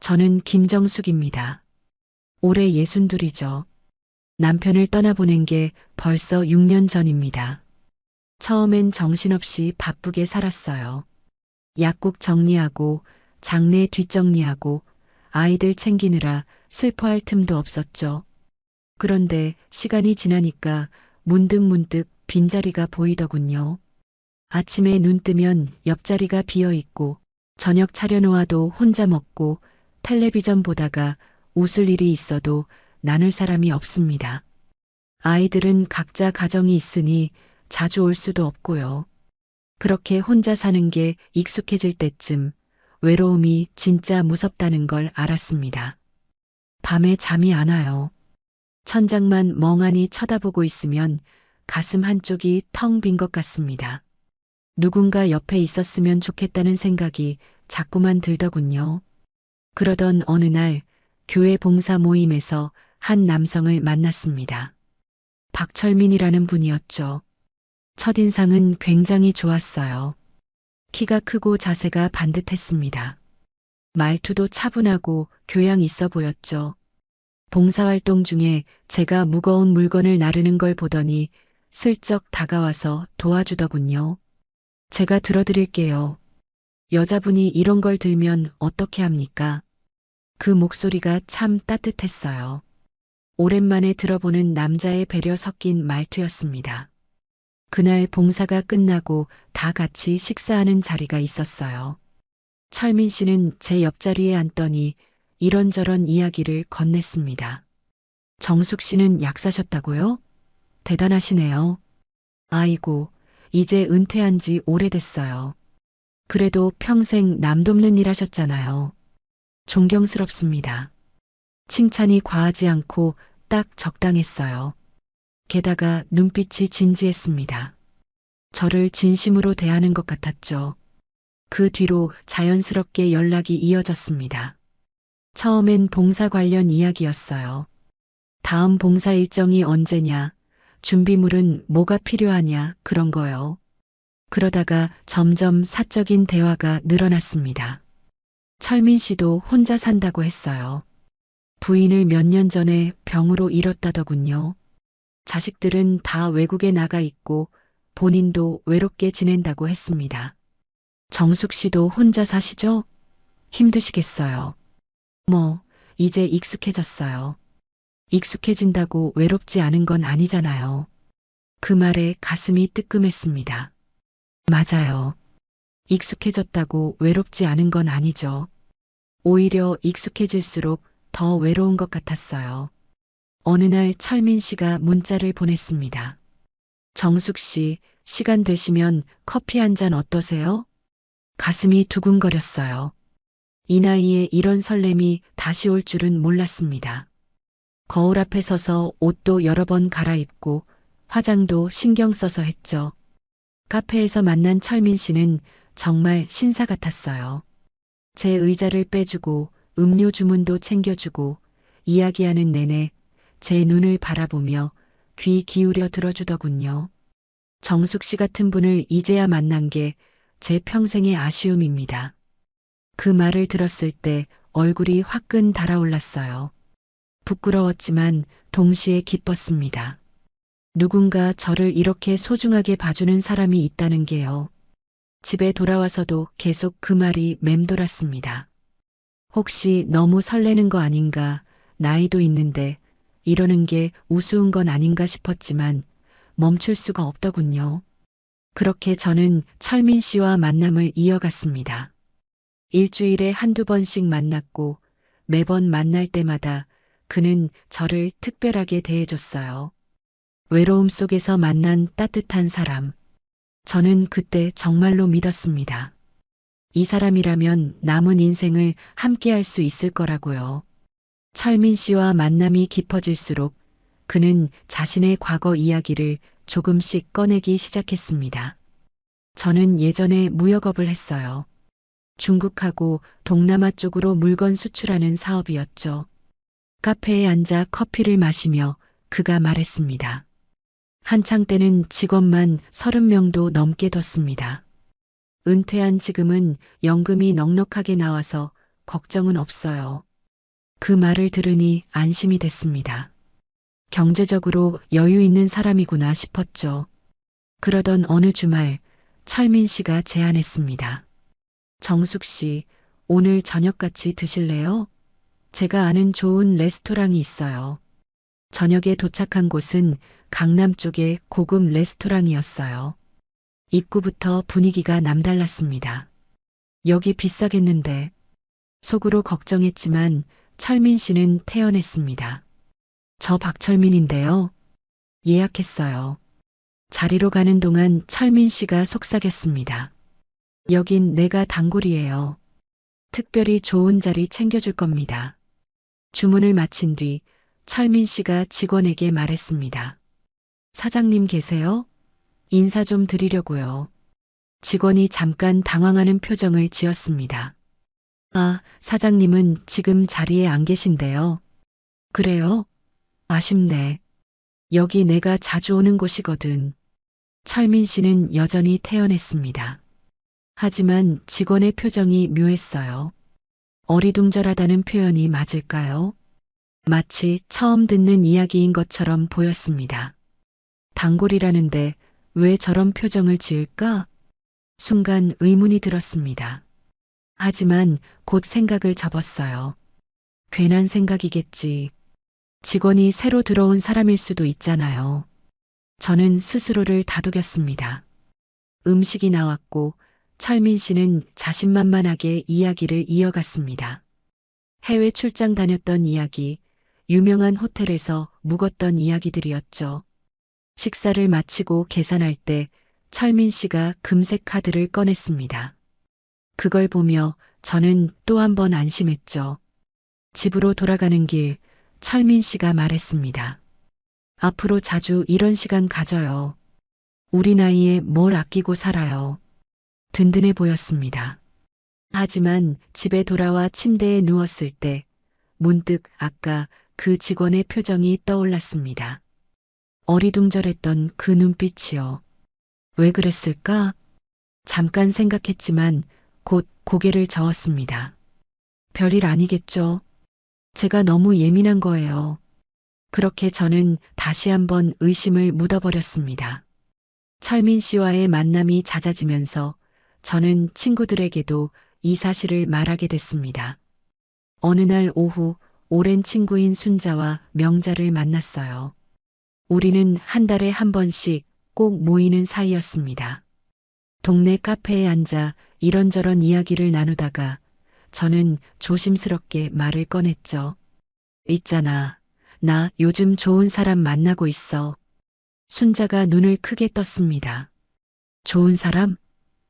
저는 김정숙입니다. 올해 62이죠. 남편을 떠나보낸 게 벌써 6년 전입니다. 처음엔 정신없이 바쁘게 살았어요. 약국 정리하고 장례 뒷정리하고 아이들 챙기느라 슬퍼할 틈도 없었죠. 그런데 시간이 지나니까 문득문득 빈자리가 보이더군요. 아침에 눈 뜨면 옆자리가 비어 있고 저녁 차려놓아도 혼자 먹고 텔레비전 보다가 웃을 일이 있어도 나눌 사람이 없습니다. 아이들은 각자 가정이 있으니 자주 올 수도 없고요. 그렇게 혼자 사는 게 익숙해질 때쯤 외로움이 진짜 무섭다는 걸 알았습니다. 밤에 잠이 안 와요. 천장만 멍하니 쳐다보고 있으면 가슴 한쪽이 텅 빈 것 같습니다. 누군가 옆에 있었으면 좋겠다는 생각이 자꾸만 들더군요. 그러던 어느 날 교회 봉사 모임에서 한 남성을 만났습니다. 박철민이라는 분이었죠. 첫인상은 굉장히 좋았어요. 키가 크고 자세가 반듯했습니다. 말투도 차분하고 교양 있어 보였죠. 봉사활동 중에 제가 무거운 물건을 나르는 걸 보더니 슬쩍 다가와서 도와주더군요. 제가 들어드릴게요. 여자분이 이런 걸 들면 어떻게 합니까? 그 목소리가 참 따뜻했어요. 오랜만에 들어보는 남자의 배려 섞인 말투였습니다. 그날 봉사가 끝나고 다 같이 식사하는 자리가 있었어요. 철민 씨는 제 옆자리에 앉더니 이런저런 이야기를 건넸습니다. 정숙 씨는 약 사셨다고요? 대단하시네요. 아이고, 이제 은퇴한 지 오래됐어요. 그래도 평생 남 돕는 일 하셨잖아요. 존경스럽습니다. 칭찬이 과하지 않고 딱 적당했어요. 게다가 눈빛이 진지했습니다. 저를 진심으로 대하는 것 같았죠. 그 뒤로 자연스럽게 연락이 이어졌습니다. 처음엔 봉사 관련 이야기였어요. 다음 봉사 일정이 언제냐, 준비물은 뭐가 필요하냐, 그런 거요. 그러다가 점점 사적인 대화가 늘어났습니다. 철민 씨도 혼자 산다고 했어요. 부인을 몇 년 전에 병으로 잃었다더군요. 자식들은 다 외국에 나가 있고 본인도 외롭게 지낸다고 했습니다. 정숙 씨도 혼자 사시죠? 힘드시겠어요. 뭐, 이제 익숙해졌어요. 익숙해진다고 외롭지 않은 건 아니잖아요. 그 말에 가슴이 뜨끔했습니다. 맞아요. 익숙해졌다고 외롭지 않은 건 아니죠. 오히려 익숙해질수록 더 외로운 것 같았어요. 어느 날 철민 씨가 문자를 보냈습니다. 정숙 씨, 시간 되시면 커피 한 잔 어떠세요? 가슴이 두근거렸어요. 이 나이에 이런 설렘이 다시 올 줄은 몰랐습니다. 거울 앞에 서서 옷도 여러 번 갈아입고 화장도 신경 써서 했죠. 카페에서 만난 철민 씨는 정말 신사 같았어요. 제 의자를 빼주고 음료 주문도 챙겨주고 이야기하는 내내 제 눈을 바라보며 귀 기울여 들어주더군요. 정숙 씨 같은 분을 이제야 만난 게 제 평생의 아쉬움입니다. 그 말을 들었을 때 얼굴이 화끈 달아올랐어요. 부끄러웠지만 동시에 기뻤습니다. 누군가 저를 이렇게 소중하게 봐주는 사람이 있다는 게요. 집에 돌아와서도 계속 그 말이 맴돌았습니다. 혹시 너무 설레는 거 아닌가, 나이도 있는데 이러는 게 우스운 건 아닌가 싶었지만 멈출 수가 없더군요. 그렇게 저는 철민 씨와 만남을 이어갔습니다. 일주일에 한두 번씩 만났고 매번 만날 때마다 그는 저를 특별하게 대해줬어요. 외로움 속에서 만난 따뜻한 사람. 저는 그때 정말로 믿었습니다. 이 사람이라면 남은 인생을 함께 할 수 있을 거라고요. 철민 씨와 만남이 깊어질수록 그는 자신의 과거 이야기를 조금씩 꺼내기 시작했습니다. 저는 예전에 무역업을 했어요. 중국하고 동남아 쪽으로 물건 수출하는 사업이었죠. 카페에 앉아 커피를 마시며 그가 말했습니다. 한창 때는 직원만 30명도 넘게 뒀습니다. 은퇴한 지금은 연금이 넉넉하게 나와서 걱정은 없어요. 그 말을 들으니 안심이 됐습니다. 경제적으로 여유 있는 사람이구나 싶었죠. 그러던 어느 주말 철민 씨가 제안했습니다. 정숙 씨, 오늘 저녁 같이 드실래요? 제가 아는 좋은 레스토랑이 있어요. 저녁에 도착한 곳은 강남 쪽의 고급 레스토랑이었어요. 입구부터 분위기가 남달랐습니다. 여기 비싸겠는데. 속으로 걱정했지만 철민 씨는 태연했습니다. 저 박철민인데요. 예약했어요. 자리로 가는 동안 철민 씨가 속삭였습니다. 여긴 내가 단골이에요. 특별히 좋은 자리 챙겨줄 겁니다. 주문을 마친 뒤 철민 씨가 직원에게 말했습니다. 사장님 계세요? 인사 좀 드리려고요. 직원이 잠깐 당황하는 표정을 지었습니다. 아, 사장님은 지금 자리에 안 계신데요. 그래요? 아쉽네. 여기 내가 자주 오는 곳이거든. 철민 씨는 여전히 태연했습니다. 하지만 직원의 표정이 묘했어요. 어리둥절하다는 표현이 맞을까요? 마치 처음 듣는 이야기인 것처럼 보였습니다. 단골이라는데 왜 저런 표정을 지을까? 순간 의문이 들었습니다. 하지만 곧 생각을 접었어요. 괜한 생각이겠지. 직원이 새로 들어온 사람일 수도 있잖아요. 저는 스스로를 다독였습니다. 음식이 나왔고 철민 씨는 자신만만하게 이야기를 이어갔습니다. 해외 출장 다녔던 이야기, 유명한 호텔에서 묵었던 이야기들이었죠. 식사를 마치고 계산할 때 철민 씨가 금색 카드를 꺼냈습니다. 그걸 보며 저는 또 한 번 안심했죠. 집으로 돌아가는 길, 철민 씨가 말했습니다. 앞으로 자주 이런 시간 가져요. 우리 나이에 뭘 아끼고 살아요. 든든해 보였습니다. 하지만 집에 돌아와 침대에 누웠을 때 문득 아까 그 직원의 표정이 떠올랐습니다. 어리둥절했던 그 눈빛이요. 왜 그랬을까? 잠깐 생각했지만 곧 고개를 저었습니다. 별일 아니겠죠? 제가 너무 예민한 거예요. 그렇게 저는 다시 한번 의심을 묻어버렸습니다. 철민 씨와의 만남이 잦아지면서 저는 친구들에게도 이 사실을 말하게 됐습니다. 어느 날 오후 오랜 친구인 순자와 명자를 만났어요. 우리는 한 달에 한 번씩 꼭 모이는 사이였습니다. 동네 카페에 앉아 이런저런 이야기를 나누다가 저는 조심스럽게 말을 꺼냈죠. 있잖아. 나 요즘 좋은 사람 만나고 있어. 순자가 눈을 크게 떴습니다. 좋은 사람?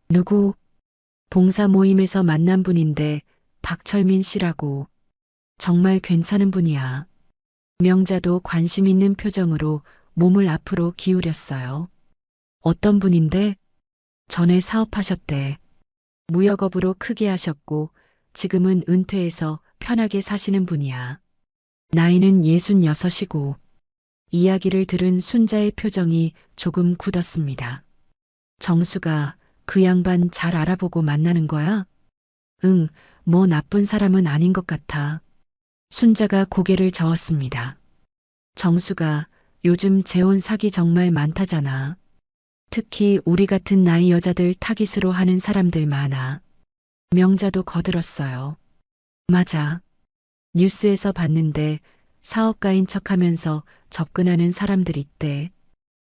누구? 봉사 모임에서 만난 분인데 박철민 씨라고. 정말 괜찮은 분이야. 명자도 관심 있는 표정으로 몸을 앞으로 기울였어요. 어떤 분인데? 전에 사업하셨대. 무역업으로 크게 하셨고 지금은 은퇴해서 편하게 사시는 분이야. 나이는 66이고 이야기를 들은 순자의 표정이 조금 굳었습니다. 정수가 그 양반 잘 알아보고 만나는 거야? 응, 뭐 나쁜 사람은 아닌 것 같아. 순자가 고개를 저었습니다. 정수가 요즘 재혼 사기 정말 많다잖아. 특히 우리 같은 나이 여자들 타깃으로 하는 사람들 많아. 명자도 거들었어요. 맞아. 뉴스에서 봤는데 사업가인 척하면서 접근하는 사람들 있대.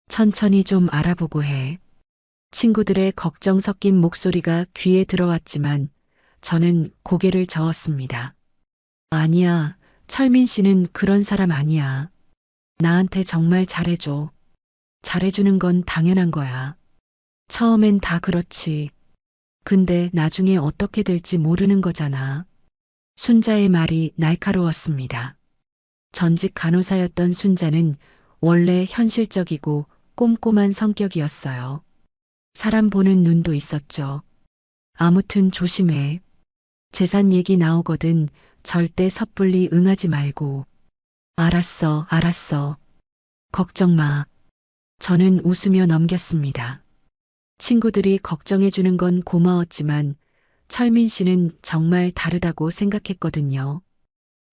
천천히 좀 알아보고 해. 친구들의 걱정 섞인 목소리가 귀에 들어왔지만 저는 고개를 저었습니다. 아니야, 철민 씨는 그런 사람 아니야. 나한테 정말 잘해줘. 잘해주는 건 당연한 거야. 처음엔 다 그렇지. 근데 나중에 어떻게 될지 모르는 거잖아. 순자의 말이 날카로웠습니다. 전직 간호사였던 순자는 원래 현실적이고 꼼꼼한 성격이었어요. 사람 보는 눈도 있었죠. 아무튼 조심해. 재산 얘기 나오거든 절대 섣불리 응하지 말고. 알았어, 알았어. 걱정 마. 저는 웃으며 넘겼습니다. 친구들이 걱정해주는 건 고마웠지만 철민 씨는 정말 다르다고 생각했거든요.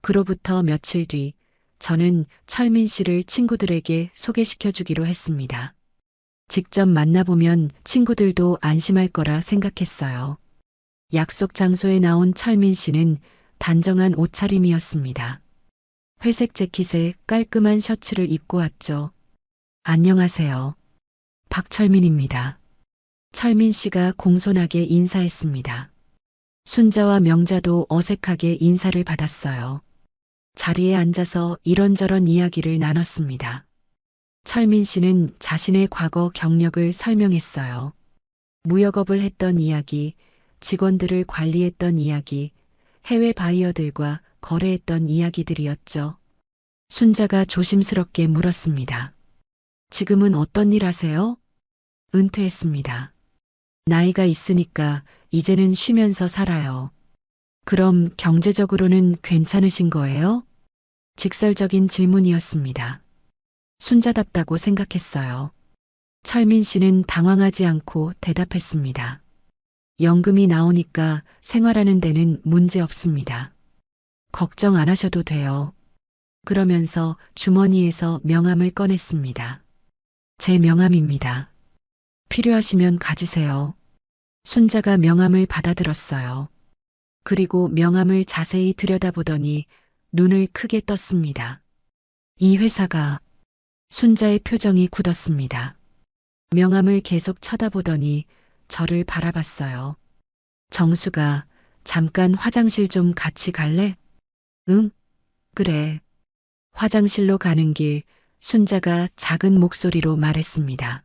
그로부터 며칠 뒤 저는 철민 씨를 친구들에게 소개시켜 주기로 했습니다. 직접 만나보면 친구들도 안심할 거라 생각했어요. 약속 장소에 나온 철민 씨는 단정한 옷차림이었습니다. 회색 재킷에 깔끔한 셔츠를 입고 왔죠. 안녕하세요. 박철민입니다. 철민 씨가 공손하게 인사했습니다. 순자와 명자도 어색하게 인사를 받았어요. 자리에 앉아서 이런저런 이야기를 나눴습니다. 철민 씨는 자신의 과거 경력을 설명했어요. 무역업을 했던 이야기, 직원들을 관리했던 이야기, 해외 바이어들과 거래했던 이야기들이었죠. 순자가 조심스럽게 물었습니다. 지금은 어떤 일 하세요? 은퇴했습니다. 나이가 있으니까 이제는 쉬면서 살아요. 그럼 경제적으로는 괜찮으신 거예요? 직설적인 질문이었습니다. 순자답다고 생각했어요. 철민 씨는 당황하지 않고 대답했습니다. 연금이 나오니까 생활하는 데는 문제 없습니다. 걱정 안 하셔도 돼요. 그러면서 주머니에서 명함을 꺼냈습니다. 제 명함입니다. 필요하시면 가지세요. 순자가 명함을 받아들었어요. 그리고 명함을 자세히 들여다보더니 눈을 크게 떴습니다. 이 회사가 순자의 표정이 굳었습니다. 명함을 계속 쳐다보더니 저를 바라봤어요. 정수가 잠깐 화장실 좀 같이 갈래? 응, 그래. 화장실로 가는 길 순자가 작은 목소리로 말했습니다.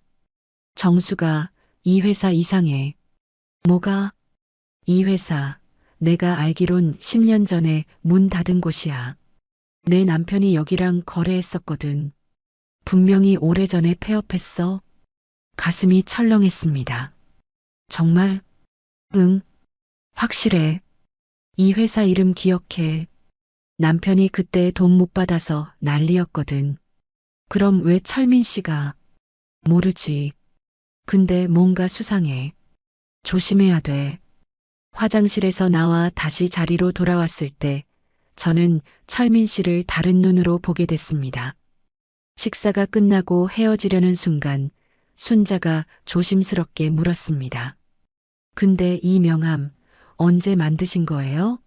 정수가 이 회사 이상해. 뭐가? 이 회사 내가 알기론 10년 전에 문 닫은 곳이야. 내 남편이 여기랑 거래했었거든. 분명히 오래전에 폐업했어. 가슴이 철렁했습니다. 정말? 응, 확실해. 이 회사 이름 기억해. 남편이 그때 돈 못 받아서 난리였거든. 그럼 왜 철민 씨가? 모르지. 근데 뭔가 수상해. 조심해야 돼. 화장실에서 나와 다시 자리로 돌아왔을 때 저는 철민 씨를 다른 눈으로 보게 됐습니다. 식사가 끝나고 헤어지려는 순간 순자가 조심스럽게 물었습니다. 근데 이 명함 언제 만드신 거예요?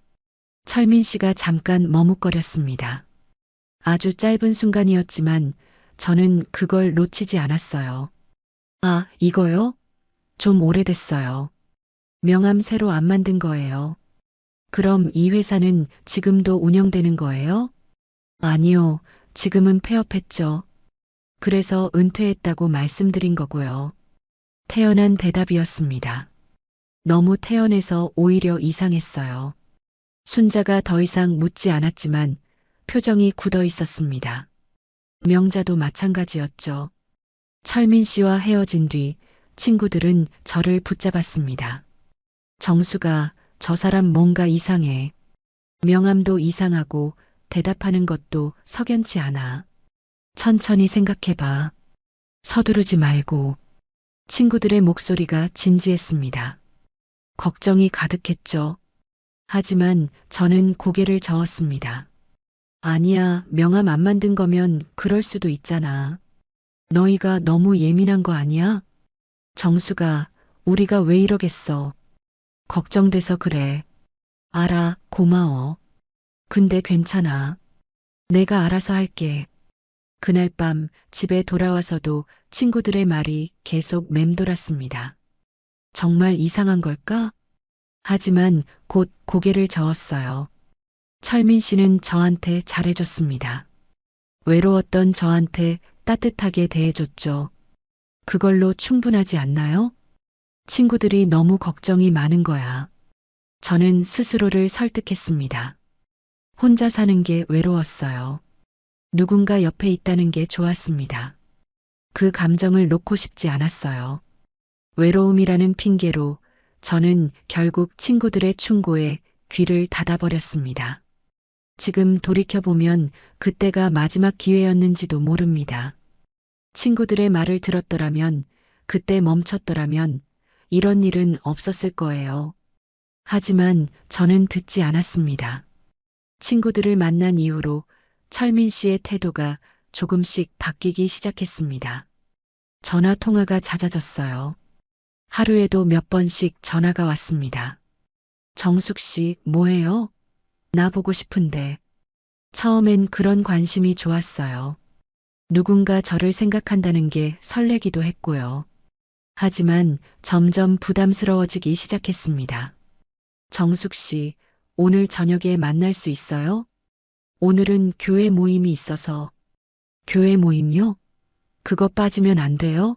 철민 씨가 잠깐 머뭇거렸습니다. 아주 짧은 순간이었지만 저는 그걸 놓치지 않았어요. 아, 이거요? 좀 오래됐어요. 명함 새로 안 만든 거예요. 그럼 이 회사는 지금도 운영되는 거예요? 아니요, 지금은 폐업했죠. 그래서 은퇴했다고 말씀드린 거고요. 태연한 대답이었습니다. 너무 태연해서 오히려 이상했어요. 순자가 더 이상 묻지 않았지만 표정이 굳어 있었습니다. 명자도 마찬가지였죠. 철민 씨와 헤어진 뒤 친구들은 저를 붙잡았습니다. 정수가 저 사람 뭔가 이상해. 명함도 이상하고 대답하는 것도 석연치 않아. 천천히 생각해봐. 서두르지 말고. 친구들의 목소리가 진지했습니다. 걱정이 가득했죠. 하지만 저는 고개를 저었습니다. 아니야, 명함 안 만든 거면 그럴 수도 있잖아. 너희가 너무 예민한 거 아니야? 정수가 우리가 왜 이러겠어. 걱정돼서 그래. 알아, 고마워. 근데 괜찮아. 내가 알아서 할게. 그날 밤 집에 돌아와서도 친구들의 말이 계속 맴돌았습니다. 정말 이상한 걸까? 하지만 곧 고개를 저었어요. 철민 씨는 저한테 잘해줬습니다. 외로웠던 저한테 따뜻하게 대해줬죠. 그걸로 충분하지 않나요? 친구들이 너무 걱정이 많은 거야. 저는 스스로를 설득했습니다. 혼자 사는 게 외로웠어요. 누군가 옆에 있다는 게 좋았습니다. 그 감정을 놓고 싶지 않았어요. 외로움이라는 핑계로 저는 결국 친구들의 충고에 귀를 닫아버렸습니다. 지금 돌이켜보면 그때가 마지막 기회였는지도 모릅니다. 친구들의 말을 들었더라면, 그때 멈췄더라면 이런 일은 없었을 거예요. 하지만 저는 듣지 않았습니다. 친구들을 만난 이후로 철민 씨의 태도가 조금씩 바뀌기 시작했습니다. 전화 통화가 잦아졌어요. 하루에도 몇 번씩 전화가 왔습니다. 정숙 씨, 뭐해요? 나 보고 싶은데. 처음엔 그런 관심이 좋았어요. 누군가 저를 생각한다는 게 설레기도 했고요. 하지만 점점 부담스러워지기 시작했습니다. 정숙 씨, 오늘 저녁에 만날 수 있어요? 오늘은 교회 모임이 있어서. 교회 모임요? 그거 빠지면 안 돼요?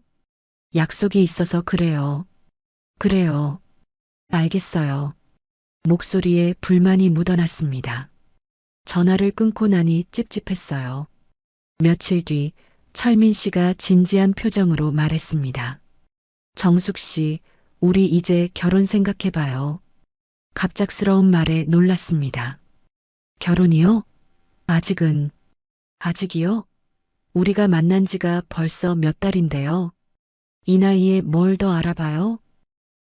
약속이 있어서 그래요. 그래요. 알겠어요. 목소리에 불만이 묻어났습니다. 전화를 끊고 나니 찝찝했어요. 며칠 뒤 철민 씨가 진지한 표정으로 말했습니다. 정숙 씨, 우리 이제 결혼 생각해봐요. 갑작스러운 말에 놀랐습니다. 결혼이요? 아직이요? 우리가 만난 지가 벌써 몇 달인데요. 이 나이에 뭘 더 알아봐요?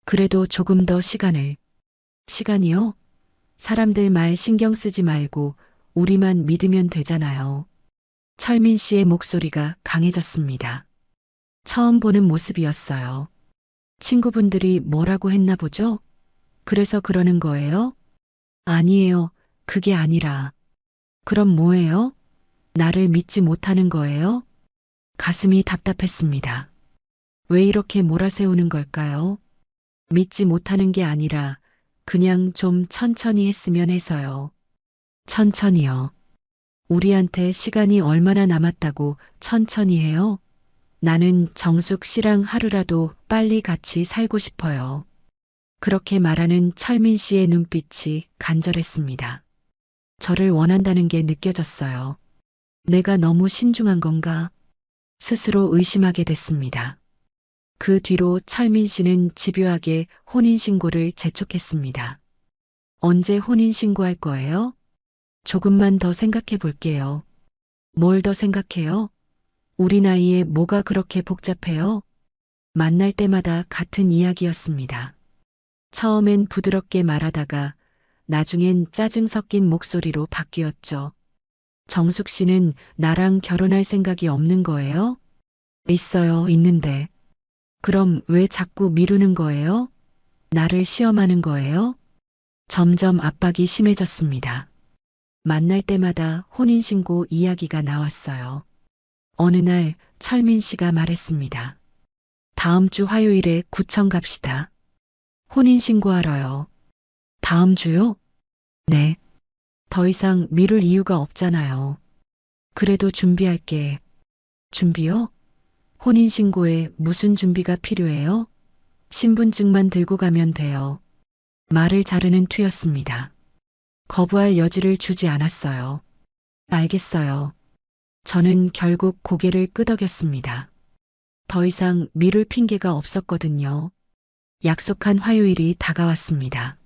그래도 조금 더 시간이요? 사람들 말 신경 쓰지 말고 우리만 믿으면 되잖아요. 철민 씨의 목소리가 강해졌습니다. 처음 보는 모습이었어요. 친구분들이 뭐라고 했나 보죠? 그래서 그러는 거예요? 아니에요. 그게 아니라. 그럼 뭐예요? 나를 믿지 못하는 거예요? 가슴이 답답했습니다. 왜 이렇게 몰아세우는 걸까요? 믿지 못하는 게 아니라 그냥 좀 천천히 했으면 해서요. 천천히요. 우리한테 시간이 얼마나 남았다고 천천히 해요? 나는 정숙 씨랑 하루라도 빨리 같이 살고 싶어요. 그렇게 말하는 철민 씨의 눈빛이 간절했습니다. 저를 원한다는 게 느껴졌어요. 내가 너무 신중한 건가? 스스로 의심하게 됐습니다. 그 뒤로 철민 씨는 집요하게 혼인신고를 재촉했습니다. 언제 혼인신고할 거예요? 조금만 더 생각해 볼게요. 뭘 더 생각해요? 우리 나이에 뭐가 그렇게 복잡해요? 만날 때마다 같은 이야기였습니다. 처음엔 부드럽게 말하다가 나중엔 짜증 섞인 목소리로 바뀌었죠. 정숙 씨는 나랑 결혼할 생각이 없는 거예요? 있어요, 있는데. 그럼 왜 자꾸 미루는 거예요? 나를 시험하는 거예요? 점점 압박이 심해졌습니다. 만날 때마다 혼인신고 이야기가 나왔어요. 어느 날 철민 씨가 말했습니다. 다음 주 화요일에 구청 갑시다. 혼인신고하러요. 다음 주요? 네. 더 이상 미룰 이유가 없잖아요. 그래도 준비할게. 준비요? 혼인신고에 무슨 준비가 필요해요? 신분증만 들고 가면 돼요. 말을 자르는 투였습니다. 거부할 여지를 주지 않았어요. 알겠어요. 저는 결국 고개를 끄덕였습니다. 더 이상 미룰 핑계가 없었거든요. 약속한 화요일이 다가왔습니다.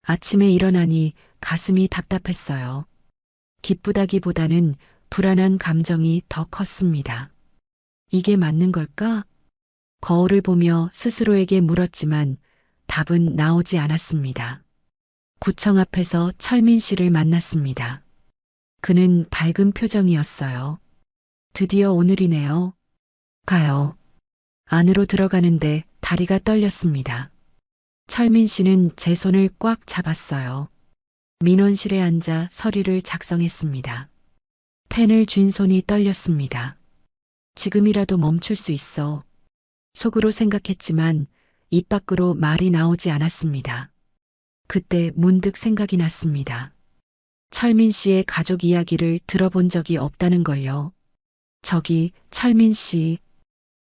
아침에 일어나니 가슴이 답답했어요. 기쁘다기보다는 불안한 감정이 더 컸습니다. 이게 맞는 걸까? 거울을 보며 스스로에게 물었지만 답은 나오지 않았습니다. 구청 앞에서 철민 씨를 만났습니다. 그는 밝은 표정이었어요. 드디어 오늘이네요. 가요. 안으로 들어가는데 다리가 떨렸습니다. 철민 씨는 제 손을 꽉 잡았어요. 민원실에 앉아 서류를 작성했습니다. 펜을 쥔 손이 떨렸습니다. 지금이라도 멈출 수 있어. 속으로 생각했지만 입 밖으로 말이 나오지 않았습니다. 그때 문득 생각이 났습니다. 철민 씨의 가족 이야기를 들어본 적이 없다는 걸요. 저기, 철민 씨.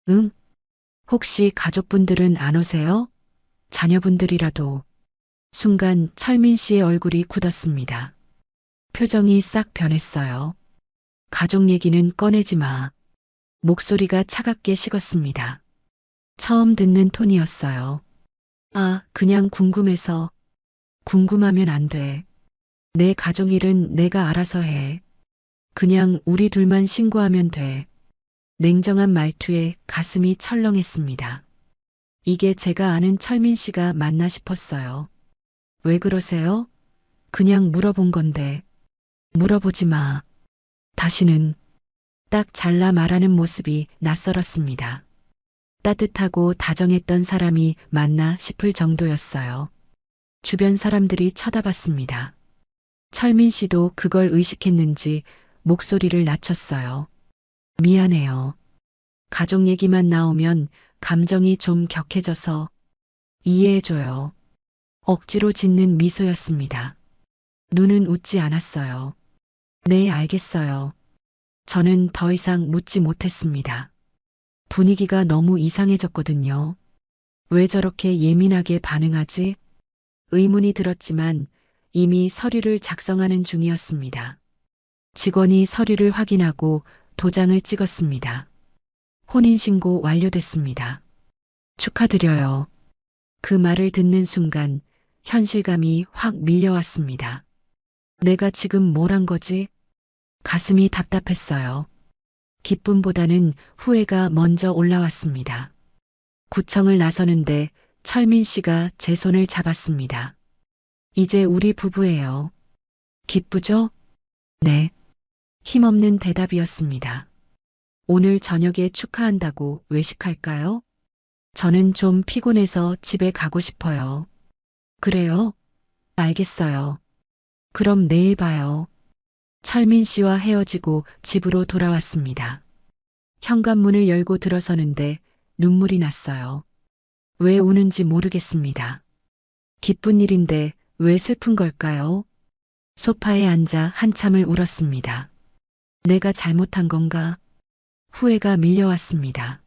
응? 혹시 가족분들은 안 오세요? 자녀분들이라도. 순간 철민 씨의 얼굴이 굳었습니다. 표정이 싹 변했어요. 가족 얘기는 꺼내지 마. 목소리가 차갑게 식었습니다. 처음 듣는 톤이었어요. 아, 그냥 궁금해서. 궁금하면 안 돼. 내 가족 일은 내가 알아서 해. 그냥 우리 둘만 신고하면 돼. 냉정한 말투에 가슴이 철렁했습니다. 이게 제가 아는 철민 씨가 맞나 싶었어요. 왜 그러세요? 그냥 물어본 건데. 물어보지 마. 다시는. 딱 잘라 말하는 모습이 낯설었습니다. 따뜻하고 다정했던 사람이 맞나 싶을 정도였어요. 주변 사람들이 쳐다봤습니다. 철민 씨도 그걸 의식했는지 목소리를 낮췄어요. 미안해요. 가족 얘기만 나오면 감정이 좀 격해져서 이해해줘요. 억지로 짓는 미소였습니다. 눈은 웃지 않았어요. 네, 알겠어요. 저는 더 이상 묻지 못했습니다. 분위기가 너무 이상해졌거든요. 왜 저렇게 예민하게 반응하지? 의문이 들었지만 이미 서류를 작성하는 중이었습니다. 직원이 서류를 확인하고 도장을 찍었습니다. 혼인신고 완료됐습니다. 축하드려요. 그 말을 듣는 순간 현실감이 확 밀려왔습니다. 내가 지금 뭘 한 거지? 가슴이 답답했어요. 기쁨보다는 후회가 먼저 올라왔습니다. 구청을 나서는데 철민 씨가 제 손을 잡았습니다. 이제 우리 부부예요. 기쁘죠? 네. 힘없는 대답이었습니다. 오늘 저녁에 축하한다고 외식할까요? 저는 좀 피곤해서 집에 가고 싶어요. 그래요? 알겠어요. 그럼 내일 봐요. 철민 씨와 헤어지고 집으로 돌아왔습니다. 현관문을 열고 들어서는데 눈물이 났어요. 왜 우는지 모르겠습니다. 기쁜 일인데 왜 슬픈 걸까요? 소파에 앉아 한참을 울었습니다. 내가 잘못한 건가? 후회가 밀려왔습니다.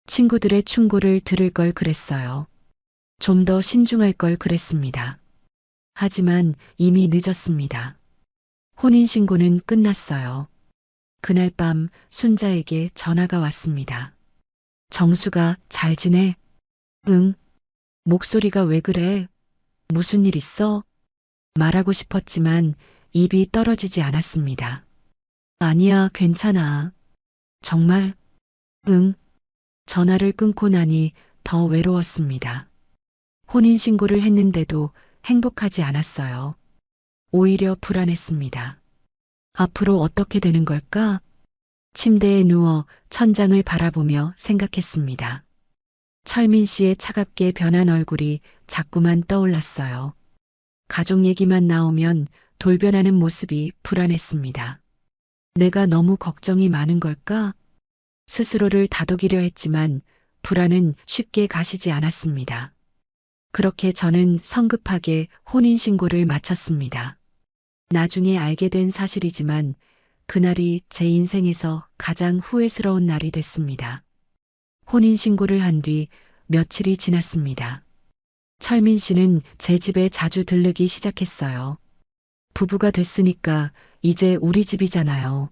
친구들의 충고를 들을 걸 그랬어요. 좀 더 신중할 걸 그랬습니다. 하지만 이미 늦었습니다. 혼인신고는 끝났어요. 그날 밤 순자에게 전화가 왔습니다. 정수가 잘 지내? 응. 목소리가 왜 그래? 무슨 일 있어? 말하고 싶었지만 입이 떨어지지 않았습니다. 아니야, 괜찮아. 정말? 응. 전화를 끊고 나니 더 외로웠습니다. 혼인신고를 했는데도 행복하지 않았어요. 오히려 불안했습니다. 앞으로 어떻게 되는 걸까? 침대에 누워 천장을 바라보며 생각했습니다. 철민 씨의 차갑게 변한 얼굴이 자꾸만 떠올랐어요. 가족 얘기만 나오면 돌변하는 모습이 불안했습니다. 내가 너무 걱정이 많은 걸까? 스스로를 다독이려 했지만 불안은 쉽게 가시지 않았습니다. 그렇게 저는 성급하게 혼인신고를 마쳤습니다. 나중에 알게 된 사실이지만 그날이 제 인생에서 가장 후회스러운 날이 됐습니다. 혼인신고를 한 뒤 며칠이 지났습니다. 철민 씨는 제 집에 자주 들르기 시작했어요. 부부가 됐으니까 이제 우리 집이잖아요.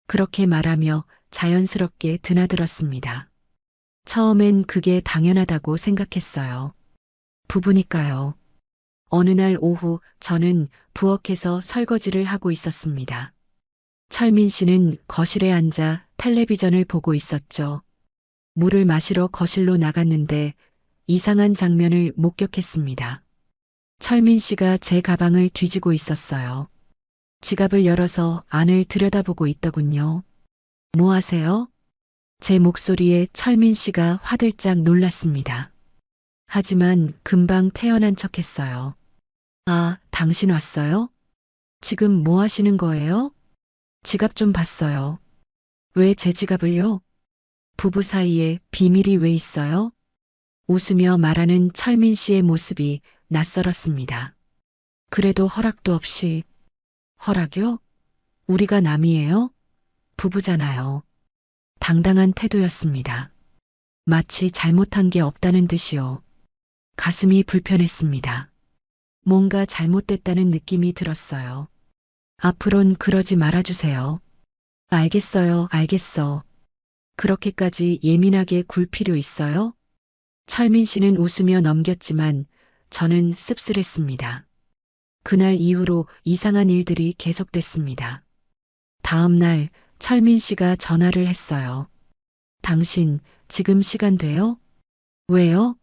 그렇게 말하며 자연스럽게 드나들었습니다. 처음엔 그게 당연하다고 생각했어요. 부부니까요. 어느 날 오후 저는 부엌에서 설거지를 하고 있었습니다. 철민 씨는 거실에 앉아 텔레비전을 보고 있었죠. 물을 마시러 거실로 나갔는데 이상한 장면을 목격했습니다. 철민 씨가 제 가방을 뒤지고 있었어요. 지갑을 열어서 안을 들여다보고 있더군요. 뭐 하세요? 제 목소리에 철민 씨가 화들짝 놀랐습니다. 하지만 금방 태어난 척 했어요. 아, 당신 왔어요? 지금 뭐 하시는 거예요? 지갑 좀 봤어요. 왜 제 지갑을요? 부부 사이에 비밀이 왜 있어요? 웃으며 말하는 철민 씨의 모습이 낯설었습니다. 그래도 허락도 없이. 허락요? 우리가 남이에요? 부부잖아요. 당당한 태도였습니다. 마치 잘못한 게 없다는 듯이요. 가슴이 불편했습니다. 뭔가 잘못됐다는 느낌이 들었어요. 앞으론 그러지 말아주세요. 알겠어요, 알겠어. 그렇게까지 예민하게 굴 필요 있어요? 철민 씨는 웃으며 넘겼지만 저는 씁쓸했습니다. 그날 이후로 이상한 일들이 계속됐습니다. 다음 날 철민 씨가 전화를 했어요. 당신 지금 시간 돼요? 왜요?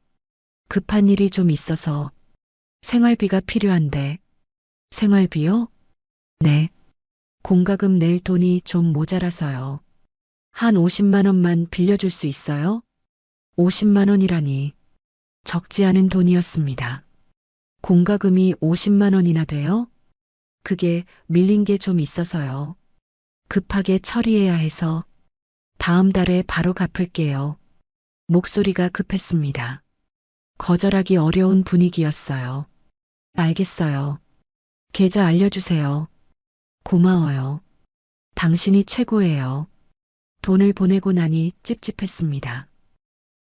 급한 일이 좀 있어서. 생활비가 필요한데. 생활비요? 네. 공과금 낼 돈이 좀 모자라서요. 한 50만 원만 빌려줄 수 있어요? 50만 원이라니. 적지 않은 돈이었습니다. 공과금이 50만 원이나 돼요? 그게 밀린 게 좀 있어서요. 급하게 처리해야 해서 다음 달에 바로 갚을게요. 목소리가 급했습니다. 거절하기 어려운 분위기였어요. 알겠어요. 계좌 알려주세요. 고마워요. 당신이 최고예요. 돈을 보내고 나니 찝찝했습니다.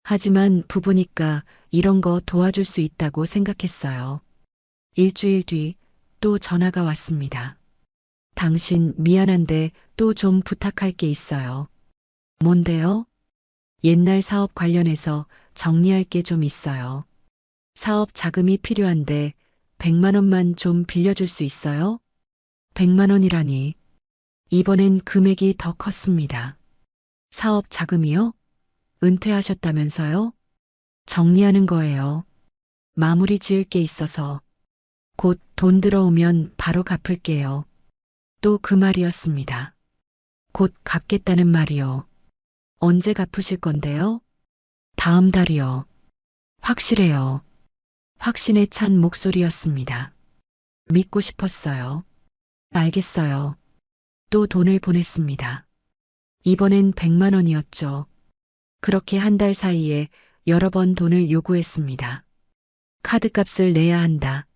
하지만 부부니까 이런 거 도와줄 수 있다고 생각했어요. 일주일 뒤 또 전화가 왔습니다. 당신 미안한데 또 좀 부탁할 게 있어요. 뭔데요? 옛날 사업 관련해서 정리할 게 좀 있어요. 사업 자금이 필요한데 100만 원만 좀 빌려줄 수 있어요? 100만 원이라니. 이번엔 금액이 더 컸습니다. 사업 자금이요? 은퇴하셨다면서요? 정리하는 거예요. 마무리 지을 게 있어서. 곧 돈 들어오면 바로 갚을게요. 또 그 말이었습니다. 곧 갚겠다는 말이요. 언제 갚으실 건데요? 다음 달이요. 확실해요. 확신에 찬 목소리였습니다. 믿고 싶었어요. 알겠어요. 또 돈을 보냈습니다. 이번엔 100만 원이었죠. 그렇게 한 달 사이에 여러 번 돈을 요구했습니다. 카드값을 내야 한다.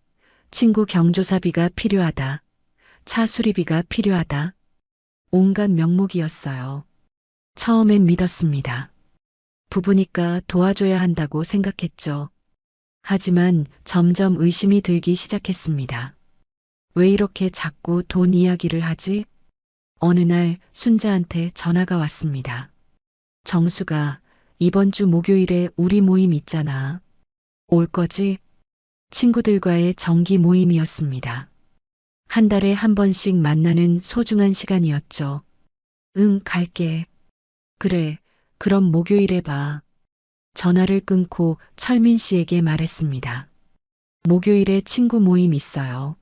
친구 경조사비가 필요하다. 차 수리비가 필요하다. 온갖 명목이었어요. 처음엔 믿었습니다. 부부니까 도와줘야 한다고 생각했죠. 하지만 점점 의심이 들기 시작했습니다. 왜 이렇게 자꾸 돈 이야기를 하지? 어느 날 순자한테 전화가 왔습니다. 정수가 이번 주 목요일에 우리 모임 있잖아. 올 거지? 친구들과의 정기 모임이었습니다. 한 달에 한 번씩 만나는 소중한 시간이었죠. 응, 갈게. 그래, 그럼 목요일에 봐. 전화를 끊고 철민 씨에게 말했습니다. 목요일에 친구 모임 있어요.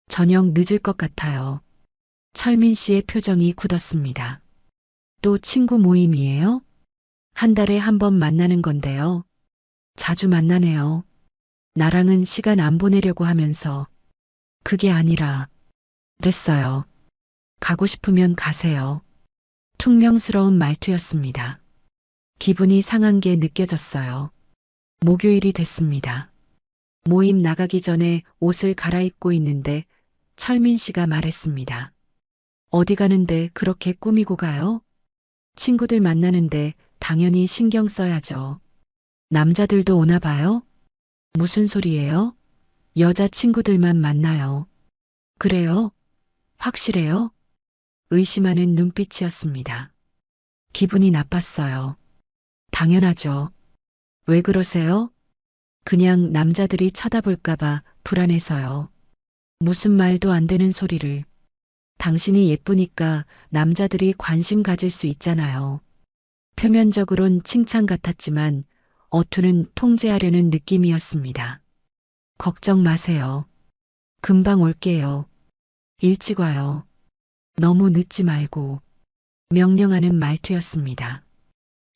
저녁 늦을 것 같아요. 철민 씨의 표정이 굳었습니다. 또 친구 모임이에요? 한 달에 한 번 만나는 건데요. 자주 만나네요. 나랑은 시간 안 보내려고 하면서. 그게 아니라. 됐어요. 가고 싶으면 가세요. 퉁명스러운 말투였습니다. 기분이 상한 게 느껴졌어요. 목요일이 됐습니다. 모임 나가기 전에 옷을 갈아입고 있는데 철민 씨가 말했습니다. 어디 가는데 그렇게 꾸미고 가요? 친구들 만나는데 당연히 신경 써야죠. 남자들도 오나 봐요? 무슨 소리예요? 여자 친구들만 만나요. 그래요? 확실해요? 의심하는 눈빛이었습니다. 기분이 나빴어요. 당연하죠. 왜 그러세요? 그냥 남자들이 쳐다볼까봐 불안해서요. 무슨 말도 안 되는 소리를. 당신이 예쁘니까 남자들이 관심 가질 수 있잖아요. 표면적으론 칭찬 같았지만 어투는 통제하려는 느낌이었습니다. 걱정 마세요. 금방 올게요. 일찍 와요. 너무 늦지 말고. 명령하는 말투였습니다.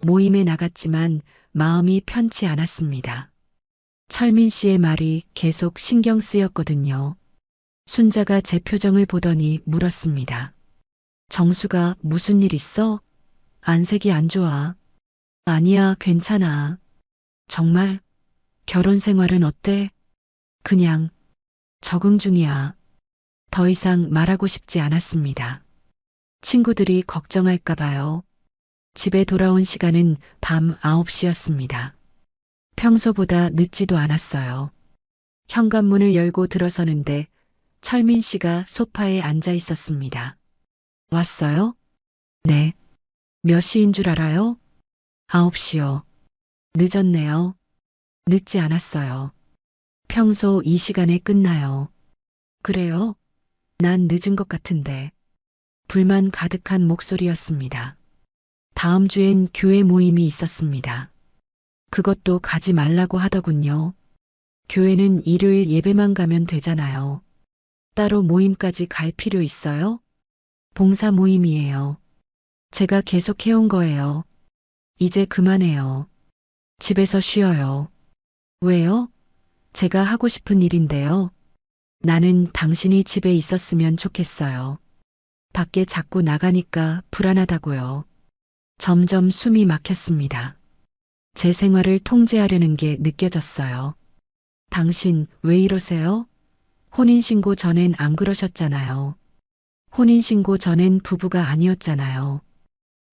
모임에 나갔지만 마음이 편치 않았습니다. 철민 씨의 말이 계속 신경 쓰였거든요. 순자가 제 표정을 보더니 물었습니다. 정수가 무슨 일 있어? 안색이 안 좋아. 아니야, 괜찮아. 정말? 결혼 생활은 어때? 그냥 적응 중이야. 더 이상 말하고 싶지 않았습니다. 친구들이 걱정할까 봐요. 집에 돌아온 시간은 밤 9시였습니다. 평소보다 늦지도 않았어요. 현관문을 열고 들어서는데 철민 씨가 소파에 앉아 있었습니다. 왔어요? 네. 몇 시인 줄 알아요? 9시요. 늦었네요. 늦지 않았어요. 평소 이 시간에 끝나요. 그래요? 난 늦은 것 같은데. 불만 가득한 목소리였습니다. 다음 주엔 교회 모임이 있었습니다. 그것도 가지 말라고 하더군요. 교회는 일요일 예배만 가면 되잖아요. 따로 모임까지 갈 필요 있어요? 봉사 모임이에요. 제가 계속 해온 거예요. 이제 그만해요. 집에서 쉬어요. 왜요? 제가 하고 싶은 일인데요. 나는 당신이 집에 있었으면 좋겠어요. 밖에 자꾸 나가니까 불안하다고요. 점점 숨이 막혔습니다. 제 생활을 통제하려는 게 느껴졌어요. 당신 왜 이러세요? 혼인신고 전엔 안 그러셨잖아요. 혼인신고 전엔 부부가 아니었잖아요.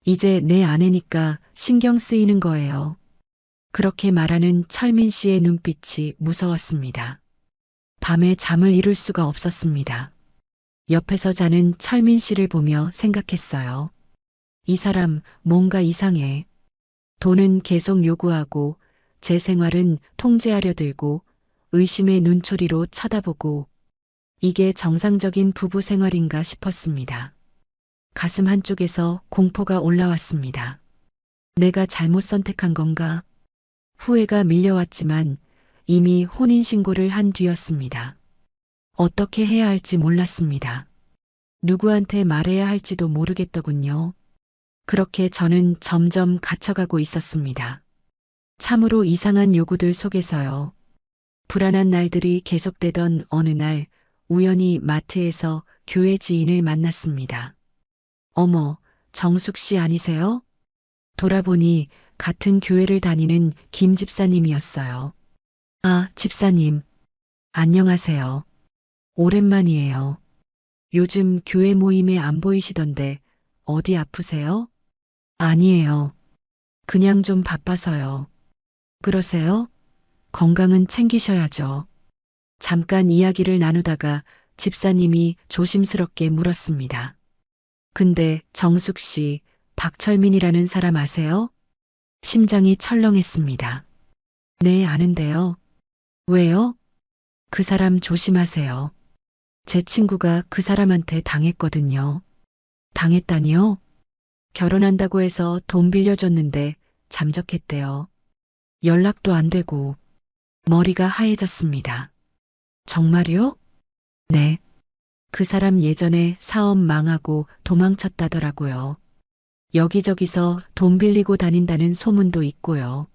이제 내 아내니까 신경 쓰이는 거예요. 그렇게 말하는 철민 씨의 눈빛이 무서웠습니다. 밤에 잠을 이룰 수가 없었습니다. 옆에서 자는 철민 씨를 보며 생각했어요. 이 사람 뭔가 이상해. 돈은 계속 요구하고 제 생활은 통제하려 들고 의심의 눈초리로 쳐다보고 이게 정상적인 부부 생활인가 싶었습니다. 가슴 한쪽에서 공포가 올라왔습니다. 내가 잘못 선택한 건가? 후회가 밀려왔지만 이미 혼인신고를 한 뒤였습니다. 어떻게 해야 할지 몰랐습니다. 누구한테 말해야 할지도 모르겠더군요. 그렇게 저는 점점 갇혀가고 있었습니다. 참으로 이상한 요구들 속에서요. 불안한 날들이 계속되던 어느 날 우연히 마트에서 교회 지인을 만났습니다. 어머, 정숙 씨 아니세요? 돌아보니 같은 교회를 다니는 김 집사님이었어요. 아, 집사님. 안녕하세요. 오랜만이에요. 요즘 교회 모임에 안 보이시던데 어디 아프세요? 아니에요. 그냥 좀 바빠서요. 그러세요? 건강은 챙기셔야죠. 잠깐 이야기를 나누다가 집사님이 조심스럽게 물었습니다. 근데 정숙 씨, 박철민이라는 사람 아세요? 심장이 철렁했습니다. 네, 아는데요. 왜요? 그 사람 조심하세요. 제 친구가 그 사람한테 당했거든요. 당했다니요? 결혼한다고 해서 돈 빌려줬는데 잠적했대요. 연락도 안 되고 머리가 하얘졌습니다. 정말요? 네. 그 사람 예전에 사업 망하고 도망쳤다더라고요. 여기저기서 돈 빌리고 다닌다는 소문도 있고요.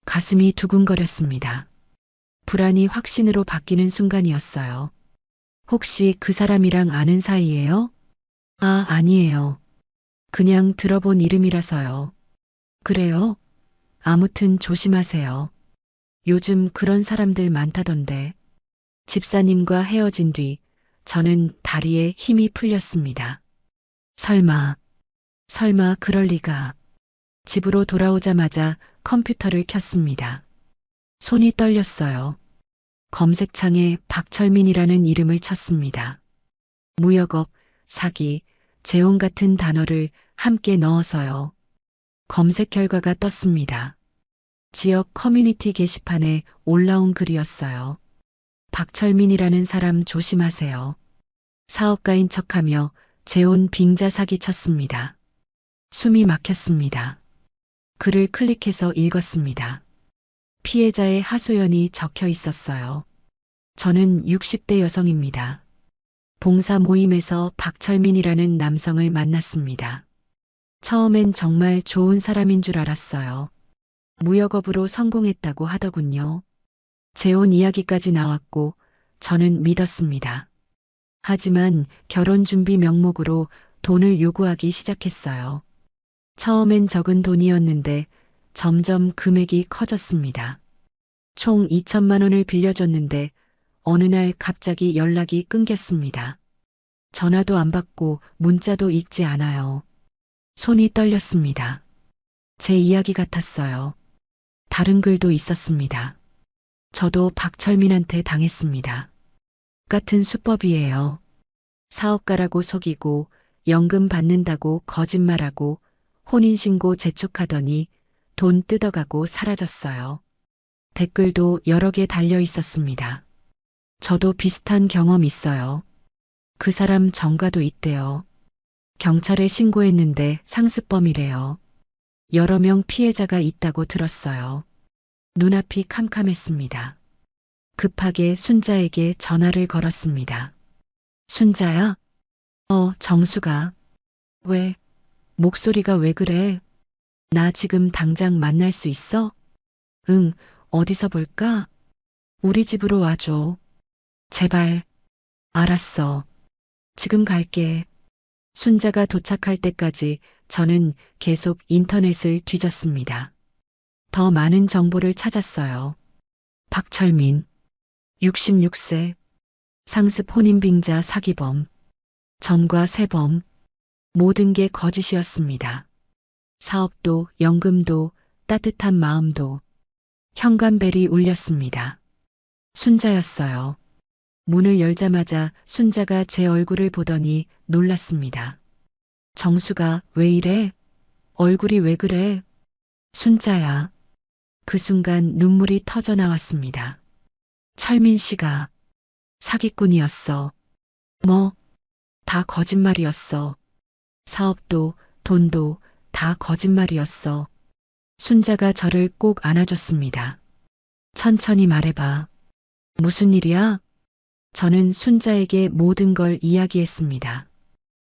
가슴이 두근거렸습니다. 불안이 확신으로 바뀌는 순간이었어요. 혹시 그 사람이랑 아는 사이예요? 아, 아니에요. 그냥 들어본 이름이라서요. 그래요? 아무튼 조심하세요. 요즘 그런 사람들 많다던데. 집사님과 헤어진 뒤 저는 다리에 힘이 풀렸습니다. 설마 그럴 리가. 집으로 돌아오자마자 컴퓨터를 켰습니다. 손이 떨렸어요. 검색창에 박철민이라는 이름을 쳤습니다. 무역업, 사기, 재혼 같은 단어를 함께 넣어서요. 검색 결과가 떴습니다. 지역 커뮤니티 게시판에 올라온 글이었어요. 박철민이라는 사람 조심하세요. 사업가인 척하며 재혼 빙자 사기 쳤습니다. 숨이 막혔습니다. 글을 클릭해서 읽었습니다. 피해자의 하소연이 적혀 있었어요. 저는 60대 여성입니다. 봉사 모임에서 박철민이라는 남성을 만났습니다. 처음엔 정말 좋은 사람인 줄 알았어요. 무역업으로 성공했다고 하더군요. 재혼 이야기까지 나왔고 저는 믿었습니다. 하지만 결혼 준비 명목으로 돈을 요구하기 시작했어요. 처음엔 적은 돈이었는데 점점 금액이 커졌습니다. 총 2천만 원을 빌려줬는데 어느 날 갑자기 연락이 끊겼습니다. 전화도 안 받고 문자도 읽지 않아요. 손이 떨렸습니다. 제 이야기 같았어요. 다른 글도 있었습니다. 저도 박철민한테 당했습니다. 같은 수법이에요. 사업가라고 속이고 연금 받는다고 거짓말하고 혼인신고 재촉하더니 돈 뜯어가고 사라졌어요. 댓글도 여러 개 달려 있었습니다. 저도 비슷한 경험 있어요. 그 사람 전가도 있대요. 경찰에 신고했는데 상습범이래요. 여러 명 피해자가 있다고 들었어요. 눈앞이 캄캄했습니다. 급하게 순자에게 전화를 걸었습니다. 순자야? 정수가. 왜? 목소리가 왜 그래? 나 지금 당장 만날 수 있어? 응, 어디서 볼까? 우리 집으로 와줘. 제발. 알았어. 지금 갈게. 순자가 도착할 때까지 저는 계속 인터넷을 뒤졌습니다. 더 많은 정보를 찾았어요. 박철민, 66세, 상습 혼인빙자 사기범, 전과 세범, 모든 게 거짓이었습니다. 사업도, 연금도, 따뜻한 마음도, 현관벨이 울렸습니다. 순자였어요. 문을 열자마자 순자가 제 얼굴을 보더니 놀랐습니다. 정수가 왜 이래? 얼굴이 왜 그래? 순자야. 그 순간 눈물이 터져 나왔습니다. 철민 씨가 사기꾼이었어. 뭐? 다 거짓말이었어. 사업도, 돈도 다 거짓말이었어. 순자가 저를 꼭 안아줬습니다. 천천히 말해봐. 무슨 일이야? 저는 순자에게 모든 걸 이야기했습니다.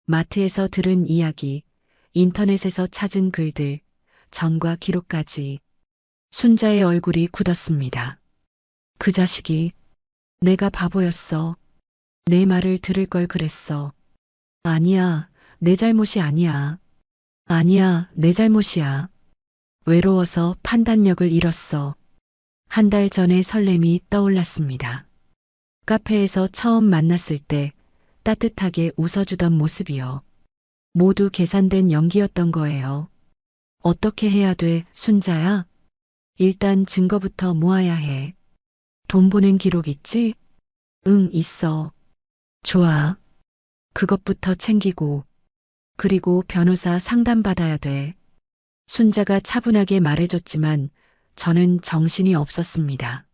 마트에서 들은 이야기, 인터넷에서 찾은 글들, 전과 기록까지. 순자의 얼굴이 굳었습니다. 그 자식이 내가 바보였어. 내 말을 들을 걸 그랬어. 아니야, 내 잘못이 아니야. 아니야, 내 잘못이야. 외로워서 판단력을 잃었어. 한 달 전의 설렘이 떠올랐습니다. 카페에서 처음 만났을 때 따뜻하게 웃어주던 모습이요. 모두 계산된 연기였던 거예요. 어떻게 해야 돼, 순자야? 일단 증거부터 모아야 해. 돈 보낸 기록 있지? 응, 있어. 좋아. 그것부터 챙기고. 그리고 변호사 상담받아야 돼. 순자가 차분하게 말해줬지만 저는 정신이 없었습니다.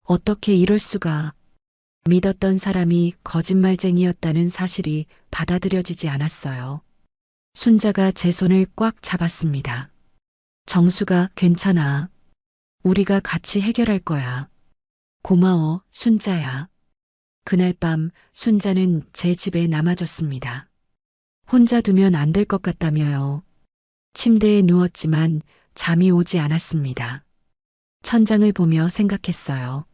어떻게 이럴 수가. 믿었던 사람이 거짓말쟁이였다는 사실이 받아들여지지 않았어요. 순자가 제 손을 꽉 잡았습니다. 정수가 괜찮아. 우리가 같이 해결할 거야. 고마워, 순자야. 그날 밤 순자는 제 집에 남아줬습니다. 혼자 두면 안 될 것 같다며요. 침대에 누웠지만 잠이 오지 않았습니다. 천장을 보며 생각했어요.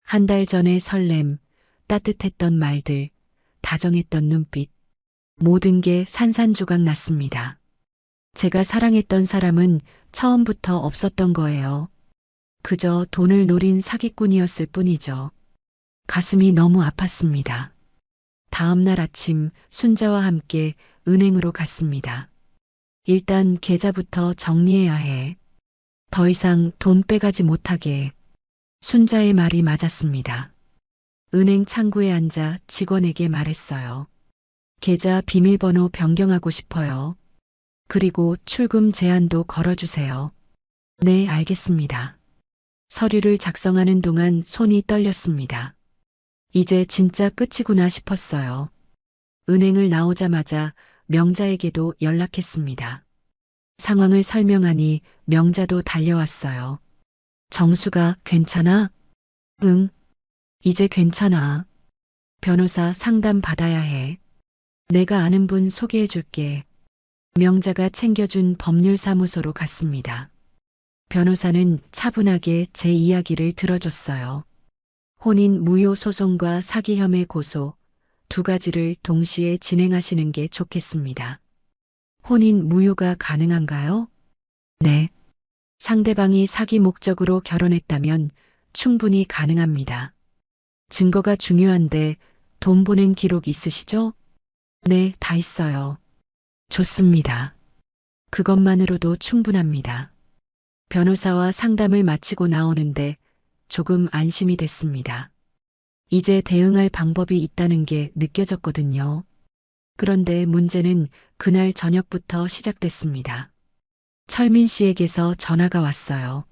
한 달 전의 설렘, 따뜻했던 말들, 다정했던 눈빛, 모든 게 산산조각 났습니다. 제가 사랑했던 사람은 처음부터 없었던 거예요. 그저 돈을 노린 사기꾼이었을 뿐이죠. 가슴이 너무 아팠습니다. 다음 날 아침 순자와 함께 은행으로 갔습니다. 일단 계좌부터 정리해야 해. 더 이상 돈 빼가지 못하게. 순자의 말이 맞았습니다. 은행 창구에 앉아 직원에게 말했어요. 계좌 비밀번호 변경하고 싶어요. 그리고 출금 제한도 걸어주세요. 네, 알겠습니다. 서류를 작성하는 동안 손이 떨렸습니다. 이제 진짜 끝이구나 싶었어요. 은행을 나오자마자 명자에게도 연락했습니다. 상황을 설명하니 명자도 달려왔어요. 정수가 괜찮아? 응, 이제 괜찮아. 변호사 상담 받아야 해. 내가 아는 분 소개해 줄게. 명자가 챙겨준 법률사무소로 갔습니다. 변호사는 차분하게 제 이야기를 들어줬어요. 혼인 무효 소송과 사기 혐의 고소 두 가지를 동시에 진행하시는 게 좋겠습니다. 혼인 무효가 가능한가요? 네. 상대방이 사기 목적으로 결혼했다면 충분히 가능합니다. 증거가 중요한데 돈 보낸 기록 있으시죠? 네, 다 있어요. 좋습니다. 그것만으로도 충분합니다. 변호사와 상담을 마치고 나오는데 조금 안심이 됐습니다. 이제 대응할 방법이 있다는 게 느껴졌거든요. 그런데 문제는 그날 저녁부터 시작됐습니다. 철민 씨에게서 전화가 왔어요.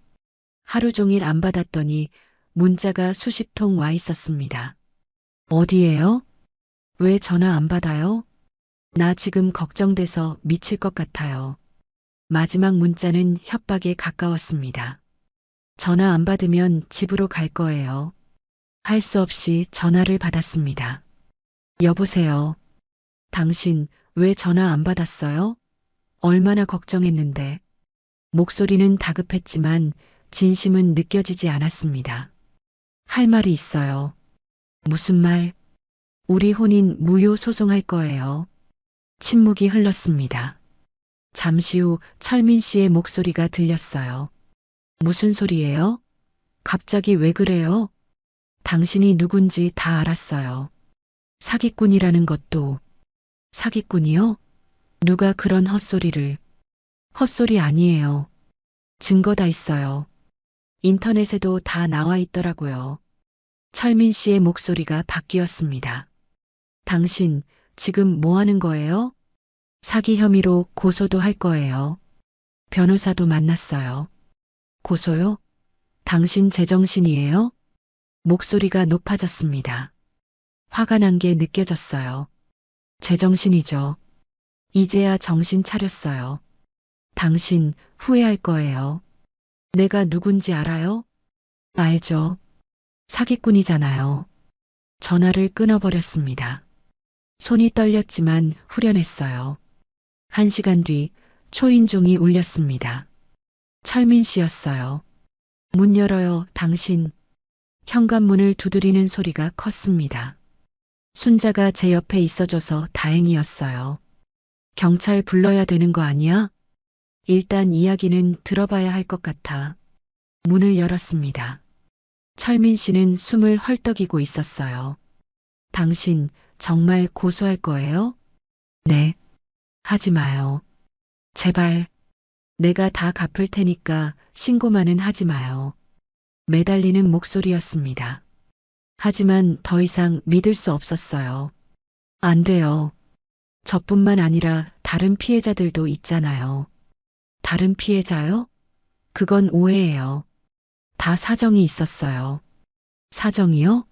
하루 종일 안 받았더니 문자가 수십 통 와 있었습니다. 어디에요? 왜 전화 안 받아요? 나 지금 걱정돼서 미칠 것 같아요. 마지막 문자는 협박에 가까웠습니다. 전화 안 받으면 집으로 갈 거예요. 할 수 없이 전화를 받았습니다. 여보세요. 당신 왜 전화 안 받았어요? 얼마나 걱정했는데. 목소리는 다급했지만 진심은 느껴지지 않았습니다. 할 말이 있어요. 무슨 말? 우리 혼인 무효 소송할 거예요. 침묵이 흘렀습니다. 잠시 후 철민 씨의 목소리가 들렸어요. 무슨 소리예요? 갑자기 왜 그래요? 당신이 누군지 다 알았어요. 사기꾼이라는 것도. 사기꾼이요? 누가 그런 헛소리를. 헛소리 아니에요. 증거 다 있어요. 인터넷에도 다 나와 있더라고요. 철민 씨의 목소리가 바뀌었습니다. 당신 지금 뭐 하는 거예요? 사기 혐의로 고소도 할 거예요. 변호사도 만났어요. 고소요? 당신 제정신이에요? 목소리가 높아졌습니다. 화가 난 게 느껴졌어요. 제정신이죠. 이제야 정신 차렸어요. 당신 후회할 거예요. 내가 누군지 알아요? 알죠. 사기꾼이잖아요. 전화를 끊어버렸습니다. 손이 떨렸지만 후련했어요. 1시간 뒤 초인종이 울렸습니다. 철민 씨였어요. 문 열어요, 당신. 현관문을 두드리는 소리가 컸습니다. 순자가 제 옆에 있어줘서 다행이었어요. 경찰 불러야 되는 거 아니야? 일단 이야기는 들어봐야 할 것 같아. 문을 열었습니다. 철민 씨는 숨을 헐떡이고 있었어요. 당신 정말 고소할 거예요? 네. 하지 마요. 제발. 내가 다 갚을 테니까 신고만은 하지 마요. 매달리는 목소리였습니다. 하지만 더 이상 믿을 수 없었어요. 안 돼요. 저뿐만 아니라 다른 피해자들도 있잖아요. 다른 피해자요? 그건 오해예요. 다 사정이 있었어요. 사정이요?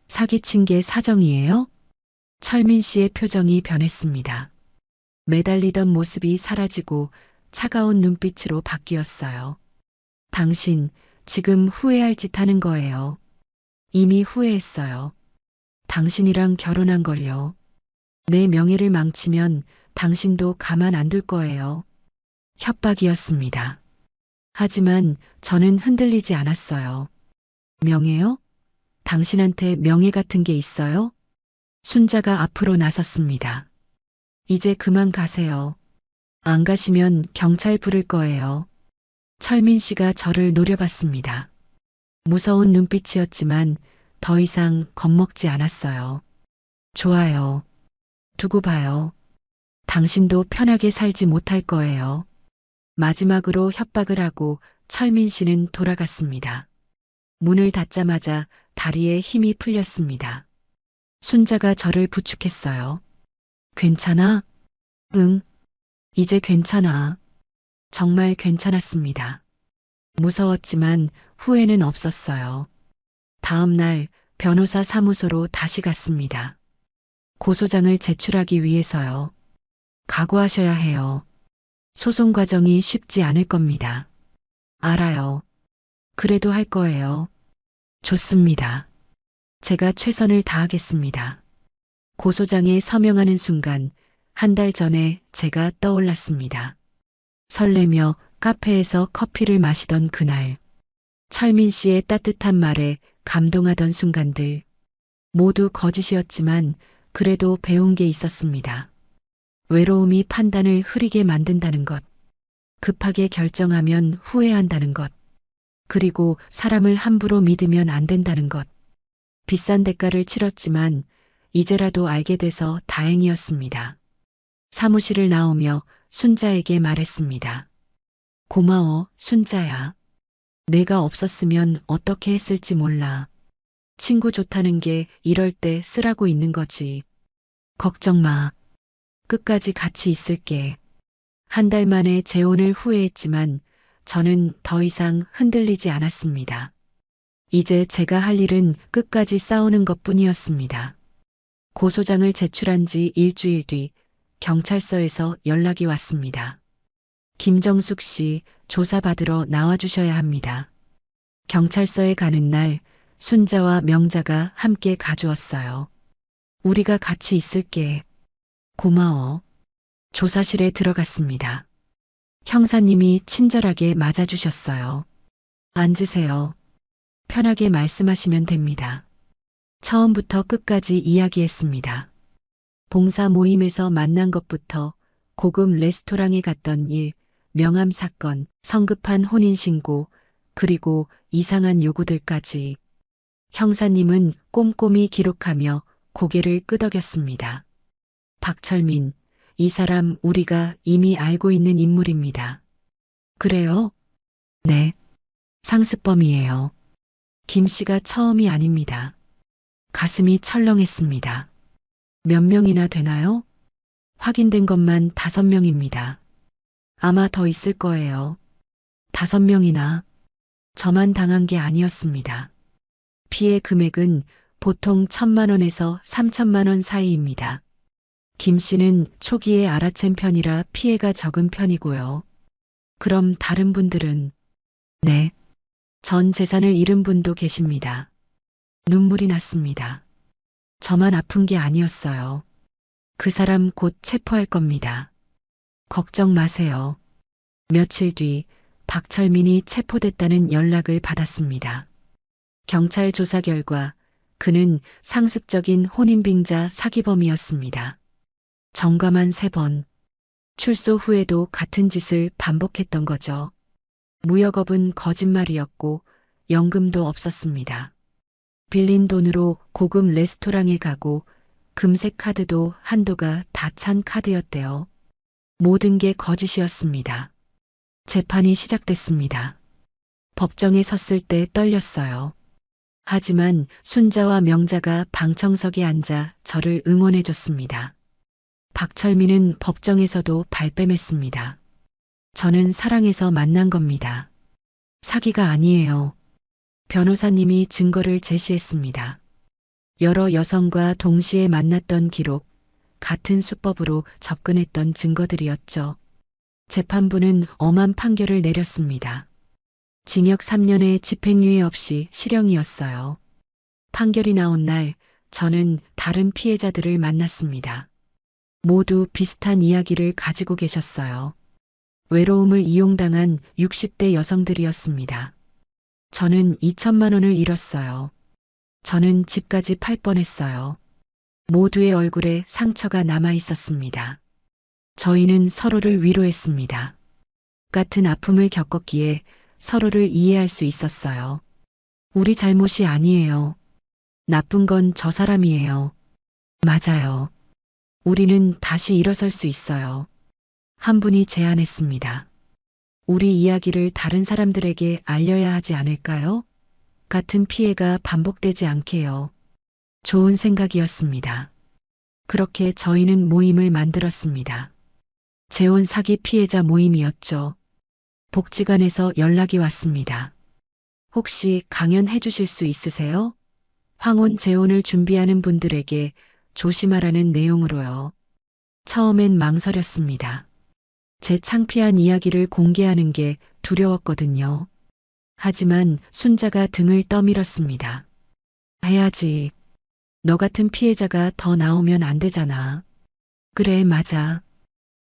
사기친 게 사정이에요? 철민 씨의 표정이 변했습니다. 매달리던 모습이 사라지고 차가운 눈빛으로 바뀌었어요. 당신 지금 후회할 짓 하는 거예요. 이미 후회했어요. 당신이랑 결혼한 걸요. 내 명예를 망치면 당신도 가만 안 둘 거예요. 협박이었습니다. 하지만 저는 흔들리지 않았어요. 명예요? 당신한테 명예 같은 게 있어요? 순자가 앞으로 나섰습니다. 이제 그만 가세요. 안 가시면 경찰 부를 거예요. 철민 씨가 저를 노려봤습니다. 무서운 눈빛이었지만 더 이상 겁먹지 않았어요. 좋아요. 두고 봐요. 당신도 편하게 살지 못할 거예요. 마지막으로 협박을 하고 철민 씨는 돌아갔습니다. 문을 닫자마자 다리에 힘이 풀렸습니다. 순자가 저를 부축했어요. 괜찮아? 응. 이제 괜찮아. 정말 괜찮았습니다. 무서웠지만 후회는 없었어요. 다음 날 변호사 사무소로 다시 갔습니다. 고소장을 제출하기 위해서요. 각오하셔야 해요. 소송 과정이 쉽지 않을 겁니다. 알아요. 그래도 할 거예요. 좋습니다. 제가 최선을 다하겠습니다. 고소장에 서명하는 순간 1달 전에 제가 떠올랐습니다. 설레며 카페에서 커피를 마시던 그날, 철민 씨의 따뜻한 말에 감동하던 순간들, 모두 거짓이었지만 그래도 배운 게 있었습니다. 외로움이 판단을 흐리게 만든다는 것, 급하게 결정하면 후회한다는 것, 그리고 사람을 함부로 믿으면 안 된다는 것. 비싼 대가를 치렀지만 이제라도 알게 돼서 다행이었습니다. 사무실을 나오며 순자에게 말했습니다. 고마워, 순자야. 내가 없었으면 어떻게 했을지 몰라. 친구 좋다는 게 이럴 때 쓰라고 있는 거지. 걱정 마. 끝까지 같이 있을게. 1달 만에 재혼을 후회했지만 저는 더 이상 흔들리지 않았습니다. 이제 제가 할 일은 끝까지 싸우는 것뿐이었습니다. 고소장을 제출한 지 일주일 뒤 경찰서에서 연락이 왔습니다. 김정숙 씨 조사받으러 나와주셔야 합니다. 경찰서에 가는 날 순자와 명자가 함께 가주었어요. 우리가 같이 있을게. 고마워. 조사실에 들어갔습니다. 형사님이 친절하게 맞아주셨어요. 앉으세요. 편하게 말씀하시면 됩니다. 처음부터 끝까지 이야기했습니다. 봉사 모임에서 만난 것부터 고급 레스토랑에 갔던 일, 명함 사건, 성급한 혼인신고, 그리고 이상한 요구들까지. 형사님은 꼼꼼히 기록하며 고개를 끄덕였습니다. 박철민, 이 사람 우리가 이미 알고 있는 인물입니다. 그래요? 네. 상습범이에요. 김 씨가 처음이 아닙니다. 가슴이 철렁했습니다. 몇 명이나 되나요? 확인된 것만 5명입니다. 아마 더 있을 거예요. 5명이나. 저만 당한 게 아니었습니다. 피해 금액은 보통 1,000만 원에서 3,000만 원 사이입니다. 김 씨는 초기에 알아챈 편이라 피해가 적은 편이고요. 그럼 다른 분들은? 네. 전 재산을 잃은 분도 계십니다. 눈물이 났습니다. 저만 아픈 게 아니었어요. 그 사람 곧 체포할 겁니다. 걱정 마세요. 며칠 뒤 박철민이 체포됐다는 연락을 받았습니다. 경찰 조사 결과 그는 상습적인 혼인빙자 사기범이었습니다. 정감한 3번. 출소 후에도 같은 짓을 반복했던 거죠. 무역업은 거짓말이었고 연금도 없었습니다. 빌린 돈으로 고급 레스토랑에 가고 금색 카드도 한도가 다 찬 카드였대요. 모든 게 거짓이었습니다. 재판이 시작됐습니다. 법정에 섰을 때 떨렸어요. 하지만 순자와 명자가 방청석에 앉아 저를 응원해줬습니다. 박철민은 법정에서도 발뺌했습니다. 저는 사랑해서 만난 겁니다. 사기가 아니에요. 변호사님이 증거를 제시했습니다. 여러 여성과 동시에 만났던 기록, 같은 수법으로 접근했던 증거들이었죠. 재판부는 엄한 판결을 내렸습니다. 징역 3년에 집행유예 없이 실형이었어요. 판결이 나온 날 저는 다른 피해자들을 만났습니다. 모두 비슷한 이야기를 가지고 계셨어요. 외로움을 이용당한 60대 여성들이었습니다. 저는 2천만 원을 잃었어요. 저는 집까지 팔 뻔했어요. 모두의 얼굴에 상처가 남아 있었습니다. 저희는 서로를 위로했습니다. 같은 아픔을 겪었기에 서로를 이해할 수 있었어요. 우리 잘못이 아니에요. 나쁜 건 저 사람이에요. 맞아요. 우리는 다시 일어설 수 있어요. 한 분이 제안했습니다. 우리 이야기를 다른 사람들에게 알려야 하지 않을까요? 같은 피해가 반복되지 않게요. 좋은 생각이었습니다. 그렇게 저희는 모임을 만들었습니다. 재혼 사기 피해자 모임이었죠. 복지관에서 연락이 왔습니다. 혹시 강연해 주실 수 있으세요? 황혼 재혼을 준비하는 분들에게 조심하라는 내용으로요. 처음엔 망설였습니다. 제 창피한 이야기를 공개하는 게 두려웠거든요. 하지만 순자가 등을 떠밀었습니다. 해야지. 너 같은 피해자가 더 나오면 안 되잖아. 그래, 맞아.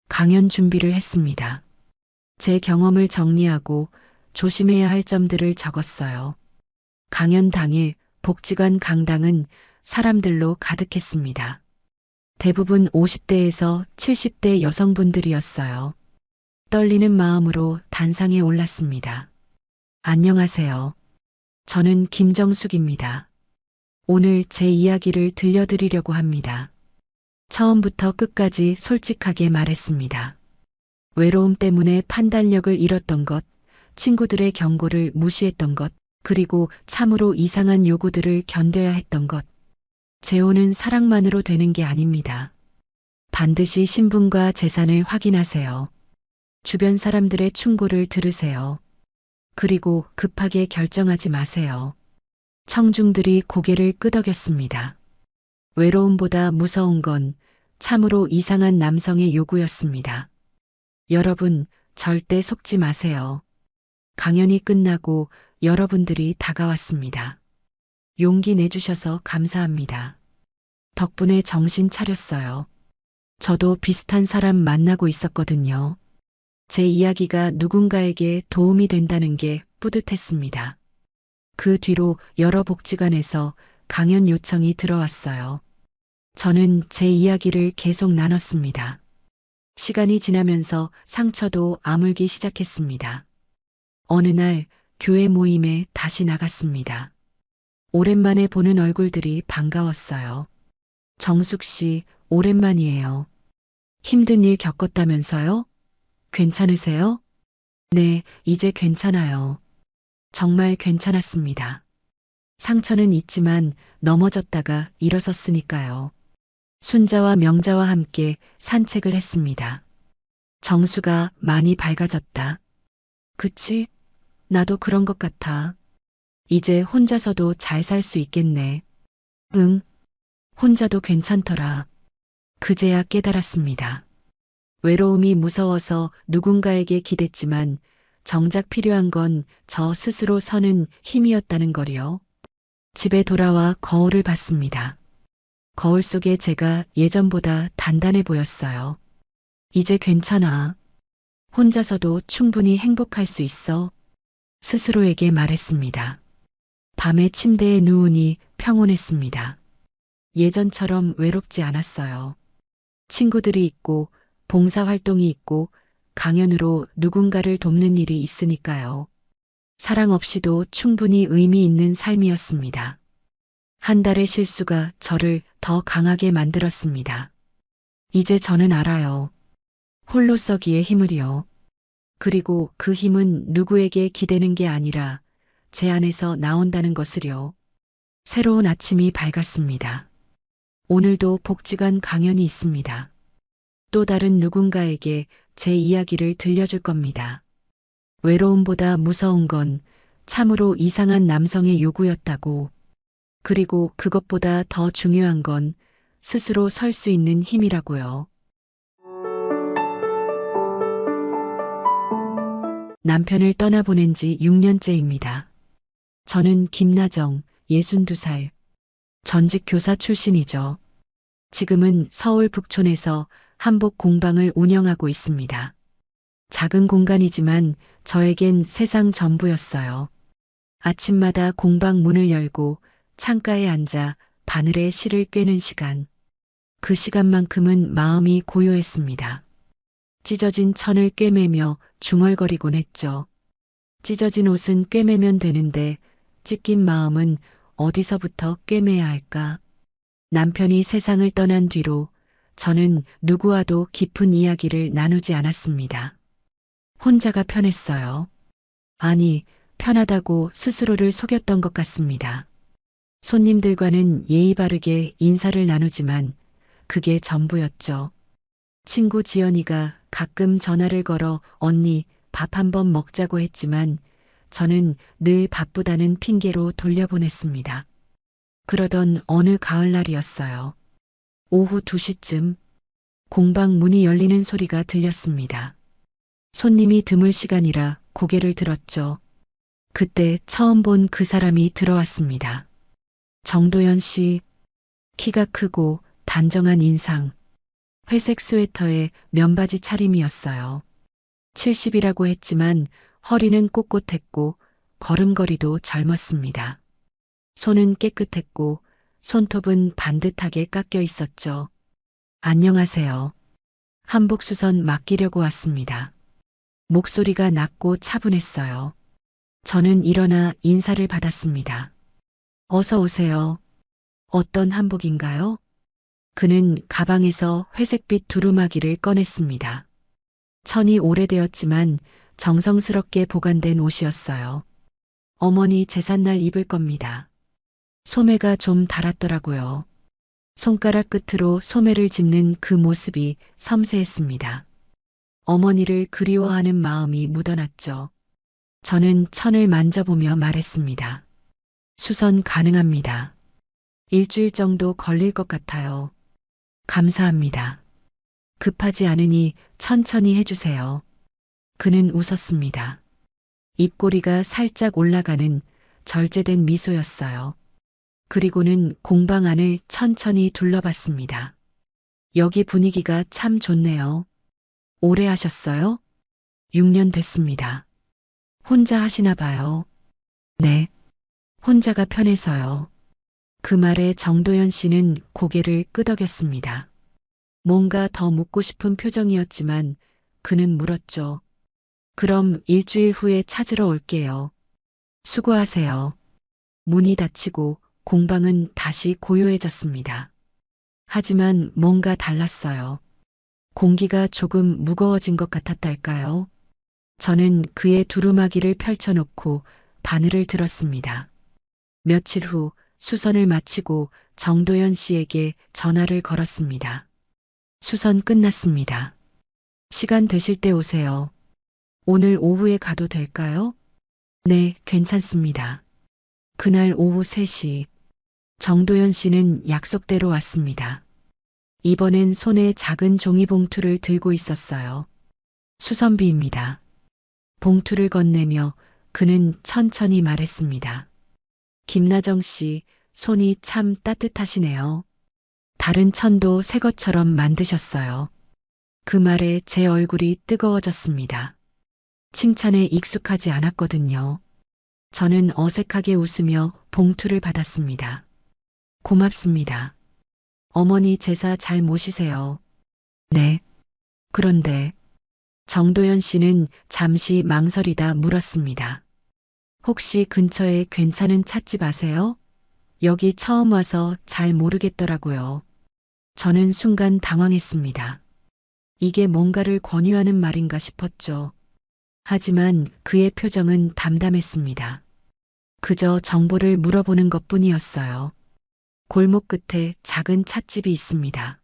강연 준비를 했습니다. 제 경험을 정리하고 조심해야 할 점들을 적었어요. 강연 당일 복지관 강당은 사람들로 가득했습니다. 대부분 50대에서 70대 여성분들이었어요. 떨리는 마음으로 단상에 올랐습니다. 안녕하세요. 저는 김정숙입니다. 오늘 제 이야기를 들려드리려고 합니다. 처음부터 끝까지 솔직하게 말했습니다. 외로움 때문에 판단력을 잃었던 것, 친구들의 경고를 무시했던 것, 그리고 참으로 이상한 요구들을 견뎌야 했던 것. 재혼은 사랑만으로 되는 게 아닙니다. 반드시 신분과 재산을 확인하세요. 주변 사람들의 충고를 들으세요. 그리고 급하게 결정하지 마세요. 청중들이 고개를 끄덕였습니다. 외로움보다 무서운 건 참으로 이상한 남성의 요구였습니다. 여러분, 절대 속지 마세요. 강연이 끝나고 여러분들이 다가왔습니다. 용기 내주셔서 감사합니다. 덕분에 정신 차렸어요. 저도 비슷한 사람 만나고 있었거든요. 제 이야기가 누군가에게 도움이 된다는 게 뿌듯했습니다. 그 뒤로 여러 복지관에서 강연 요청이 들어왔어요. 저는 제 이야기를 계속 나눴습니다. 시간이 지나면서 상처도 아물기 시작했습니다. 어느 날 교회 모임에 다시 나갔습니다. 오랜만에 보는 얼굴들이 반가웠어요. 정숙 씨, 오랜만이에요. 힘든 일 겪었다면서요? 괜찮으세요? 네, 이제 괜찮아요. 정말 괜찮았습니다. 상처는 있지만 넘어졌다가 일어섰으니까요. 순자와 명자와 함께 산책을 했습니다. 정수가 많이 밝아졌다. 그치? 나도 그런 것 같아. 이제 혼자서도 잘 살 수 있겠네. 응, 혼자도 괜찮더라. 그제야 깨달았습니다. 외로움이 무서워서 누군가에게 기댔지만 정작 필요한 건 저 스스로 서는 힘이었다는 거리요. 집에 돌아와 거울을 봤습니다. 거울 속에 제가 예전보다 단단해 보였어요. 이제 괜찮아. 혼자서도 충분히 행복할 수 있어. 스스로에게 말했습니다. 밤에 침대에 누우니 평온했습니다. 예전처럼 외롭지 않았어요. 친구들이 있고 봉사활동이 있고 강연으로 누군가를 돕는 일이 있으니까요. 사랑 없이도 충분히 의미 있는 삶이었습니다. 한 달의 실수가 저를 더 강하게 만들었습니다. 이제 저는 알아요. 홀로 서기의 힘을요. 그리고 그 힘은 누구에게 기대는 게 아니라 제 안에서 나온다는 것을요. 새로운 아침이 밝았습니다. 오늘도 복지관 강연이 있습니다. 또 다른 누군가에게 제 이야기를 들려줄 겁니다. 외로움보다 무서운 건 참으로 이상한 남성의 요구였다고. 그리고 그것보다 더 중요한 건 스스로 설 수 있는 힘이라고요. 남편을 떠나보낸 지 6년째입니다. 저는 김나정, 62살. 전직 교사 출신이죠. 지금은 서울 북촌에서 한복 공방을 운영하고 있습니다. 작은 공간이지만 저에겐 세상 전부였어요. 아침마다 공방 문을 열고 창가에 앉아 바늘에 실을 꿰는 시간. 그 시간만큼은 마음이 고요했습니다. 찢어진 천을 꿰매며 중얼거리곤 했죠. 찢어진 옷은 꿰매면 되는데 찢긴 마음은 어디서부터 꿰매야 할까? 남편이 세상을 떠난 뒤로 저는 누구와도 깊은 이야기를 나누지 않았습니다. 혼자가 편했어요. 아니, 편하다고 스스로를 속였던 것 같습니다. 손님들과는 예의 바르게 인사를 나누지만 그게 전부였죠. 친구 지연이가 가끔 전화를 걸어 언니 밥 한번 먹자고 했지만 저는 늘 바쁘다는 핑계로 돌려보냈습니다. 그러던 어느 가을날이었어요. 오후 2시쯤 공방 문이 열리는 소리가 들렸습니다. 손님이 드물 시간이라 고개를 들었죠. 그때 처음 본 그 사람이 들어왔습니다. 정도연 씨, 키가 크고 단정한 인상, 회색 스웨터에 면바지 차림이었어요. 70이라고 했지만 허리는 꼿꼿했고 걸음걸이도 젊었습니다. 손은 깨끗했고 손톱은 반듯하게 깎여 있었죠. 안녕하세요. 한복수선 맡기려고 왔습니다. 목소리가 낮고 차분했어요. 저는 일어나 인사를 받았습니다. 어서 오세요. 어떤 한복인가요? 그는 가방에서 회색빛 두루마기를 꺼냈습니다. 천이 오래되었지만 정성스럽게 보관된 옷이었어요. 어머니 제삿날 입을 겁니다. 소매가 좀 닳았더라고요. 손가락 끝으로 소매를 짚는 그 모습이 섬세했습니다. 어머니를 그리워하는 마음이 묻어났죠. 저는 천을 만져보며 말했습니다. 수선 가능합니다. 일주일 정도 걸릴 것 같아요. 감사합니다. 급하지 않으니 천천히 해주세요. 그는 웃었습니다. 입꼬리가 살짝 올라가는 절제된 미소였어요. 그리고는 공방 안을 천천히 둘러봤습니다. 여기 분위기가 참 좋네요. 오래 하셨어요? 6년 됐습니다. 혼자 하시나 봐요. 네. 혼자가 편해서요. 그 말에 정도연 씨는 고개를 끄덕였습니다. 뭔가 더 묻고 싶은 표정이었지만 그는 물었죠. 그럼 일주일 후에 찾으러 올게요. 수고하세요. 문이 닫히고 공방은 다시 고요해졌습니다. 하지만 뭔가 달랐어요. 공기가 조금 무거워진 것 같았달까요? 저는 그의 두루마기를 펼쳐놓고 바늘을 들었습니다. 며칠 후 수선을 마치고 정도연 씨에게 전화를 걸었습니다. 수선 끝났습니다. 시간 되실 때 오세요. 오늘 오후에 가도 될까요? 네, 괜찮습니다. 그날 오후 3시 정도연 씨는 약속대로 왔습니다. 이번엔 손에 작은 종이봉투를 들고 있었어요. 수선비입니다. 봉투를 건네며 그는 천천히 말했습니다. 김나정 씨, 손이 참 따뜻하시네요. 다른 천도 새 것처럼 만드셨어요. 그 말에 제 얼굴이 뜨거워졌습니다. 칭찬에 익숙하지 않았거든요. 저는 어색하게 웃으며 봉투를 받았습니다. 고맙습니다. 어머니 제사 잘 모시세요. 네. 그런데 정도연 씨는 잠시 망설이다 물었습니다. 혹시 근처에 괜찮은 찻집 아세요? 여기 처음 와서 잘 모르겠더라고요. 저는 순간 당황했습니다. 이게 뭔가를 권유하는 말인가 싶었죠. 하지만 그의 표정은 담담했습니다. 그저 정보를 물어보는 것뿐이었어요. 골목 끝에 작은 찻집이 있습니다.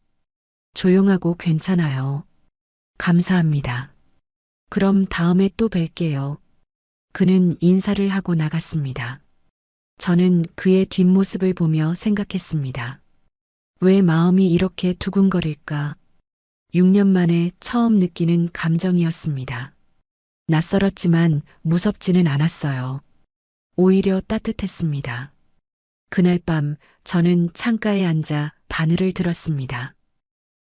조용하고 괜찮아요. 감사합니다. 그럼 다음에 또 뵐게요. 그는 인사를 하고 나갔습니다. 저는 그의 뒷모습을 보며 생각했습니다. 왜 마음이 이렇게 두근거릴까? 6년 만에 처음 느끼는 감정이었습니다. 낯설었지만 무섭지는 않았어요. 오히려 따뜻했습니다. 그날 밤 저는 창가에 앉아 바늘을 들었습니다.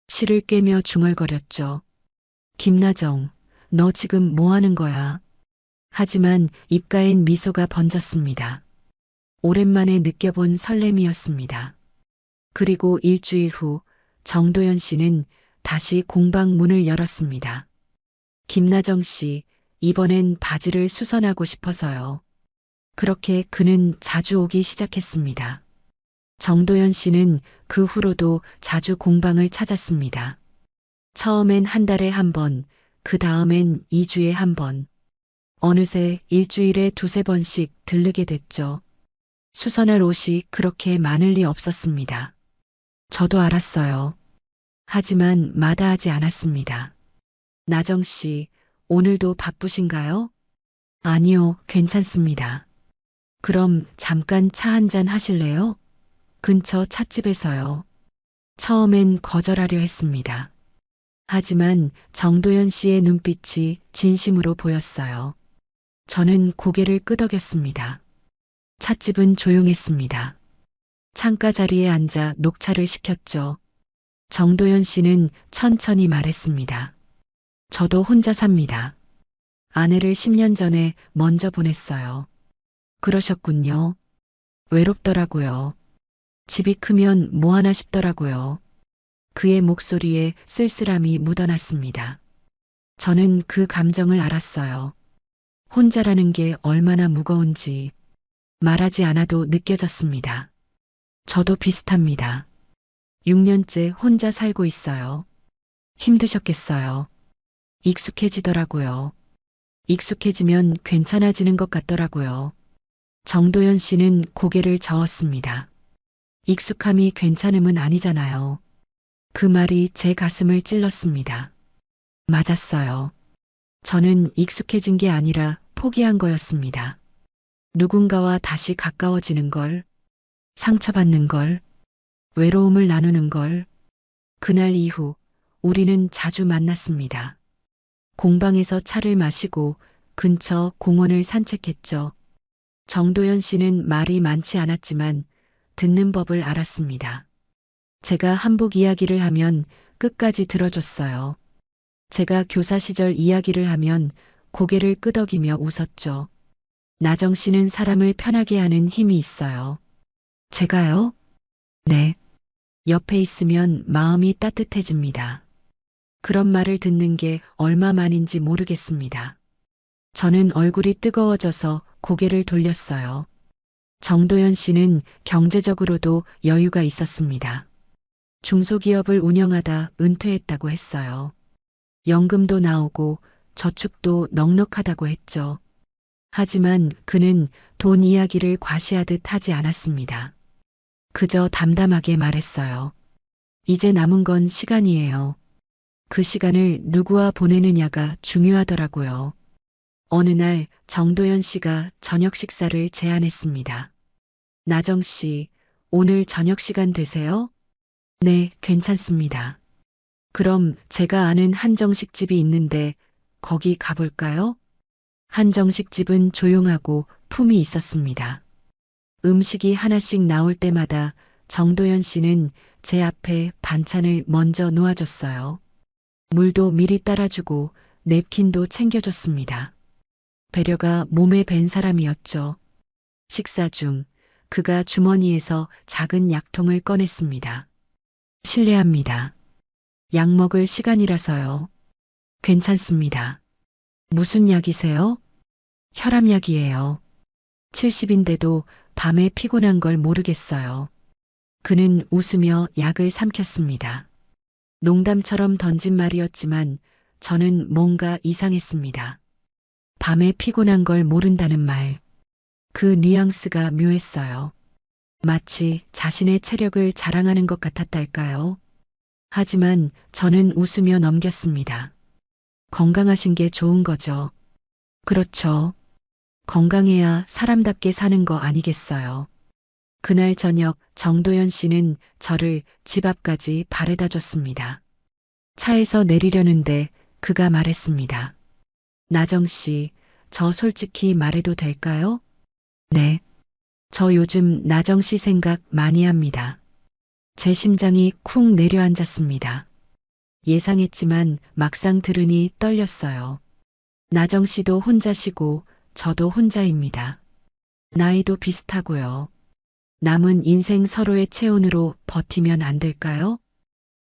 실을 꿰며 중얼거렸죠. 김나정, 너 지금 뭐 하는 거야? 하지만 입가엔 미소가 번졌습니다. 오랜만에 느껴본 설렘이었습니다. 그리고 일주일 후 정도연 씨는 다시 공방 문을 열었습니다. 김나정 씨, 이번엔 바지를 수선하고 싶어서요. 그렇게 그는 자주 오기 시작했습니다. 정도연 씨는 그 후로도 자주 공방을 찾았습니다. 처음엔 한 달에 한 번, 그 다음엔 2주에 한 번. 어느새 일주일에 2~3번씩 들르게 됐죠. 수선할 옷이 그렇게 많을 리 없었습니다. 저도 알았어요. 하지만 마다하지 않았습니다. 나정 씨, 오늘도 바쁘신가요? 아니요, 괜찮습니다. 그럼 잠깐 차 한잔 하실래요? 근처 찻집에서요. 처음엔 거절하려 했습니다. 하지만 정도연 씨의 눈빛이 진심으로 보였어요. 저는 고개를 끄덕였습니다. 찻집은 조용했습니다. 창가 자리에 앉아 녹차를 시켰죠. 정도연 씨는 천천히 말했습니다. 저도 혼자 삽니다. 아내를 10년 전에 먼저 보냈어요. 그러셨군요. 외롭더라고요. 집이 크면 뭐 하나 싶더라고요. 그의 목소리에 쓸쓸함이 묻어났습니다. 저는 그 감정을 알았어요. 혼자라는 게 얼마나 무거운지 말하지 않아도 느껴졌습니다. 저도 비슷합니다. 6년째 혼자 살고 있어요. 힘드셨겠어요. 익숙해지더라고요. 익숙해지면 괜찮아지는 것 같더라고요. 정도연 씨는 고개를 저었습니다. 익숙함이 괜찮음은 아니잖아요. 그 말이 제 가슴을 찔렀습니다. 맞았어요. 저는 익숙해진 게 아니라 포기한 거였습니다. 누군가와 다시 가까워지는 걸, 상처받는 걸, 외로움을 나누는 걸. 그날 이후 우리는 자주 만났습니다. 공방에서 차를 마시고 근처 공원을 산책했죠. 정도연 씨는 말이 많지 않았지만 듣는 법을 알았습니다. 제가 한복 이야기를 하면 끝까지 들어줬어요. 제가 교사 시절 이야기를 하면 고개를 끄덕이며 웃었죠. 나정 씨는 사람을 편하게 하는 힘이 있어요. 제가요? 네. 옆에 있으면 마음이 따뜻해집니다. 그런 말을 듣는 게 얼마만인지 모르겠습니다. 저는 얼굴이 뜨거워져서 고개를 돌렸어요. 정도연 씨는 경제적으로도 여유가 있었습니다. 중소기업을 운영하다 은퇴했다고 했어요. 연금도 나오고 저축도 넉넉하다고 했죠. 하지만 그는 돈 이야기를 과시하듯 하지 않았습니다. 그저 담담하게 말했어요. 이제 남은 건 시간이에요. 그 시간을 누구와 보내느냐가 중요하더라고요. 어느 날 정도연 씨가 저녁 식사를 제안했습니다. 나정 씨, 오늘 저녁 시간 되세요? 네, 괜찮습니다. 그럼 제가 아는 한정식집이 있는데 거기 가볼까요? 한정식집은 조용하고 품이 있었습니다. 음식이 하나씩 나올 때마다 정도연 씨는 제 앞에 반찬을 먼저 놓아줬어요. 물도 미리 따라주고 냅킨도 챙겨줬습니다. 배려가 몸에 밴 사람이었죠. 식사 중 그가 주머니에서 작은 약통을 꺼냈습니다. 실례합니다. 약 먹을 시간이라서요. 괜찮습니다. 무슨 약이세요? 혈압약이에요. 70인데도 밤에 피곤한 걸 모르겠어요. 그는 웃으며 약을 삼켰습니다. 농담처럼 던진 말이었지만 저는 뭔가 이상했습니다. 밤에 피곤한 걸 모른다는 말. 그 뉘앙스가 묘했어요. 마치 자신의 체력을 자랑하는 것 같았달까요? 하지만 저는 웃으며 넘겼습니다. 건강하신 게 좋은 거죠. 그렇죠. 건강해야 사람답게 사는 거 아니겠어요. 그날 저녁 정도연 씨는 저를 집 앞까지 바래다 줬습니다. 차에서 내리려는데 그가 말했습니다. 나정 씨, 저 솔직히 말해도 될까요? 네. 저 요즘 나정 씨 생각 많이 합니다. 제 심장이 쿵 내려앉았습니다. 예상했지만 막상 들으니 떨렸어요. 나정 씨도 혼자시고 저도 혼자입니다. 나이도 비슷하고요. 남은 인생 서로의 체온으로 버티면 안 될까요?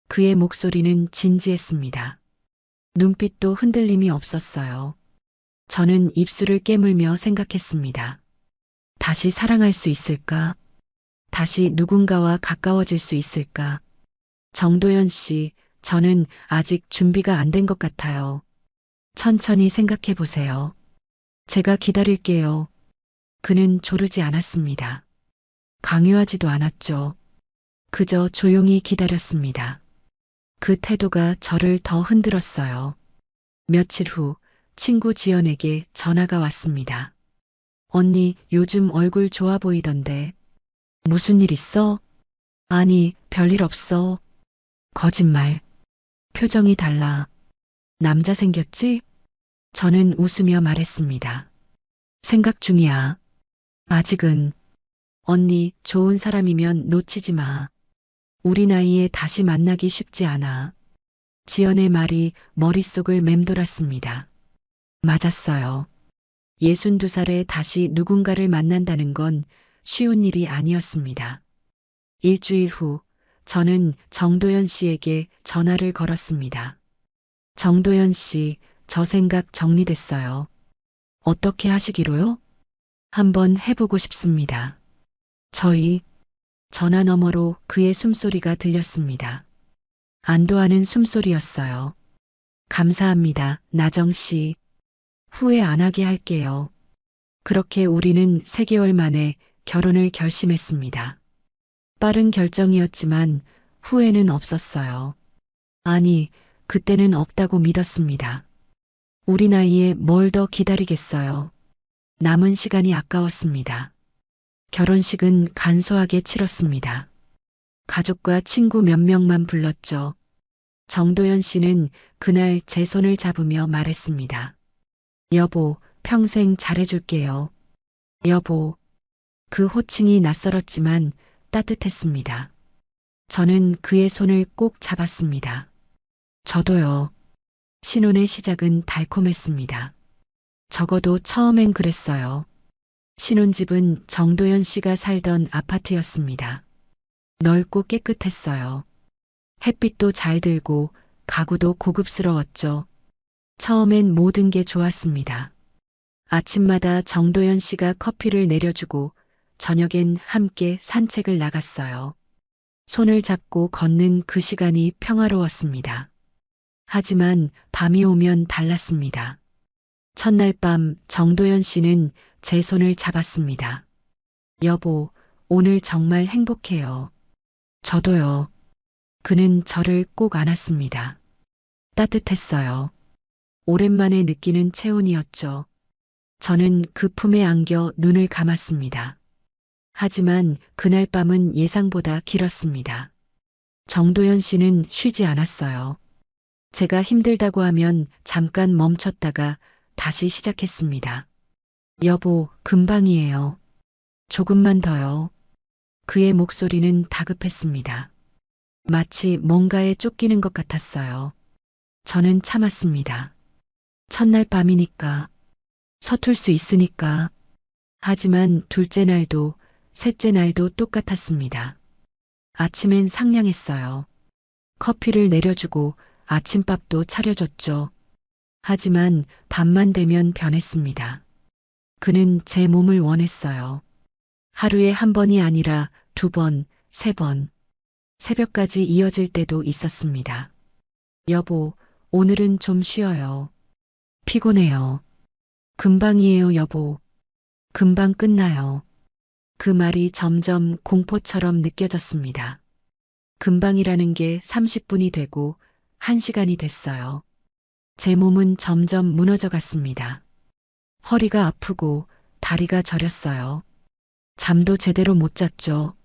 그의 목소리는 진지했습니다. 눈빛도 흔들림이 없었어요. 저는 입술을 깨물며 생각했습니다. 다시 사랑할 수 있을까? 다시 누군가와 가까워질 수 있을까? 정도연 씨, 저는 아직 준비가 안 된 것 같아요. 천천히 생각해 보세요. 제가 기다릴게요. 그는 조르지 않았습니다. 강요하지도 않았죠. 그저 조용히 기다렸습니다. 그 태도가 저를 더 흔들었어요. 며칠 후 친구 지연에게 전화가 왔습니다. 언니, 요즘 얼굴 좋아 보이던데. 무슨 일 있어? 아니, 별일 없어. 거짓말. 표정이 달라. 남자 생겼지? 저는 웃으며 말했습니다. 생각 중이야. 아직은. 언니, 좋은 사람이면 놓치지 마. 우리 나이에 다시 만나기 쉽지 않아. 지연의 말이 머릿속을 맴돌았습니다. 맞았어요. 62살에 다시 누군가를 만난다는 건 쉬운 일이 아니었습니다. 일주일 후 저는 정도연 씨에게 전화를 걸었습니다. 정도연 씨, 저 생각 정리됐어요. 어떻게 하시기로요? 한번 해보고 싶습니다. 저희 전화 너머로 그의 숨소리가 들렸습니다. 안도하는 숨소리였어요. 감사합니다, 나정 씨. 후회 안 하게 할게요. 그렇게 우리는 3개월 만에 결혼을 결심했습니다. 빠른 결정이었지만 후회는 없었어요. 아니, 그때는 없다고 믿었습니다. 우리 나이에 뭘 더 기다리겠어요. 남은 시간이 아까웠습니다. 결혼식은 간소하게 치렀습니다. 가족과 친구 몇 명만 불렀죠. 정도연 씨는 그날 제 손을 잡으며 말했습니다. 여보, 평생 잘해줄게요. 여보. 그 호칭이 낯설었지만 따뜻했습니다. 저는 그의 손을 꼭 잡았습니다. 저도요. 신혼의 시작은 달콤했습니다. 적어도 처음엔 그랬어요. 신혼집은 정도연 씨가 살던 아파트였습니다. 넓고 깨끗했어요. 햇빛도 잘 들고 가구도 고급스러웠죠. 처음엔 모든 게 좋았습니다. 아침마다 정도연 씨가 커피를 내려주고 저녁엔 함께 산책을 나갔어요. 손을 잡고 걷는 그 시간이 평화로웠습니다. 하지만 밤이 오면 달랐습니다. 첫날 밤 정도연 씨는 제 손을 잡았습니다. 여보, 오늘 정말 행복해요. 저도요. 그는 저를 꼭 안았습니다. 따뜻했어요. 오랜만에 느끼는 체온이었죠. 저는 그 품에 안겨 눈을 감았습니다. 하지만 그날 밤은 예상보다 길었습니다. 정도연 씨는 쉬지 않았어요. 제가 힘들다고 하면 잠깐 멈췄다가 다시 시작했습니다. 여보, 금방이에요. 조금만 더요. 그의 목소리는 다급했습니다. 마치 뭔가에 쫓기는 것 같았어요. 저는 참았습니다. 첫날 밤이니까, 서툴 수 있으니까. 하지만 둘째 날도, 셋째 날도 똑같았습니다. 아침엔 상냥했어요. 커피를 내려주고 아침밥도 차려줬죠. 하지만 밤만 되면 변했습니다. 그는 제 몸을 원했어요. 하루에 한 번이 아니라 두 번, 세 번, 새벽까지 이어질 때도 있었습니다. 여보, 오늘은 좀 쉬어요. 피곤해요. 금방이에요, 여보. 금방 끝나요. 그 말이 점점 공포처럼 느껴졌습니다. 금방이라는 게 30분이 되고 1시간이 됐어요. 제 몸은 점점 무너져 갔습니다. 허리가 아프고 다리가 저렸어요. 잠도 제대로 못 잤죠.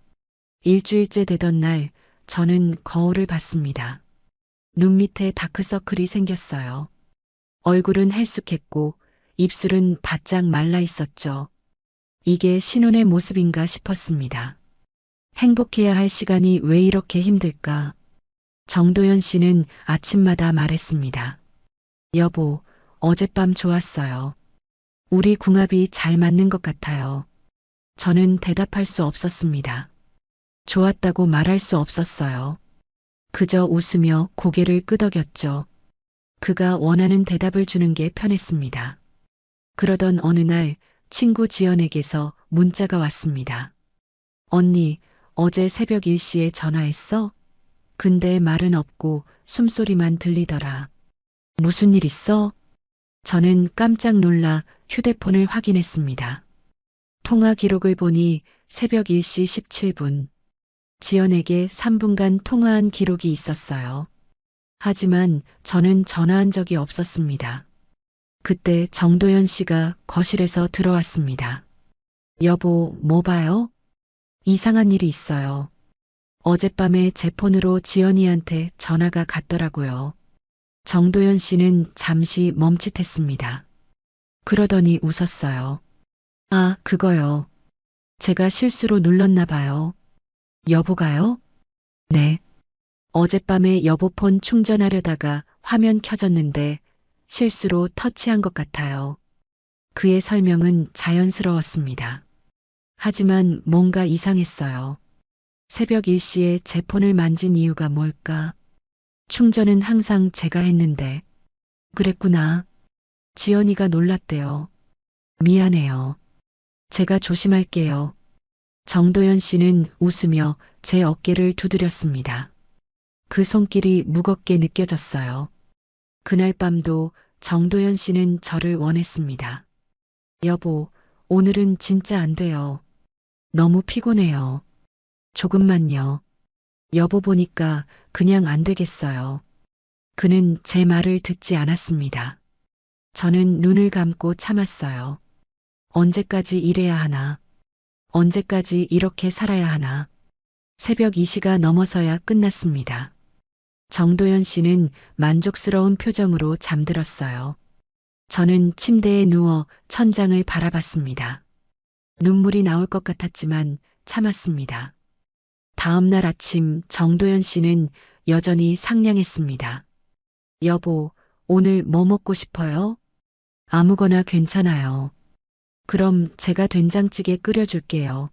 일주일째 되던 날 저는 거울을 봤습니다. 눈 밑에 다크서클이 생겼어요. 얼굴은 헬쑥했고 입술은 바짝 말라 있었죠. 이게 신혼의 모습인가 싶었습니다. 행복해야 할 시간이 왜 이렇게 힘들까? 정도연 씨는 아침마다 말했습니다. 여보, 어젯밤 좋았어요. 우리 궁합이 잘 맞는 것 같아요. 저는 대답할 수 없었습니다. 좋았다고 말할 수 없었어요. 그저 웃으며 고개를 끄덕였죠. 그가 원하는 대답을 주는 게 편했습니다. 그러던 어느 날 친구 지연에게서 문자가 왔습니다. 언니, 어제 새벽 1시에 전화했어? 근데 말은 없고 숨소리만 들리더라. 무슨 일 있어? 저는 깜짝 놀라 휴대폰을 확인했습니다. 통화 기록을 보니 새벽 1시 17분. 지연에게 3분간 통화한 기록이 있었어요. 하지만 저는 전화한 적이 없었습니다. 그때 정도연 씨가 거실에서 들어왔습니다. 여보, 뭐 봐요? 이상한 일이 있어요. 어젯밤에 제 폰으로 지연이한테 전화가 갔더라고요. 정도연 씨는 잠시 멈칫했습니다. 그러더니 웃었어요. 아, 그거요. 제가 실수로 눌렀나 봐요. 여보가요? 네. 어젯밤에 여보 폰 충전하려다가 화면 켜졌는데 실수로 터치한 것 같아요. 그의 설명은 자연스러웠습니다. 하지만 뭔가 이상했어요. 새벽 1시에 제 폰을 만진 이유가 뭘까? 충전은 항상 제가 했는데. 그랬구나. 지연이가 놀랐대요. 미안해요. 제가 조심할게요. 정도연 씨는 웃으며 제 어깨를 두드렸습니다. 그 손길이 무겁게 느껴졌어요. 그날 밤도 정도연 씨는 저를 원했습니다. 여보, 오늘은 진짜 안 돼요. 너무 피곤해요. 조금만요. 여보 보니까 그냥 안 되겠어요. 그는 제 말을 듣지 않았습니다. 저는 눈을 감고 참았어요. 언제까지 이래야 하나? 언제까지 이렇게 살아야 하나? 새벽 2시가 넘어서야 끝났습니다. 정도연 씨는 만족스러운 표정으로 잠들었어요. 저는 침대에 누워 천장을 바라봤습니다. 눈물이 나올 것 같았지만 참았습니다. 다음 날 아침 정도연 씨는 여전히 상냥했습니다. 여보, 오늘 뭐 먹고 싶어요? 아무거나 괜찮아요. 그럼 제가 된장찌개 끓여줄게요.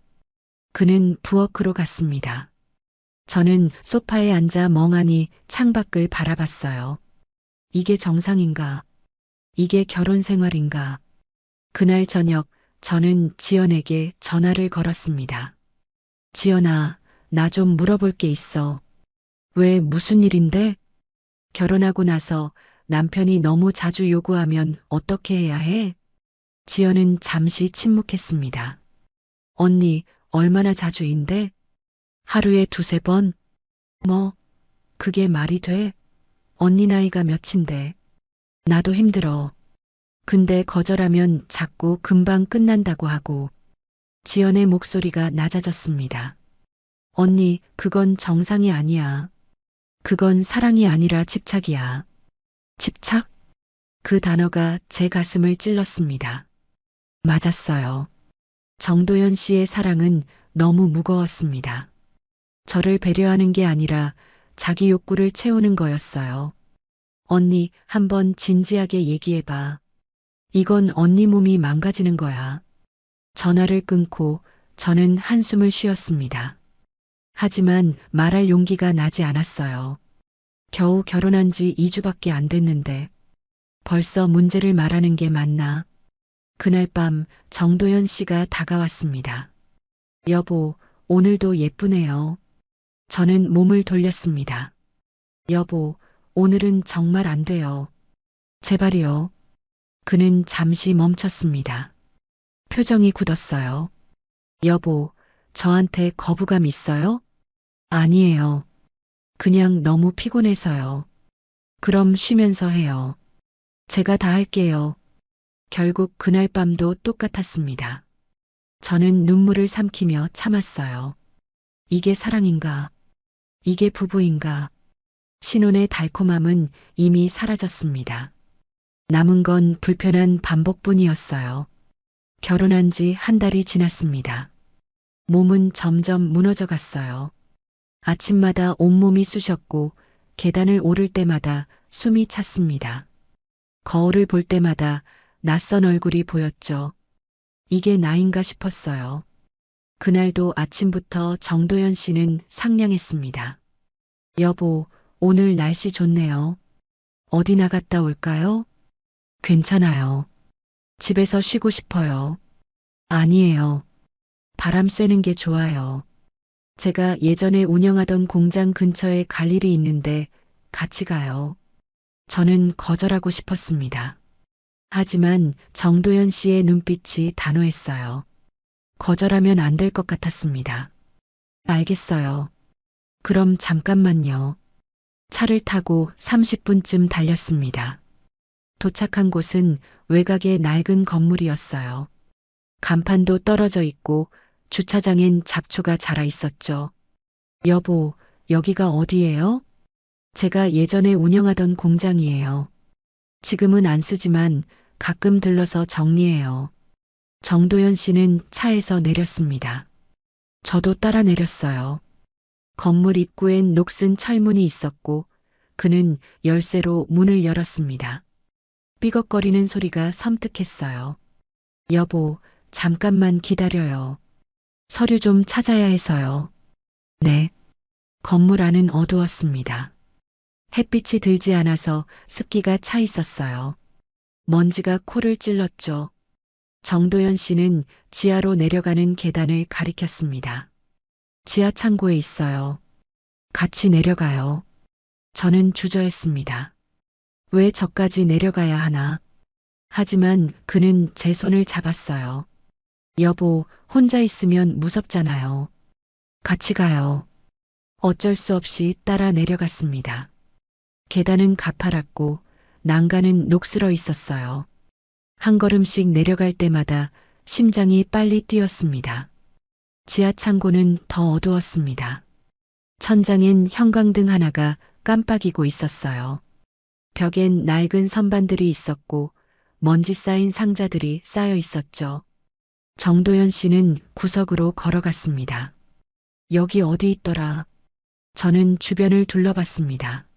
그는 부엌으로 갔습니다. 저는 소파에 앉아 멍하니 창밖을 바라봤어요. 이게 정상인가? 이게 결혼 생활인가? 그날 저녁 저는 지연에게 전화를 걸었습니다. 지연아, 나 좀 물어볼 게 있어. 왜 무슨 일인데? 결혼하고 나서 남편이 너무 자주 요구하면 어떻게 해야 해? 지연은 잠시 침묵했습니다. 언니, 얼마나 자주인데? 하루에 두세 번? 뭐, 그게 말이 돼? 언니 나이가 몇인데. 나도 힘들어. 근데 거절하면 자꾸 금방 끝난다고 하고. 지연의 목소리가 낮아졌습니다. 언니, 그건 정상이 아니야. 그건 사랑이 아니라 집착이야. 집착? 그 단어가 제 가슴을 찔렀습니다. 맞았어요. 정도연 씨의 사랑은 너무 무거웠습니다. 저를 배려하는 게 아니라 자기 욕구를 채우는 거였어요. 언니, 한번 진지하게 얘기해봐. 이건 언니 몸이 망가지는 거야. 전화를 끊고 저는 한숨을 쉬었습니다. 하지만 말할 용기가 나지 않았어요. 겨우 결혼한 지 2주밖에 안 됐는데 벌써 문제를 말하는 게 맞나? 그날 밤 정도연 씨가 다가왔습니다. 여보, 오늘도 예쁘네요. 저는 몸을 돌렸습니다. 여보, 오늘은 정말 안 돼요. 제발이요. 그는 잠시 멈췄습니다. 표정이 굳었어요. 여보, 저한테 거부감 있어요? 아니에요. 그냥 너무 피곤해서요. 그럼 쉬면서 해요. 제가 다 할게요. 결국 그날 밤도 똑같았습니다. 저는 눈물을 삼키며 참았어요. 이게 사랑인가? 이게 부부인가? 신혼의 달콤함은 이미 사라졌습니다. 남은 건 불편한 반복뿐이었어요. 결혼한 지 한 달이 지났습니다. 몸은 점점 무너져 갔어요. 아침마다 온몸이 쑤셨고 계단을 오를 때마다 숨이 찼습니다. 거울을 볼 때마다 낯선 얼굴이 보였죠. 이게 나인가 싶었어요. 그날도 아침부터 정도연 씨는 상냥했습니다. 여보, 오늘 날씨 좋네요. 어디 나갔다 올까요? 괜찮아요. 집에서 쉬고 싶어요. 아니에요. 바람 쐬는 게 좋아요. 제가 예전에 운영하던 공장 근처에 갈 일이 있는데 같이 가요. 저는 거절하고 싶었습니다. 하지만 정도연 씨의 눈빛이 단호했어요. 거절하면 안 될 것 같았습니다. 알겠어요. 그럼 잠깐만요. 차를 타고 30분쯤 달렸습니다. 도착한 곳은 외곽의 낡은 건물이었어요. 간판도 떨어져 있고 주차장엔 잡초가 자라 있었죠. 여보, 여기가 어디예요? 제가 예전에 운영하던 공장이에요. 지금은 안 쓰지만 가끔 들러서 정리해요. 정도연 씨는 차에서 내렸습니다. 저도 따라 내렸어요. 건물 입구엔 녹슨 철문이 있었고 그는 열쇠로 문을 열었습니다. 삐걱거리는 소리가 섬뜩했어요. 여보, 잠깐만 기다려요. 서류 좀 찾아야 해서요. 네. 건물 안은 어두웠습니다. 햇빛이 들지 않아서 습기가 차 있었어요. 먼지가 코를 찔렀죠. 정도연 씨는 지하로 내려가는 계단을 가리켰습니다. 지하 창고에 있어요. 같이 내려가요. 저는 주저했습니다. 왜 저까지 내려가야 하나? 하지만 그는 제 손을 잡았어요. 여보, 혼자 있으면 무섭잖아요. 같이 가요. 어쩔 수 없이 따라 내려갔습니다. 계단은 가파랐고 난간은 녹슬어 있었어요. 한 걸음씩 내려갈 때마다 심장이 빨리 뛰었습니다. 지하 창고는 더 어두웠습니다. 천장엔 형광등 하나가 깜빡이고 있었어요. 벽엔 낡은 선반들이 있었고 먼지 쌓인 상자들이 쌓여 있었죠. 정도연 씨는 구석으로 걸어갔습니다. 여기 어디 있더라. 저는 주변을 둘러봤습니다.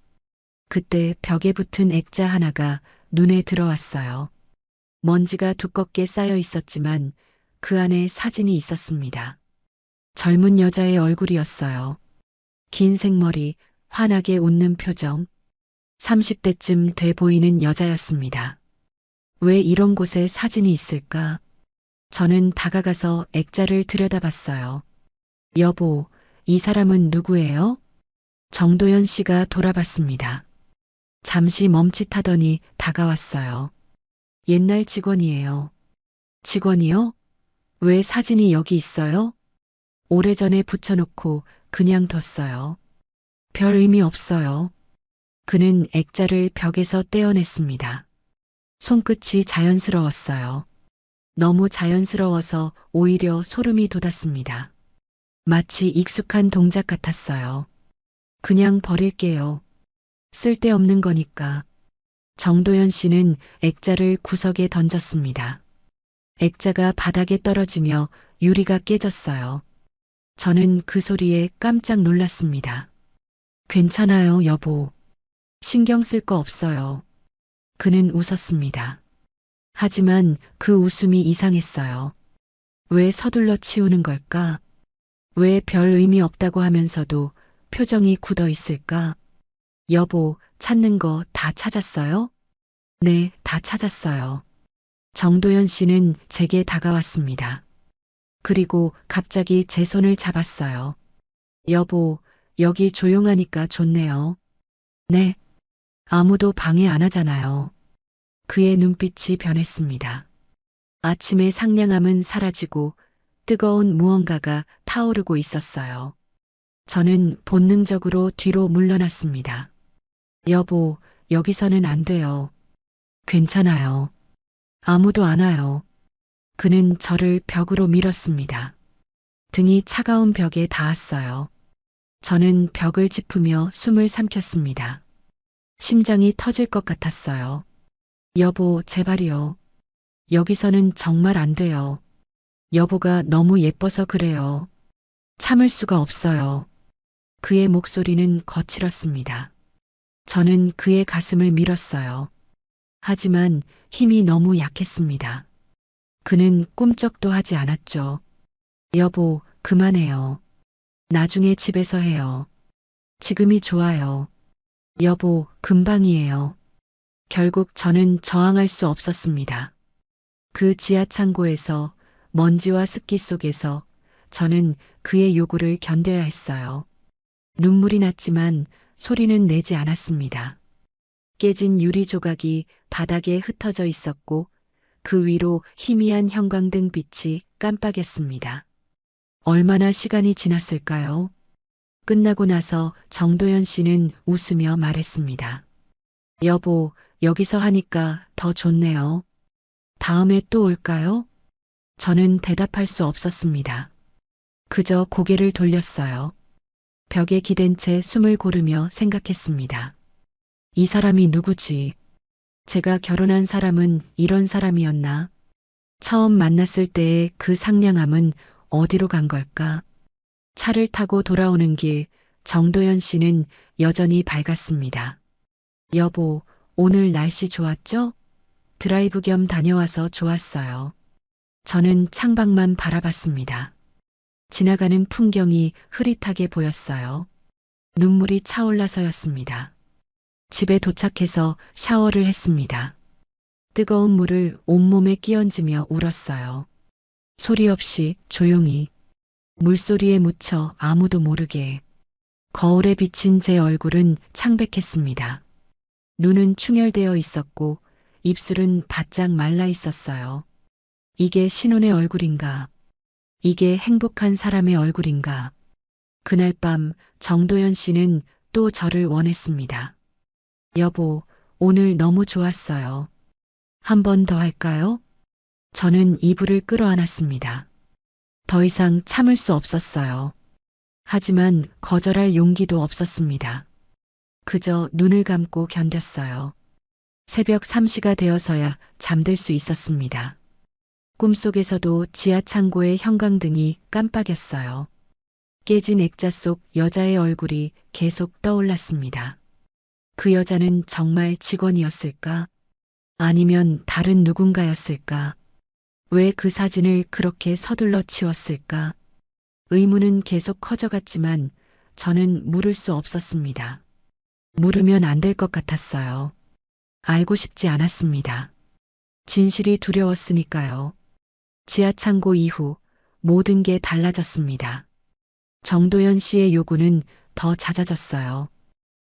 그때 벽에 붙은 액자 하나가 눈에 들어왔어요. 먼지가 두껍게 쌓여 있었지만 그 안에 사진이 있었습니다. 젊은 여자의 얼굴이었어요. 긴 생머리, 환하게 웃는 표정. 30대쯤 돼 보이는 여자였습니다. 왜 이런 곳에 사진이 있을까? 저는 다가가서 액자를 들여다봤어요. 여보, 이 사람은 누구예요? 정도연 씨가 돌아봤습니다. 잠시 멈칫하더니 다가왔어요. 옛날 직원이에요. 직원이요? 왜 사진이 여기 있어요? 오래전에 붙여놓고 그냥 뒀어요. 별 의미 없어요. 그는 액자를 벽에서 떼어냈습니다. 손끝이 자연스러웠어요. 너무 자연스러워서 오히려 소름이 돋았습니다. 마치 익숙한 동작 같았어요. 그냥 버릴게요. 쓸데없는 거니까. 정도연 씨는 액자를 구석에 던졌습니다. 액자가 바닥에 떨어지며 유리가 깨졌어요. 저는 그 소리에 깜짝 놀랐습니다. 괜찮아요, 여보. 신경 쓸 거 없어요. 그는 웃었습니다. 하지만 그 웃음이 이상했어요. 왜 서둘러 치우는 걸까? 왜 별 의미 없다고 하면서도 표정이 굳어 있을까? 여보, 찾는 거 다 찾았어요? 네, 다 찾았어요. 정도연 씨는 제게 다가왔습니다. 그리고 갑자기 제 손을 잡았어요. 여보, 여기 조용하니까 좋네요. 네, 아무도 방해 안 하잖아요. 그의 눈빛이 변했습니다. 아침의 상냥함은 사라지고 뜨거운 무언가가 타오르고 있었어요. 저는 본능적으로 뒤로 물러났습니다. 여보, 여기서는 안 돼요. 괜찮아요. 아무도 안 와요. 그는 저를 벽으로 밀었습니다. 등이 차가운 벽에 닿았어요. 저는 벽을 짚으며 숨을 삼켰습니다. 심장이 터질 것 같았어요. 여보, 제발이요. 여기서는 정말 안 돼요. 여보가 너무 예뻐서 그래요. 참을 수가 없어요. 그의 목소리는 거칠었습니다. 저는 그의 가슴을 밀었어요. 하지만 힘이 너무 약했습니다. 그는 꿈쩍도 하지 않았죠. 여보, 그만해요. 나중에 집에서 해요. 지금이 좋아요. 여보, 금방이에요. 결국 저는 저항할 수 없었습니다. 그 지하 창고에서 먼지와 습기 속에서 저는 그의 요구를 견뎌야 했어요. 눈물이 났지만 소리는 내지 않았습니다. 깨진 유리 조각이 바닥에 흩어져 있었고 그 위로 희미한 형광등 빛이 깜빡였습니다. 얼마나 시간이 지났을까요? 끝나고 나서 정도연 씨는 웃으며 말했습니다. 여보, 여기서 하니까 더 좋네요. 다음에 또 올까요? 저는 대답할 수 없었습니다. 그저 고개를 돌렸어요. 벽에 기댄 채 숨을 고르며 생각했습니다. 이 사람이 누구지? 제가 결혼한 사람은 이런 사람이었나? 처음 만났을 때의 그 상냥함은 어디로 간 걸까? 차를 타고 돌아오는 길, 정도연 씨는 여전히 밝았습니다. 여보, 오늘 날씨 좋았죠? 드라이브 겸 다녀와서 좋았어요. 저는 창밖만 바라봤습니다. 지나가는 풍경이 흐릿하게 보였어요. 눈물이 차올라서였습니다. 집에 도착해서 샤워를 했습니다. 뜨거운 물을 온몸에 끼얹으며 울었어요. 소리 없이 조용히 물소리에 묻혀 아무도 모르게 거울에 비친 제 얼굴은 창백했습니다. 눈은 충혈되어 있었고 입술은 바짝 말라 있었어요. 이게 신혼의 얼굴인가? 이게 행복한 사람의 얼굴인가? 그날 밤 정도연 씨는 또 저를 원했습니다. 여보, 오늘 너무 좋았어요. 한 번 더 할까요? 저는 이불을 끌어안았습니다. 더 이상 참을 수 없었어요. 하지만 거절할 용기도 없었습니다. 그저 눈을 감고 견뎠어요. 새벽 3시가 되어서야 잠들 수 있었습니다. 꿈속에서도 지하 창고의 형광등이 깜빡였어요. 깨진 액자 속 여자의 얼굴이 계속 떠올랐습니다. 그 여자는 정말 직원이었을까? 아니면 다른 누군가였을까? 왜 그 사진을 그렇게 서둘러 치웠을까? 의문은 계속 커져갔지만 저는 물을 수 없었습니다. 물으면 안 될 것 같았어요. 알고 싶지 않았습니다. 진실이 두려웠으니까요. 지하 창고 이후 모든 게 달라졌습니다. 정도연 씨의 요구는 더 잦아졌어요.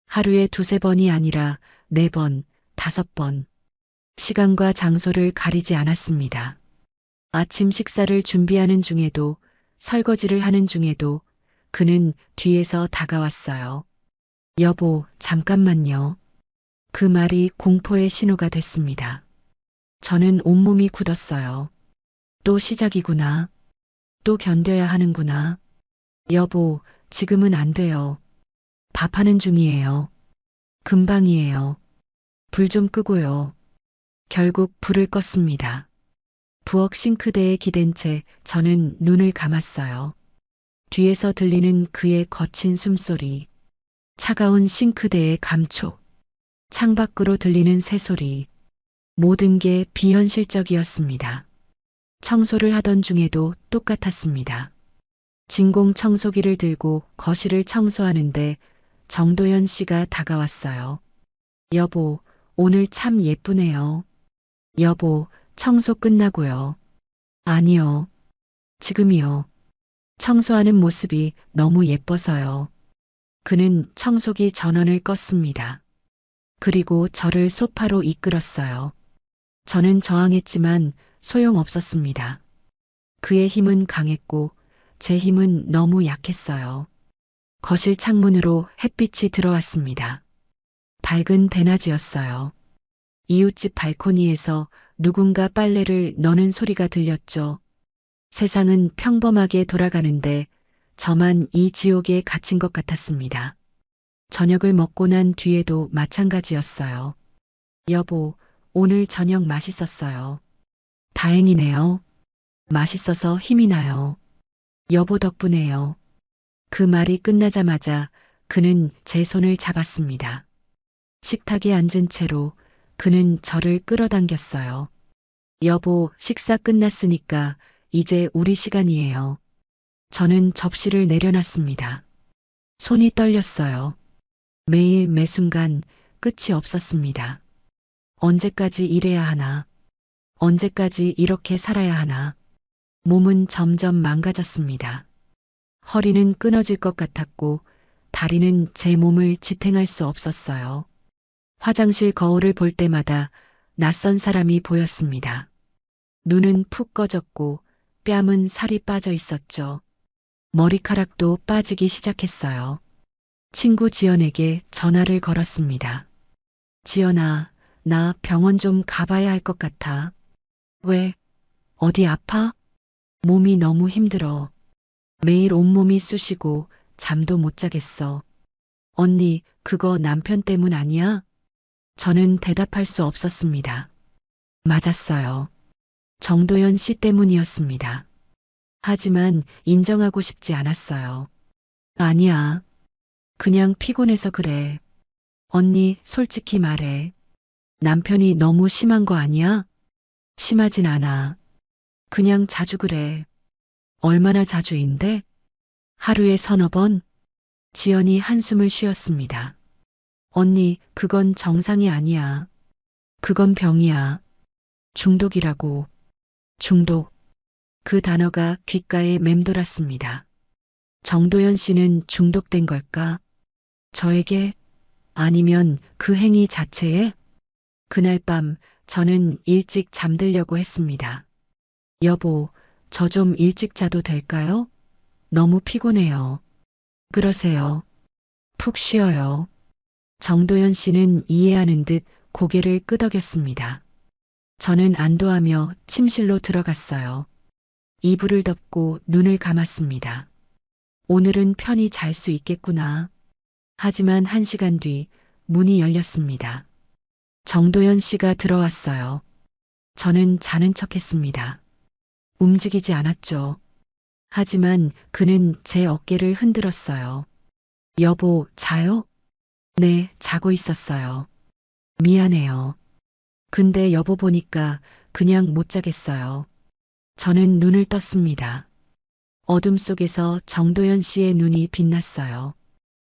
하루에 두세 번이 아니라 4번, 5번. 시간과 장소를 가리지 않았습니다. 아침 식사를 준비하는 중에도, 설거지를 하는 중에도 그는 뒤에서 다가왔어요. 여보, 잠깐만요. 그 말이 공포의 신호가 됐습니다. 저는 온몸이 굳었어요. 또 시작이구나. 또 견뎌야 하는구나. 여보, 지금은 안 돼요. 밥하는 중이에요. 금방이에요. 불 좀 끄고요. 결국 불을 껐습니다. 부엌 싱크대에 기댄 채 저는 눈을 감았어요. 뒤에서 들리는 그의 거친 숨소리, 차가운 싱크대의 감촉, 창밖으로 들리는 새소리, 모든 게 비현실적이었습니다. 청소를 하던 중에도 똑같았습니다. 진공 청소기를 들고 거실을 청소하는데 정도연 씨가 다가왔어요. 여보, 오늘 참 예쁘네요. 여보, 청소 끝나고요. 아니요. 지금이요. 청소하는 모습이 너무 예뻐서요. 그는 청소기 전원을 껐습니다. 그리고 저를 소파로 이끌었어요. 저는 저항했지만 소용없었습니다. 그의 힘은 강했고 제 힘은 너무 약했어요. 거실 창문으로 햇빛이 들어왔습니다. 밝은 대낮이었어요. 이웃집 발코니에서 누군가 빨래를 넣는 소리가 들렸죠. 세상은 평범하게 돌아가는데 저만 이 지옥에 갇힌 것 같았습니다. 저녁을 먹고 난 뒤에도 마찬가지였어요. 여보, 오늘 저녁 맛있었어요. 다행이네요. 맛있어서 힘이 나요. 여보 덕분에요. 그 말이 끝나자마자 그는 제 손을 잡았습니다. 식탁에 앉은 채로 그는 저를 끌어당겼어요. 여보, 식사 끝났으니까 이제 우리 시간이에요. 저는 접시를 내려놨습니다. 손이 떨렸어요. 매일 매순간 끝이 없었습니다. 언제까지 이래야 하나? 언제까지 이렇게 살아야 하나? 몸은 점점 망가졌습니다. 허리는 끊어질 것 같았고 다리는 제 몸을 지탱할 수 없었어요. 화장실 거울을 볼 때마다 낯선 사람이 보였습니다. 눈은 푹 꺼졌고 뺨은 살이 빠져 있었죠. 머리카락도 빠지기 시작했어요. 친구 지연에게 전화를 걸었습니다. 지연아, 나 병원 좀 가봐야 할 것 같아. 왜? 어디 아파? 몸이 너무 힘들어. 매일 온몸이 쑤시고 잠도 못 자겠어. 언니, 그거 남편 때문 아니야? 저는 대답할 수 없었습니다. 맞았어요. 정도연 씨 때문이었습니다. 하지만 인정하고 싶지 않았어요. 아니야. 그냥 피곤해서 그래. 언니, 솔직히 말해. 남편이 너무 심한 거 아니야? 심하진 않아. 그냥 자주 그래. 얼마나 자주인데? 하루에 서너 번? 지연이 한숨을 쉬었습니다. 언니, 그건 정상이 아니야. 그건 병이야. 중독이라고. 중독. 그 단어가 귓가에 맴돌았습니다. 정도연 씨는 중독된 걸까? 저에게? 아니면 그 행위 자체에? 그날 밤 저는 일찍 잠들려고 했습니다. 여보, 저 좀 일찍 자도 될까요? 너무 피곤해요. 그러세요. 푹 쉬어요. 정도연 씨는 이해하는 듯 고개를 끄덕였습니다. 저는 안도하며 침실로 들어갔어요. 이불을 덮고 눈을 감았습니다. 오늘은 편히 잘 수 있겠구나. 하지만 1시간 뒤 문이 열렸습니다. 정도연 씨가 들어왔어요. 저는 자는 척 했습니다. 움직이지 않았죠. 하지만 그는 제 어깨를 흔들었어요. 여보, 자요? 네, 자고 있었어요. 미안해요. 근데 여보 보니까 그냥 못 자겠어요. 저는 눈을 떴습니다. 어둠 속에서 정도연 씨의 눈이 빛났어요.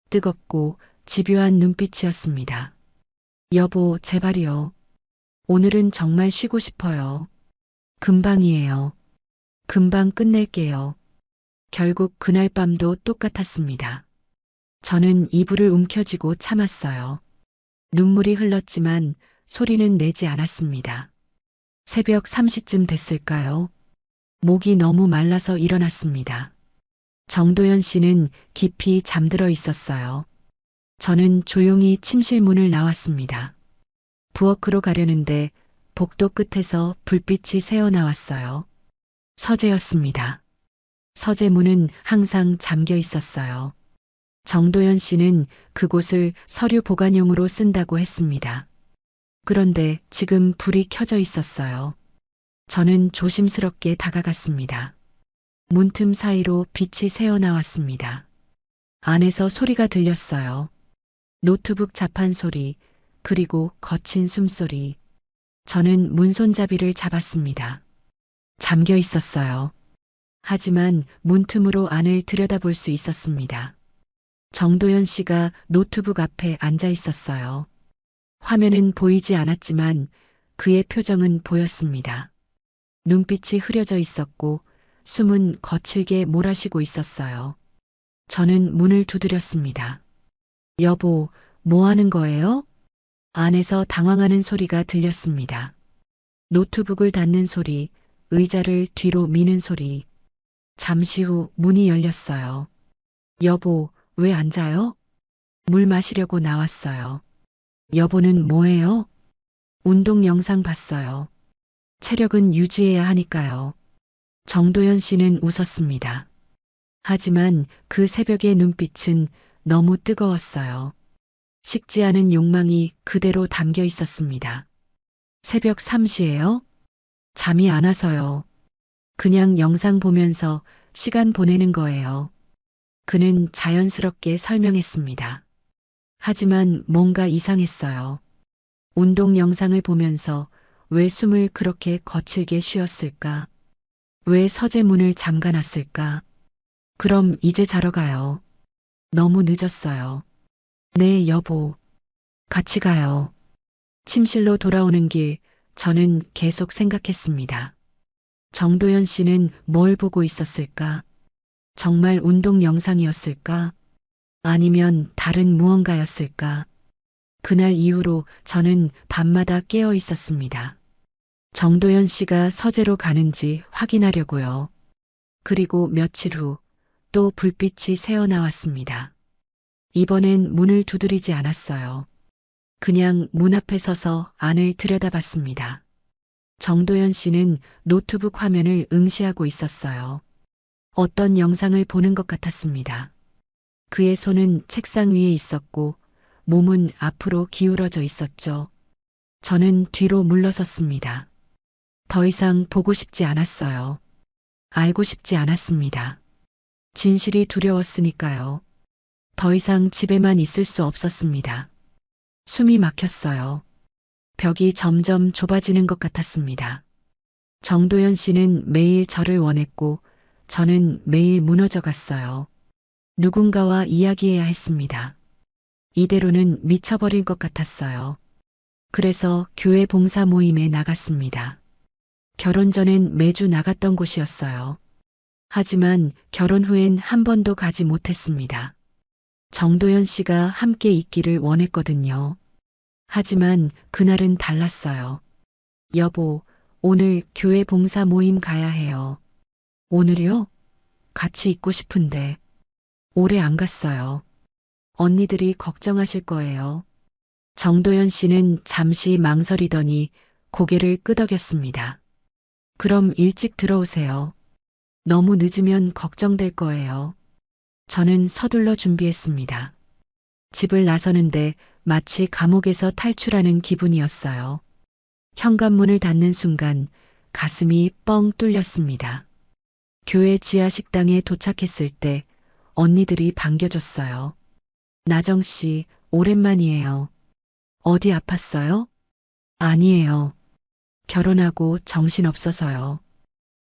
뜨겁고 집요한 눈빛이었습니다. 여보, 제발이요. 오늘은 정말 쉬고 싶어요. 금방이에요. 금방 끝낼게요. 결국 그날 밤도 똑같았습니다. 저는 이불을 움켜쥐고 참았어요. 눈물이 흘렀지만 소리는 내지 않았습니다. 새벽 3시쯤 됐을까요? 목이 너무 말라서 일어났습니다. 정도연 씨는 깊이 잠들어 있었어요. 저는 조용히 침실 문을 나왔습니다. 부엌으로 가려는데 복도 끝에서 불빛이 새어나왔어요. 서재였습니다. 서재 문은 항상 잠겨 있었어요. 정도연 씨는 그곳을 서류 보관용으로 쓴다고 했습니다. 그런데 지금 불이 켜져 있었어요. 저는 조심스럽게 다가갔습니다. 문틈 사이로 빛이 새어나왔습니다. 안에서 소리가 들렸어요. 노트북 자판 소리, 그리고 거친 숨소리. 저는 문손잡이를 잡았습니다. 잠겨 있었어요. 하지만 문틈으로 안을 들여다볼 수 있었습니다. 정도연 씨가 노트북 앞에 앉아 있었어요. 화면은 보이지 않았지만 그의 표정은 보였습니다. 눈빛이 흐려져 있었고 숨은 거칠게 몰아쉬고 있었어요. 저는 문을 두드렸습니다. 여보, 뭐 하는 거예요? 안에서 당황하는 소리가 들렸습니다. 노트북을 닫는 소리, 의자를 뒤로 미는 소리. 잠시 후 문이 열렸어요. 여보, 왜 앉아요? 물 마시려고 나왔어요. 여보는 뭐해요? 운동 영상 봤어요. 체력은 유지해야 하니까요. 정도연 씨는 웃었습니다. 하지만 그 새벽의 눈빛은 너무 뜨거웠어요. 식지 않은 욕망이 그대로 담겨 있었습니다. 새벽 3시예요? 잠이 안 와서요. 그냥 영상 보면서 시간 보내는 거예요. 그는 자연스럽게 설명했습니다. 하지만 뭔가 이상했어요. 운동 영상을 보면서 왜 숨을 그렇게 거칠게 쉬었을까? 왜 서재 문을 잠가놨을까? 그럼 이제 자러 가요. 너무 늦었어요. 네, 여보. 같이 가요. 침실로 돌아오는 길, 저는 계속 생각했습니다. 정도연 씨는 뭘 보고 있었을까? 정말 운동 영상이었을까? 아니면 다른 무언가였을까? 그날 이후로 저는 밤마다 깨어 있었습니다. 정도연 씨가 서재로 가는지 확인하려고요. 그리고 며칠 후 또 불빛이 새어나왔습니다. 이번엔 문을 두드리지 않았어요. 그냥 문 앞에 서서 안을 들여다봤습니다. 정도연 씨는 노트북 화면을 응시하고 있었어요. 어떤 영상을 보는 것 같았습니다. 그의 손은 책상 위에 있었고 몸은 앞으로 기울어져 있었죠. 저는 뒤로 물러섰습니다. 더 이상 보고 싶지 않았어요. 알고 싶지 않았습니다. 진실이 두려웠으니까요. 더 이상 집에만 있을 수 없었습니다. 숨이 막혔어요. 벽이 점점 좁아지는 것 같았습니다. 정도연 씨는 매일 저를 원했고 저는 매일 무너져 갔어요. 누군가와 이야기해야 했습니다. 이대로는 미쳐버릴 것 같았어요. 그래서 교회 봉사 모임에 나갔습니다. 결혼 전엔 매주 나갔던 곳이었어요. 하지만 결혼 후엔 한 번도 가지 못했습니다. 정도연 씨가 함께 있기를 원했거든요. 하지만 그날은 달랐어요. 여보, 오늘 교회 봉사 모임 가야 해요. 오늘이요? 같이 있고 싶은데. 오래 안 갔어요. 언니들이 걱정하실 거예요. 정도연 씨는 잠시 망설이더니 고개를 끄덕였습니다. 그럼 일찍 들어오세요. 너무 늦으면 걱정될 거예요. 저는 서둘러 준비했습니다. 집을 나서는데 마치 감옥에서 탈출하는 기분이었어요. 현관문을 닫는 순간 가슴이 뻥 뚫렸습니다. 교회 지하 식당에 도착했을 때 언니들이 반겨줬어요. 나정 씨, 오랜만이에요. 어디 아팠어요? 아니에요. 결혼하고 정신없어서요.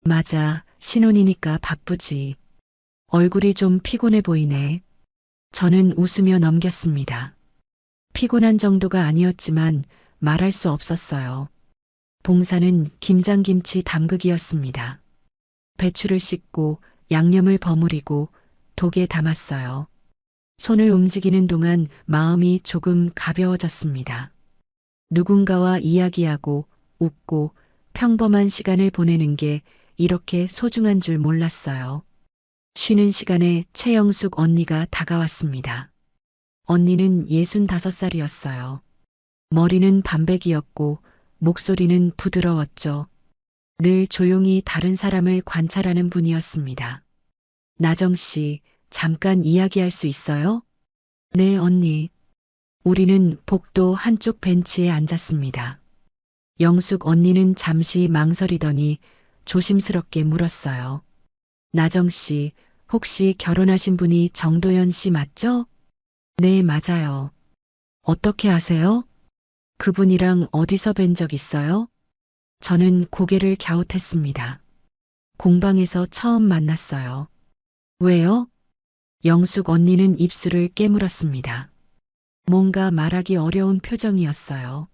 맞아, 신혼이니까 바쁘지. 얼굴이 좀 피곤해 보이네. 저는 웃으며 넘겼습니다. 피곤한 정도가 아니었지만 말할 수 없었어요. 봉사는 김장김치 담그기였습니다. 배추를 씻고 양념을 버무리고 독에 담았어요. 손을 움직이는 동안 마음이 조금 가벼워졌습니다. 누군가와 이야기하고 웃고 평범한 시간을 보내는 게 이렇게 소중한 줄 몰랐어요. 쉬는 시간에 최영숙 언니가 다가왔습니다. 언니는 65살이었어요. 머리는 반백이었고 목소리는 부드러웠죠. 늘 조용히 다른 사람을 관찰하는 분이었습니다. 나정 씨, 잠깐 이야기할 수 있어요? 네, 언니. 우리는 복도 한쪽 벤치에 앉았습니다. 영숙 언니는 잠시 망설이더니 조심스럽게 물었어요. 나정 씨, 혹시 결혼하신 분이 정도연 씨 맞죠? 네, 맞아요. 어떻게 아세요? 그분이랑 어디서 뵌 적 있어요? 저는 고개를 갸웃했습니다. 공방에서 처음 만났어요. 왜요? 영숙 언니는 입술을 깨물었습니다. 뭔가 말하기 어려운 표정이었어요.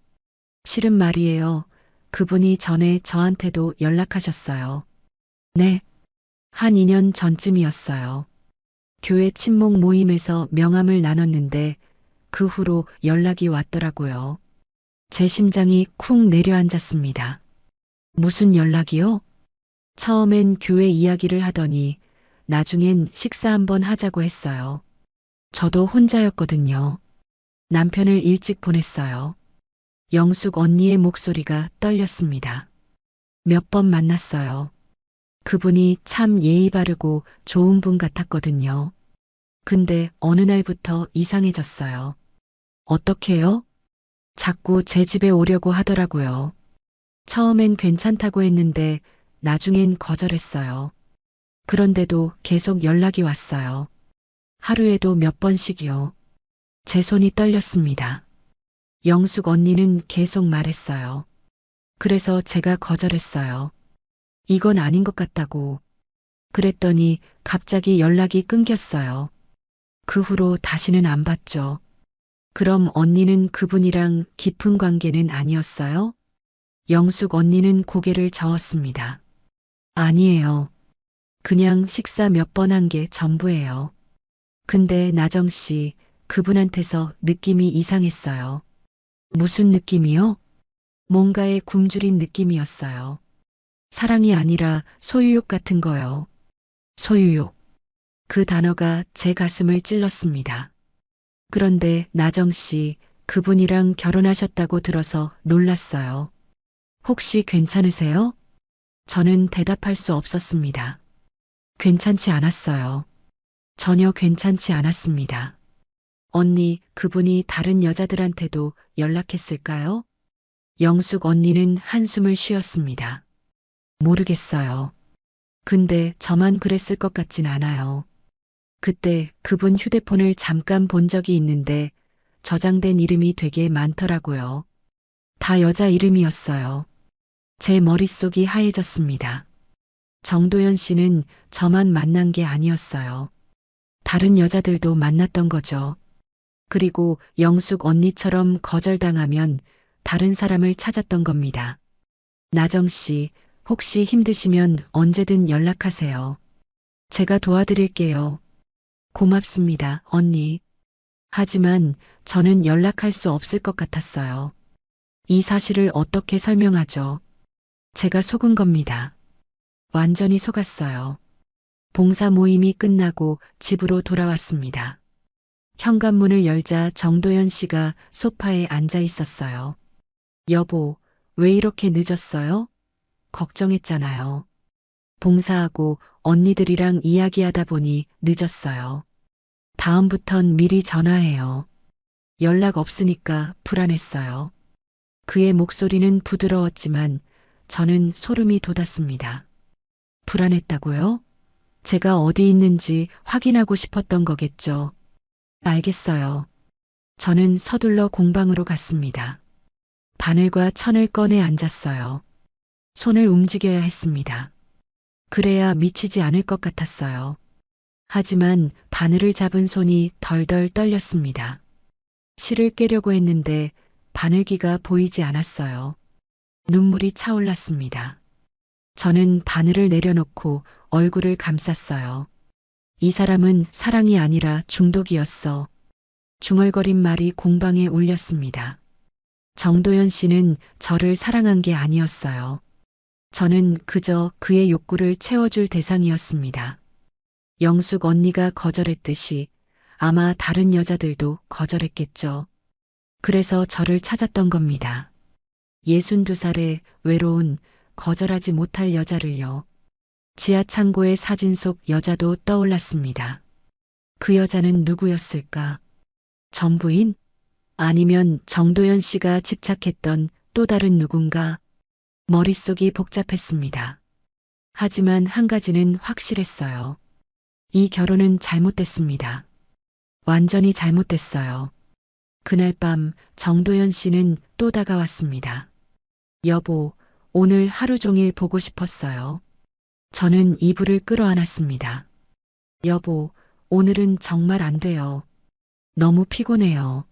실은 말이에요. 그분이 전에 저한테도 연락하셨어요. 네. 한 2년 전쯤이었어요. 교회 친목 모임에서 명함을 나눴는데 그 후로 연락이 왔더라고요. 제 심장이 쿵 내려앉았습니다. 무슨 연락이요? 처음엔 교회 이야기를 하더니 나중엔 식사 한번 하자고 했어요. 저도 혼자였거든요. 남편을 일찍 보냈어요. 영숙 언니의 목소리가 떨렸습니다. 몇 번 만났어요. 그분이 참 예의 바르고 좋은 분 같았거든요. 근데 어느 날부터 이상해졌어요. 어떻게요? 자꾸 제 집에 오려고 하더라고요. 처음엔 괜찮다고 했는데 나중엔 거절했어요. 그런데도 계속 연락이 왔어요. 하루에도 몇 번씩이요. 제 손이 떨렸습니다. 영숙 언니는 계속 말했어요. 그래서 제가 거절했어요. 이건 아닌 것 같다고. 그랬더니 갑자기 연락이 끊겼어요. 그 후로 다시는 안 봤죠. 그럼 언니는 그분이랑 깊은 관계는 아니었어요? 영숙 언니는 고개를 저었습니다. 아니에요. 그냥 식사 몇 번 한 게 전부예요. 근데 나정 씨, 그분한테서 느낌이 이상했어요. 무슨 느낌이요? 뭔가에 굶주린 느낌이었어요. 사랑이 아니라 소유욕 같은 거요. 소유욕. 그 단어가 제 가슴을 찔렀습니다. 그런데 나정 씨, 그분이랑 결혼하셨다고 들어서 놀랐어요. 혹시 괜찮으세요? 저는 대답할 수 없었습니다. 괜찮지 않았어요. 전혀 괜찮지 않았습니다. 언니, 그분이 다른 여자들한테도 연락했을까요? 영숙 언니는 한숨을 쉬었습니다. 모르겠어요. 근데 저만 그랬을 것 같진 않아요. 그때 그분 휴대폰을 잠깐 본 적이 있는데 저장된 이름이 되게 많더라고요. 다 여자 이름이었어요. 제 머릿속이 하얘졌습니다. 정도연 씨는 저만 만난 게 아니었어요. 다른 여자들도 만났던 거죠. 그리고 영숙 언니처럼 거절당하면 다른 사람을 찾았던 겁니다. 나정 씨, 혹시 힘드시면 언제든 연락하세요. 제가 도와드릴게요. 고맙습니다, 언니. 하지만 저는 연락할 수 없을 것 같았어요. 이 사실을 어떻게 설명하죠? 제가 속은 겁니다. 완전히 속았어요. 봉사 모임이 끝나고 집으로 돌아왔습니다. 현관문을 열자 정도연 씨가 소파에 앉아 있었어요. 여보, 왜 이렇게 늦었어요? 걱정했잖아요. 봉사하고 언니들이랑 이야기하다 보니 늦었어요. 다음부턴 미리 전화해요. 연락 없으니까 불안했어요. 그의 목소리는 부드러웠지만 저는 소름이 돋았습니다. 불안했다고요? 제가 어디 있는지 확인하고 싶었던 거겠죠. 알겠어요. 저는 서둘러 공방으로 갔습니다. 바늘과 천을 꺼내 앉았어요. 손을 움직여야 했습니다. 그래야 미치지 않을 것 같았어요. 하지만 바늘을 잡은 손이 덜덜 떨렸습니다. 실을 깨려고 했는데 바늘기가 보이지 않았어요. 눈물이 차올랐습니다. 저는 바늘을 내려놓고 얼굴을 감쌌어요. 이 사람은 사랑이 아니라 중독이었어. 중얼거린 말이 공방에 울렸습니다. 정도연 씨는 저를 사랑한 게 아니었어요. 저는 그저 그의 욕구를 채워줄 대상이었습니다. 영숙 언니가 거절했듯이 아마 다른 여자들도 거절했겠죠. 그래서 저를 찾았던 겁니다. 62살의 외로운 거절하지 못할 여자를요. 지하 창고의 사진 속 여자도 떠올랐습니다. 그 여자는 누구였을까? 전부인? 아니면 정도연 씨가 집착했던 또 다른 누군가? 머릿속이 복잡했습니다. 하지만 한 가지는 확실했어요. 이 결혼은 잘못됐습니다. 완전히 잘못됐어요. 그날 밤 정도연 씨는 또 다가왔습니다. 여보, 오늘 하루 종일 보고 싶었어요. 저는 이불을 끌어안았습니다. 여보, 오늘은 정말 안 돼요. 너무 피곤해요.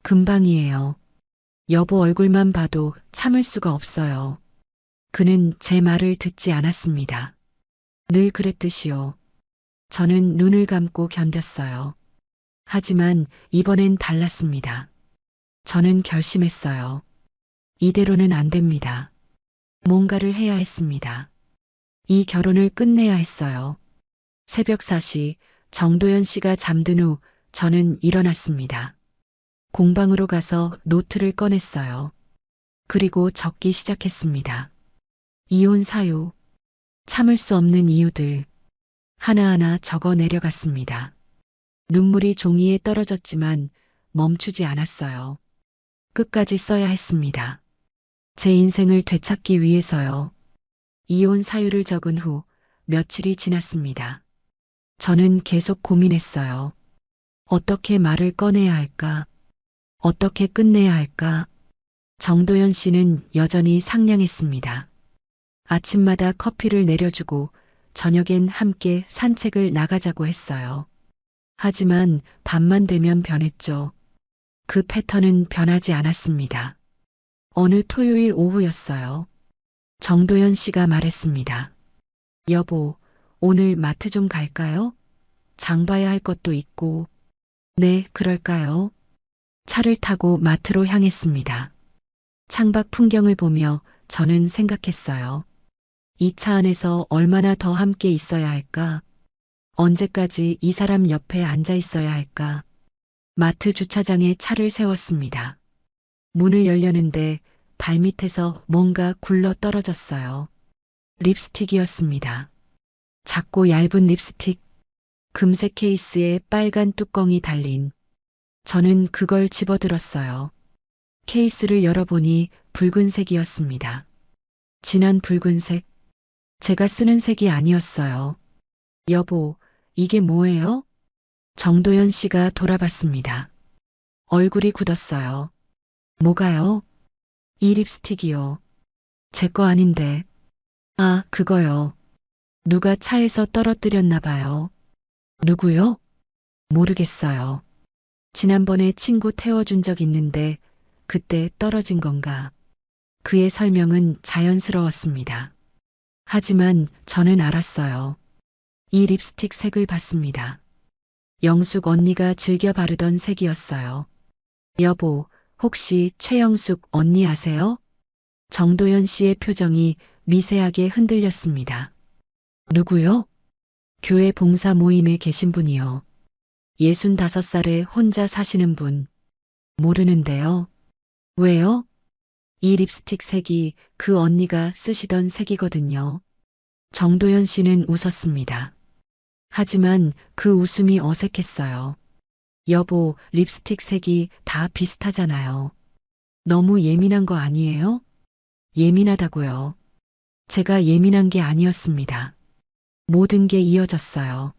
금방이에요. 여보 얼굴만 봐도 참을 수가 없어요. 그는 제 말을 듣지 않았습니다. 늘 그랬듯이요. 저는 눈을 감고 견뎠어요. 하지만 이번엔 달랐습니다. 저는 결심했어요. 이대로는 안 됩니다. 뭔가를 해야 했습니다. 이 결혼을 끝내야 했어요. 새벽 4시 정도연 씨가 잠든 후 저는 일어났습니다. 공방으로 가서 노트를 꺼냈어요. 그리고 적기 시작했습니다. 이혼 사유, 참을 수 없는 이유들, 하나하나 적어 내려갔습니다. 눈물이 종이에 떨어졌지만 멈추지 않았어요. 끝까지 써야 했습니다. 제 인생을 되찾기 위해서요. 이혼 사유를 적은 후 며칠이 지났습니다. 저는 계속 고민했어요. 어떻게 말을 꺼내야 할까? 어떻게 끝내야 할까? 정도연 씨는 여전히 상냥했습니다. 아침마다 커피를 내려주고 저녁엔 함께 산책을 나가자고 했어요. 하지만 밤만 되면 변했죠. 그 패턴은 변하지 않았습니다. 어느 토요일 오후였어요. 정도연 씨가 말했습니다. 여보, 오늘 마트 좀 갈까요? 장 봐야 할 것도 있고. 네, 그럴까요? 차를 타고 마트로 향했습니다. 창밖 풍경을 보며 저는 생각했어요. 이 차 안에서 얼마나 더 함께 있어야 할까? 언제까지 이 사람 옆에 앉아 있어야 할까? 마트 주차장에 차를 세웠습니다. 문을 열려는데 발밑에서 뭔가 굴러 떨어졌어요. 립스틱이었습니다. 작고 얇은 립스틱, 금색 케이스에 빨간 뚜껑이 달린. 저는 그걸 집어들었어요. 케이스를 열어보니 붉은색이었습니다. 진한 붉은색. 제가 쓰는 색이 아니었어요. 여보, 이게 뭐예요? 정도연 씨가 돌아봤습니다. 얼굴이 굳었어요. 뭐가요? 이 립스틱이요. 제 거 아닌데. 아, 그거요. 누가 차에서 떨어뜨렸나 봐요. 누구요? 모르겠어요. 지난번에 친구 태워준 적 있는데 그때 떨어진 건가. 그의 설명은 자연스러웠습니다. 하지만 저는 알았어요. 이 립스틱 색을 봤습니다. 영숙 언니가 즐겨 바르던 색이었어요. 여보, 혹시 최영숙 언니 아세요? 정도연 씨의 표정이 미세하게 흔들렸습니다. 누구요? 교회 봉사 모임에 계신 분이요. 65살에 혼자 사시는 분. 모르는데요. 왜요? 이 립스틱 색이 그 언니가 쓰시던 색이거든요. 정도연 씨는 웃었습니다. 하지만 그 웃음이 어색했어요. 여보, 립스틱 색이 다 비슷하잖아요. 너무 예민한 거 아니에요? 예민하다고요. 제가 예민한 게 아니었습니다. 모든 게 이어졌어요.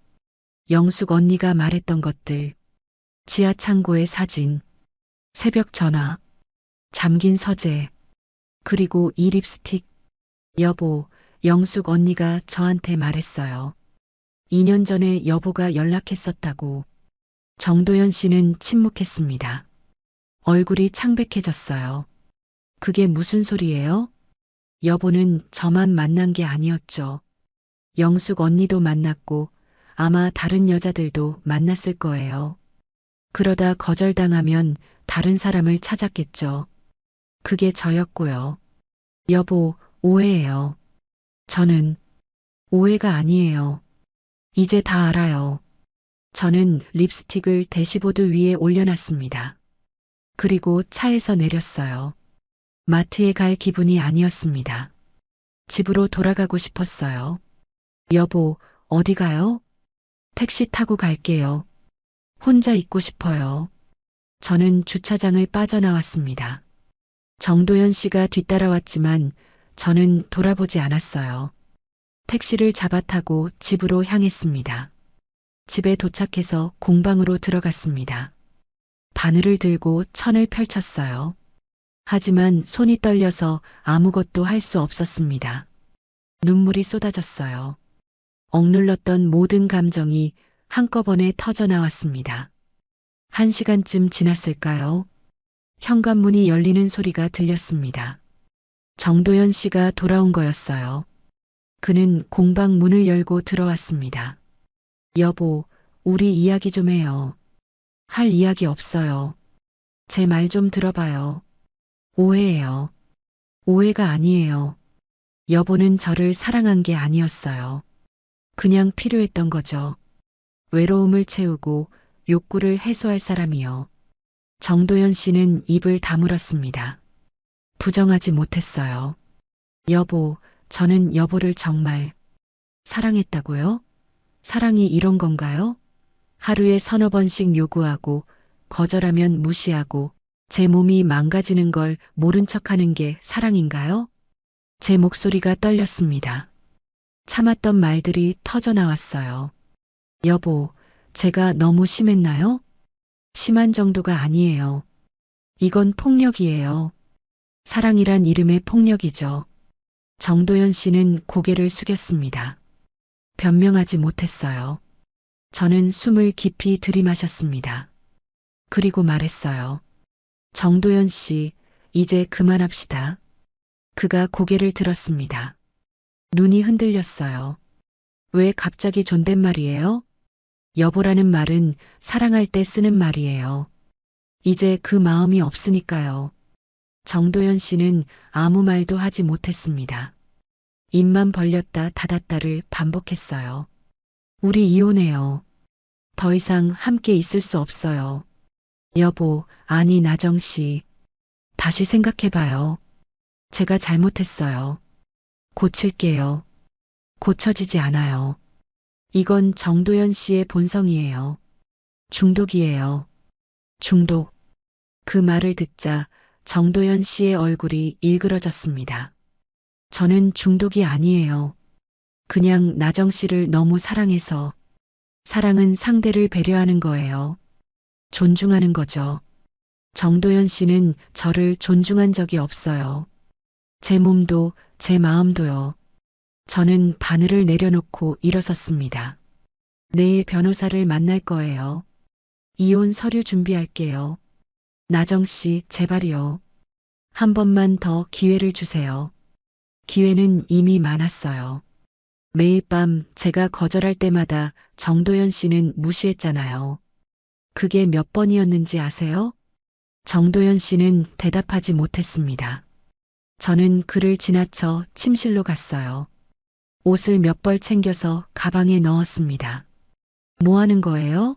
영숙 언니가 말했던 것들, 지하 창고의 사진, 새벽 전화, 잠긴 서재, 그리고 이 립스틱. 여보, 영숙 언니가 저한테 말했어요. 2년 전에 여보가 연락했었다고. 정도연 씨는 침묵했습니다. 얼굴이 창백해졌어요. 그게 무슨 소리예요? 여보는 저만 만난 게 아니었죠. 영숙 언니도 만났고 아마 다른 여자들도 만났을 거예요. 그러다 거절당하면 다른 사람을 찾았겠죠. 그게 저였고요. 여보, 오해예요. 저는 오해가 아니에요. 이제 다 알아요. 저는 립스틱을 대시보드 위에 올려놨습니다. 그리고 차에서 내렸어요. 마트에 갈 기분이 아니었습니다. 집으로 돌아가고 싶었어요. 여보, 어디 가요? 택시 타고 갈게요. 혼자 있고 싶어요. 저는 주차장을 빠져나왔습니다. 정도연 씨가 뒤따라왔지만 저는 돌아보지 않았어요. 택시를 잡아 타고 집으로 향했습니다. 집에 도착해서 공방으로 들어갔습니다. 바늘을 들고 천을 펼쳤어요. 하지만 손이 떨려서 아무것도 할 수 없었습니다. 눈물이 쏟아졌어요. 억눌렀던 모든 감정이 한꺼번에 터져 나왔습니다. 1시간쯤 지났을까요? 현관문이 열리는 소리가 들렸습니다. 정도연 씨가 돌아온 거였어요. 그는 공방 문을 열고 들어왔습니다. 여보, 우리 이야기 좀 해요. 할 이야기 없어요. 제 말 좀 들어봐요. 오해예요. 오해가 아니에요. 여보는 저를 사랑한 게 아니었어요. 그냥 필요했던 거죠. 외로움을 채우고 욕구를 해소할 사람이요. 정도연 씨는 입을 다물었습니다. 부정하지 못했어요. 여보, 저는 여보를 정말 사랑했다고요? 사랑이 이런 건가요? 하루에 서너 번씩 요구하고 거절하면 무시하고 제 몸이 망가지는 걸 모른 척하는 게 사랑인가요? 제 목소리가 떨렸습니다. 참았던 말들이 터져 나왔어요. 여보, 제가 너무 심했나요? 심한 정도가 아니에요. 이건 폭력이에요. 사랑이란 이름의 폭력이죠. 정도연 씨는 고개를 숙였습니다. 변명하지 못했어요. 저는 숨을 깊이 들이마셨습니다. 그리고 말했어요. 정도연 씨, 이제 그만합시다. 그가 고개를 들었습니다. 눈이 흔들렸어요. 왜 갑자기 존댓말이에요? 여보라는 말은 사랑할 때 쓰는 말이에요. 이제 그 마음이 없으니까요. 정도연 씨는 아무 말도 하지 못했습니다. 입만 벌렸다 닫았다를 반복했어요. 우리 이혼해요. 더 이상 함께 있을 수 없어요. 여보, 아니 나정 씨. 다시 생각해봐요. 제가 잘못했어요. 고칠게요. 고쳐지지 않아요. 이건 정도연 씨의 본성이에요. 중독이에요. 중독. 그 말을 듣자 정도연 씨의 얼굴이 일그러졌습니다. 저는 중독이 아니에요. 그냥 나정 씨를 너무 사랑해서. 사랑은 상대를 배려하는 거예요. 존중하는 거죠. 정도연 씨는 저를 존중한 적이 없어요. 제 몸도 제 마음도요. 저는 바늘을 내려놓고 일어섰습니다. 내일 변호사를 만날 거예요. 이혼 서류 준비할게요. 나정 씨, 제발이요. 한 번만 더 기회를 주세요. 기회는 이미 많았어요. 매일 밤 제가 거절할 때마다 정도연 씨는 무시했잖아요. 그게 몇 번이었는지 아세요? 정도연 씨는 대답하지 못했습니다. 저는 그를 지나쳐 침실로 갔어요. 옷을 몇 벌 챙겨서 가방에 넣었습니다. 뭐 하는 거예요?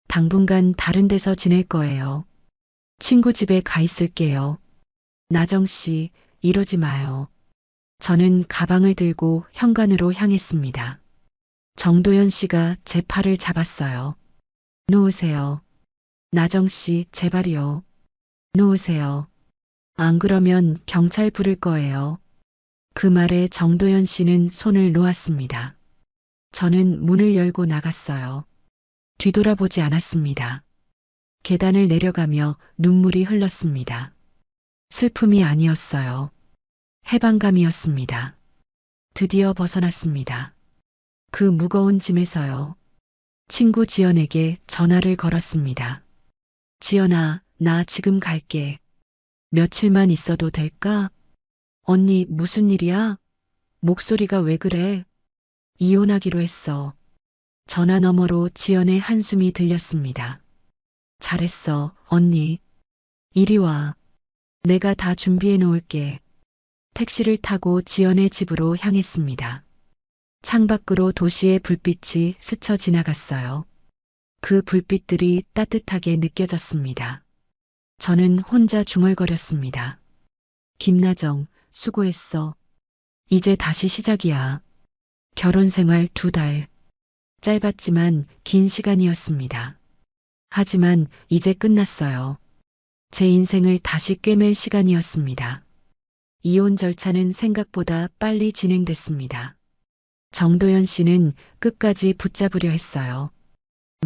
당분간 다른 데서 지낼 거예요. 친구 집에 가 있을게요. 나정 씨, 이러지 마요. 저는 가방을 들고 현관으로 향했습니다. 정도연 씨가 제 팔을 잡았어요. 놓으세요. 나정 씨, 제발이요. 놓으세요. 안 그러면 경찰 부를 거예요. 그 말에 정도연 씨는 손을 놓았습니다. 저는 문을 열고 나갔어요. 뒤돌아보지 않았습니다. 계단을 내려가며 눈물이 흘렀습니다. 슬픔이 아니었어요. 해방감이었습니다. 드디어 벗어났습니다. 그 무거운 짐에서요. 친구 지연에게 전화를 걸었습니다. 지연아, 나 지금 갈게. 며칠만 있어도 될까? 언니, 무슨 일이야? 목소리가 왜 그래? 이혼하기로 했어. 전화 너머로 지연의 한숨이 들렸습니다. 잘했어, 언니. 이리 와. 내가 다 준비해 놓을게. 택시를 타고 지연의 집으로 향했습니다. 창밖으로 도시의 불빛이 스쳐 지나갔어요. 그 불빛들이 따뜻하게 느껴졌습니다. 저는 혼자 중얼거렸습니다. 김나정, 수고했어. 이제 다시 시작이야. 결혼 생활 2달. 짧았지만 긴 시간이었습니다. 하지만 이제 끝났어요. 제 인생을 다시 꿰맬 시간이었습니다. 이혼 절차는 생각보다 빨리 진행됐습니다. 정도연 씨는 끝까지 붙잡으려 했어요.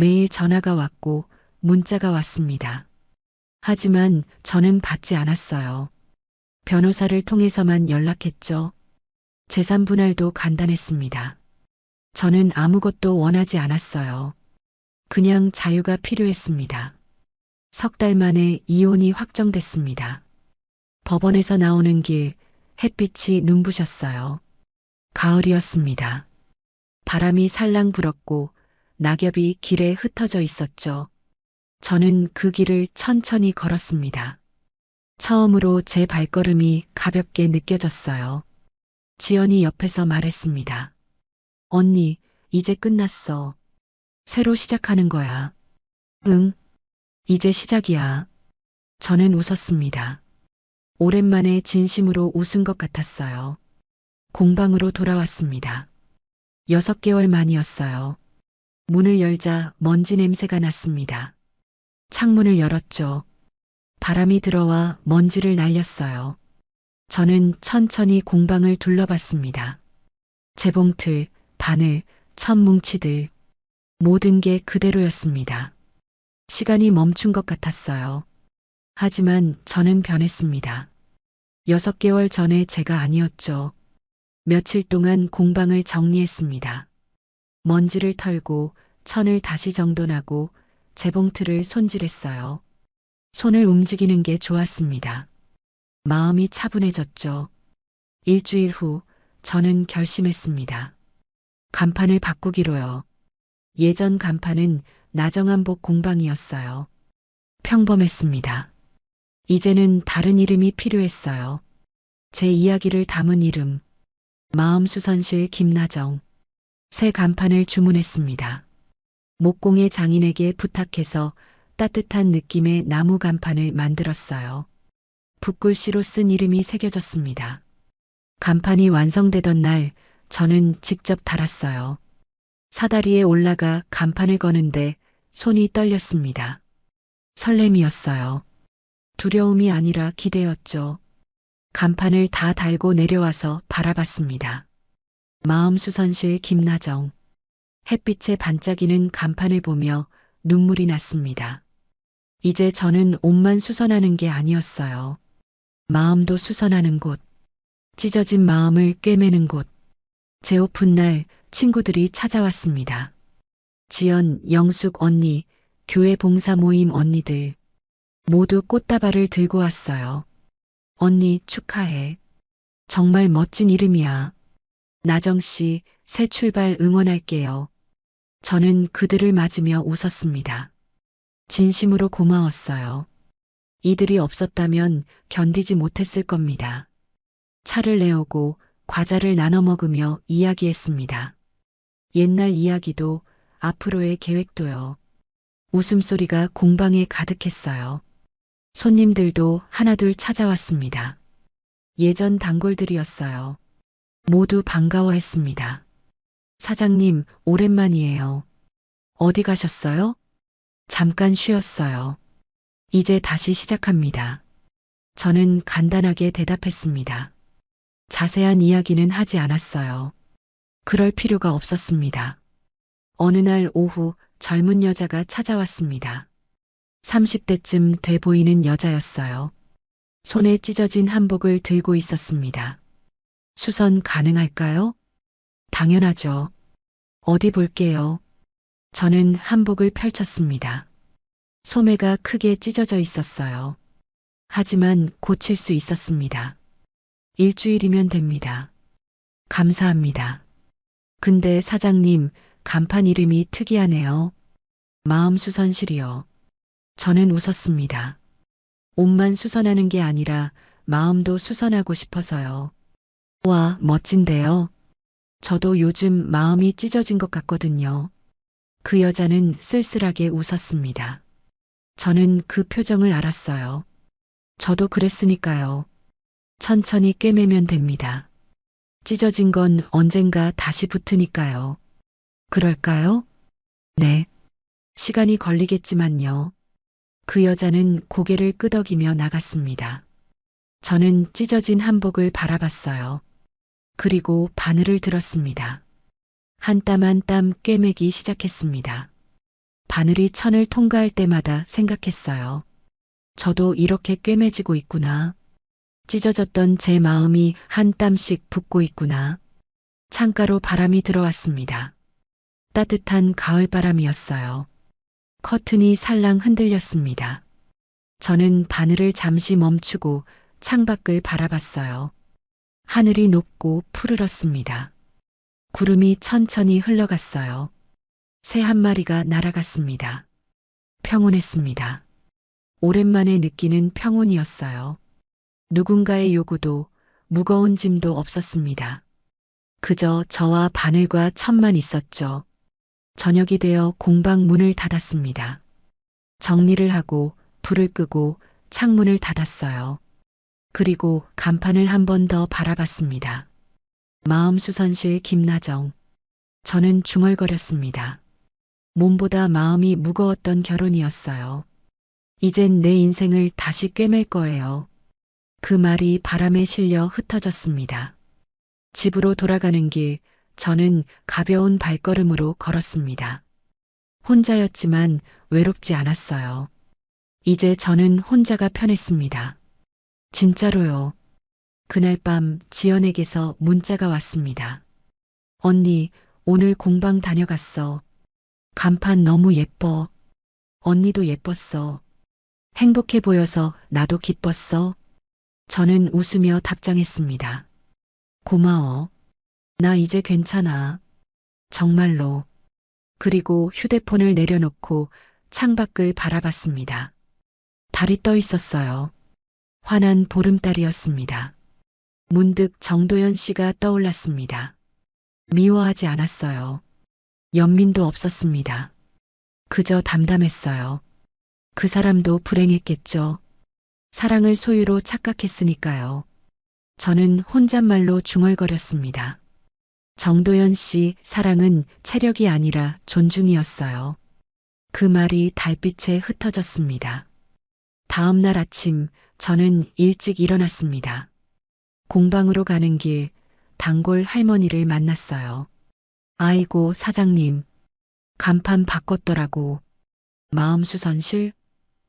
매일 전화가 왔고 문자가 왔습니다. 하지만 저는 받지 않았어요. 변호사를 통해서만 연락했죠. 재산 분할도 간단했습니다. 저는 아무것도 원하지 않았어요. 그냥 자유가 필요했습니다. 3달 만에 이혼이 확정됐습니다. 법원에서 나오는 길, 햇빛이 눈부셨어요. 가을이었습니다. 바람이 살랑 불었고 낙엽이 길에 흩어져 있었죠. 저는 그 길을 천천히 걸었습니다. 처음으로 제 발걸음이 가볍게 느껴졌어요. 지연이 옆에서 말했습니다. 언니, 이제 끝났어. 새로 시작하는 거야. 응, 이제 시작이야. 저는 웃었습니다. 오랜만에 진심으로 웃은 것 같았어요. 공방으로 돌아왔습니다. 6개월 만이었어요. 문을 열자 먼지 냄새가 났습니다. 창문을 열었죠. 바람이 들어와 먼지를 날렸어요. 저는 천천히 공방을 둘러봤습니다. 재봉틀, 바늘, 천뭉치들, 모든 게 그대로였습니다. 시간이 멈춘 것 같았어요. 하지만 저는 변했습니다. 6개월 전에 제가 아니었죠. 며칠 동안 공방을 정리했습니다. 먼지를 털고 천을 다시 정돈하고 재봉틀을 손질했어요. 손을 움직이는 게 좋았습니다. 마음이 차분해졌죠. 일주일 후 저는 결심했습니다. 간판을 바꾸기로요. 예전 간판은 나정한복 공방이었어요. 평범했습니다. 이제는 다른 이름이 필요했어요. 제 이야기를 담은 이름. 마음수선실 김나정. 새 간판을 주문했습니다. 목공의 장인에게 부탁해서 따뜻한 느낌의 나무 간판을 만들었어요. 붓글씨로 쓴 이름이 새겨졌습니다. 간판이 완성되던 날 저는 직접 달았어요. 사다리에 올라가 간판을 거는데 손이 떨렸습니다. 설렘이었어요. 두려움이 아니라 기대였죠. 간판을 다 달고 내려와서 바라봤습니다. 마음수선실 김나정. 햇빛에 반짝이는 간판을 보며 눈물이 났습니다. 이제 저는 옷만 수선하는 게 아니었어요. 마음도 수선하는 곳. 찢어진 마음을 꿰매는 곳. 제 오픈 날 친구들이 찾아왔습니다. 지연, 영숙 언니, 교회 봉사 모임 언니들. 모두 꽃다발을 들고 왔어요. 언니 축하해. 정말 멋진 이름이야. 나정씨, 새 출발 응원할게요. 저는 그들을 맞으며 웃었습니다. 진심으로 고마웠어요. 이들이 없었다면 견디지 못했을 겁니다. 차를 내오고 과자를 나눠 먹으며 이야기했습니다. 옛날 이야기도 앞으로의 계획도요. 웃음소리가 공방에 가득했어요. 손님들도 하나둘 찾아왔습니다. 예전 단골들이었어요. 모두 반가워했습니다. 사장님, 오랜만이에요. 어디 가셨어요? 잠깐 쉬었어요. 이제 다시 시작합니다. 저는 간단하게 대답했습니다. 자세한 이야기는 하지 않았어요. 그럴 필요가 없었습니다. 어느 날 오후 젊은 여자가 찾아왔습니다. 30대쯤 돼 보이는 여자였어요. 손에 찢어진 한복을 들고 있었습니다. 수선 가능할까요? 당연하죠. 어디 볼게요. 저는 한복을 펼쳤습니다. 소매가 크게 찢어져 있었어요. 하지만 고칠 수 있었습니다. 일주일이면 됩니다. 감사합니다. 근데 사장님, 간판 이름이 특이하네요. 마음수선실이요. 저는 웃었습니다. 옷만 수선하는 게 아니라 마음도 수선하고 싶어서요. 와, 멋진데요. 저도 요즘 마음이 찢어진 것 같거든요. 그 여자는 쓸쓸하게 웃었습니다. 저는 그 표정을 알았어요. 저도 그랬으니까요. 천천히 꿰매면 됩니다. 찢어진 건 언젠가 다시 붙으니까요. 그럴까요? 네. 시간이 걸리겠지만요. 그 여자는 고개를 끄덕이며 나갔습니다. 저는 찢어진 한복을 바라봤어요. 그리고 바늘을 들었습니다. 한 땀 한 땀 꿰매기 시작했습니다. 바늘이 천을 통과할 때마다 생각했어요. 저도 이렇게 꿰매지고 있구나. 찢어졌던 제 마음이 한 땀씩 붓고 있구나. 창가로 바람이 들어왔습니다. 따뜻한 가을바람이었어요. 커튼이 살랑 흔들렸습니다. 저는 바늘을 잠시 멈추고 창밖을 바라봤어요. 하늘이 높고 푸르렀습니다. 구름이 천천히 흘러갔어요. 새 한 마리가 날아갔습니다. 평온했습니다. 오랜만에 느끼는 평온이었어요. 누군가의 요구도 무거운 짐도 없었습니다. 그저 저와 바늘과 천만 있었죠. 저녁이 되어 공방 문을 닫았습니다. 정리를 하고 불을 끄고 창문을 닫았어요. 그리고 간판을 한 번 더 바라봤습니다. 마음수선실 김나정. 저는 중얼거렸습니다. 몸보다 마음이 무거웠던 결혼이었어요. 이젠 내 인생을 다시 꿰맬 거예요. 그 말이 바람에 실려 흩어졌습니다. 집으로 돌아가는 길, 저는 가벼운 발걸음으로 걸었습니다. 혼자였지만 외롭지 않았어요. 이제 저는 혼자가 편했습니다. 진짜로요. 그날 밤 지연에게서 문자가 왔습니다. 언니, 오늘 공방 다녀갔어. 간판 너무 예뻐. 언니도 예뻤어. 행복해 보여서 나도 기뻤어. 저는 웃으며 답장했습니다. 고마워. 나 이제 괜찮아. 정말로. 그리고 휴대폰을 내려놓고 창밖을 바라봤습니다. 달이 떠 있었어요. 환한 보름달이었습니다. 문득 정도연 씨가 떠올랐습니다. 미워하지 않았어요. 연민도 없었습니다. 그저 담담했어요. 그 사람도 불행했겠죠. 사랑을 소유로 착각했으니까요. 저는 혼잣말로 중얼거렸습니다. 정도연 씨 사랑은 체력이 아니라 존중이었어요. 그 말이 달빛에 흩어졌습니다. 다음 날 아침 저는 일찍 일어났습니다. 공방으로 가는 길 단골 할머니를 만났어요. 아이고 사장님, 간판 바꿨더라고. 마음수선실?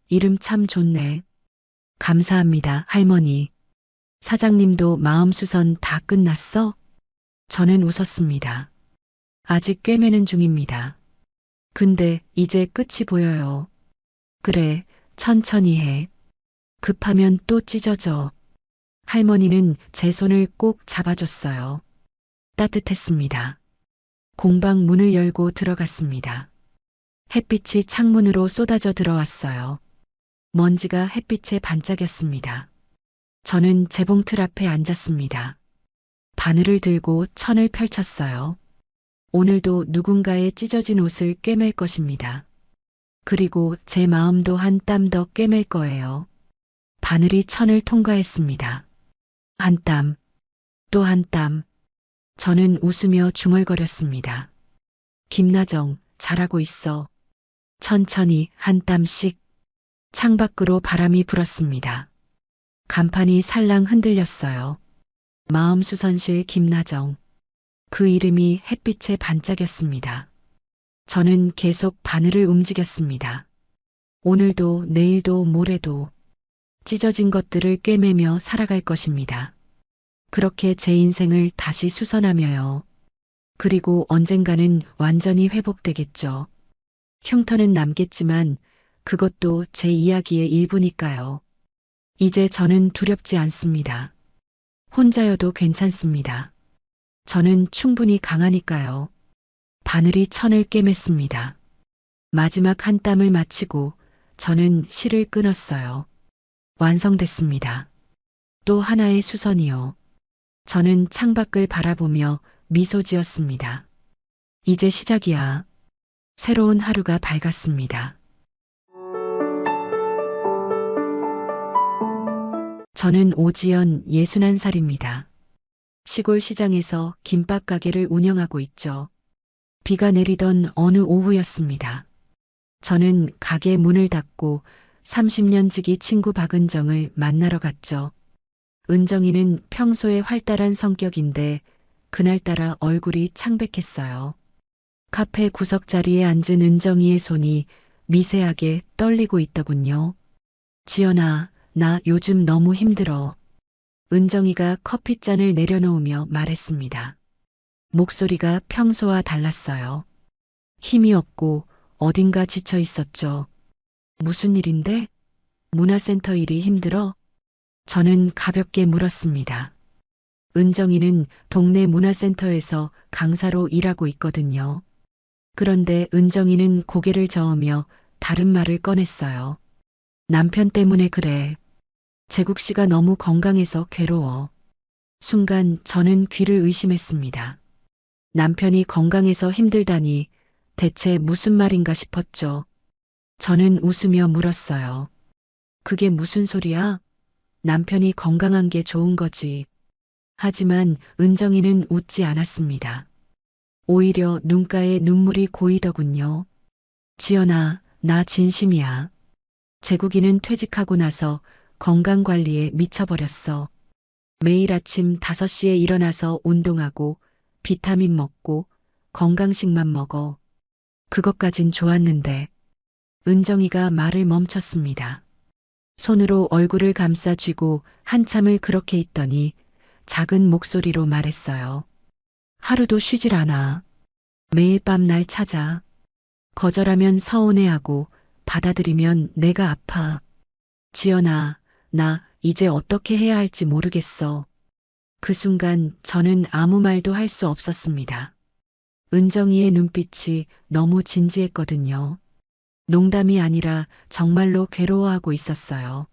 이름 참 좋네. 감사합니다 할머니. 사장님도 마음수선 다 끝났어? 저는 웃었습니다. 아직 꿰매는 중입니다. 근데 이제 끝이 보여요. 그래, 천천히 해. 급하면 또 찢어져. 할머니는 제 손을 꼭 잡아줬어요. 따뜻했습니다. 공방 문을 열고 들어갔습니다. 햇빛이 창문으로 쏟아져 들어왔어요. 먼지가 햇빛에 반짝였습니다. 저는 재봉틀 앞에 앉았습니다. 바늘을 들고 천을 펼쳤어요. 오늘도 누군가의 찢어진 옷을 꿰맬 것입니다. 그리고 제 마음도 한 땀 더 꿰맬 거예요. 바늘이 천을 통과했습니다. 한 땀, 또 한 땀. 저는 웃으며 중얼거렸습니다. 김나정, 잘하고 있어. 천천히 한 땀씩. 창밖으로 바람이 불었습니다. 간판이 살랑 흔들렸어요. 마음수선실 김나정. 그 이름이 햇빛에 반짝였습니다. 저는 계속 바늘을 움직였습니다. 오늘도 내일도 모레도 찢어진 것들을 꿰매며 살아갈 것입니다. 그렇게 제 인생을 다시 수선하며요. 그리고 언젠가는 완전히 회복되겠죠. 흉터는 남겠지만 그것도 제 이야기의 일부니까요. 이제 저는 두렵지 않습니다. 혼자여도 괜찮습니다. 저는 충분히 강하니까요. 바늘이 천을 꿰맸습니다. 마지막 한 땀을 마치고 저는 실을 끊었어요. 완성됐습니다. 또 하나의 수선이요. 저는 창밖을 바라보며 미소 지었습니다. 이제 시작이야. 새로운 하루가 밝았습니다. 저는 오지연 61살입니다. 시골 시장에서 김밥 가게를 운영하고 있죠. 비가 내리던 어느 오후였습니다. 저는 가게 문을 닫고 30년 지기 친구 박은정을 만나러 갔죠. 은정이는 평소에 활달한 성격인데 그날따라 얼굴이 창백했어요. 카페 구석 자리에 앉은 은정이의 손이 미세하게 떨리고 있더군요. 지연아, 나 요즘 너무 힘들어. 은정이가 커피잔을 내려놓으며 말했습니다. 목소리가 평소와 달랐어요. 힘이 없고 어딘가 지쳐 있었죠. 무슨 일인데? 문화센터 일이 힘들어? 저는 가볍게 물었습니다. 은정이는 동네 문화센터에서 강사로 일하고 있거든요. 그런데 은정이는 고개를 저으며 다른 말을 꺼냈어요. 남편 때문에 그래. 재국 씨가 너무 건강해서 괴로워. 순간 저는 귀를 의심했습니다. 남편이 건강해서 힘들다니 대체 무슨 말인가 싶었죠. 저는 웃으며 물었어요. 그게 무슨 소리야? 남편이 건강한 게 좋은 거지. 하지만 은정이는 웃지 않았습니다. 오히려 눈가에 눈물이 고이더군요. 지연아, 나 진심이야. 재국이는 퇴직하고 나서 건강관리에 미쳐버렸어. 매일 아침 5시에 일어나서 운동하고 비타민 먹고 건강식만 먹어. 그것까진 좋았는데. 은정이가 말을 멈췄습니다. 손으로 얼굴을 감싸 쥐고 한참을 그렇게 있더니 작은 목소리로 말했어요. 하루도 쉬질 않아. 매일 밤 날 찾아. 거절하면 서운해하고 받아들이면 내가 아파. 지연아, 나 이제 어떻게 해야 할지 모르겠어. 그 순간 저는 아무 말도 할 수 없었습니다. 은정이의 눈빛이 너무 진지했거든요. 농담이 아니라 정말로 괴로워하고 있었어요.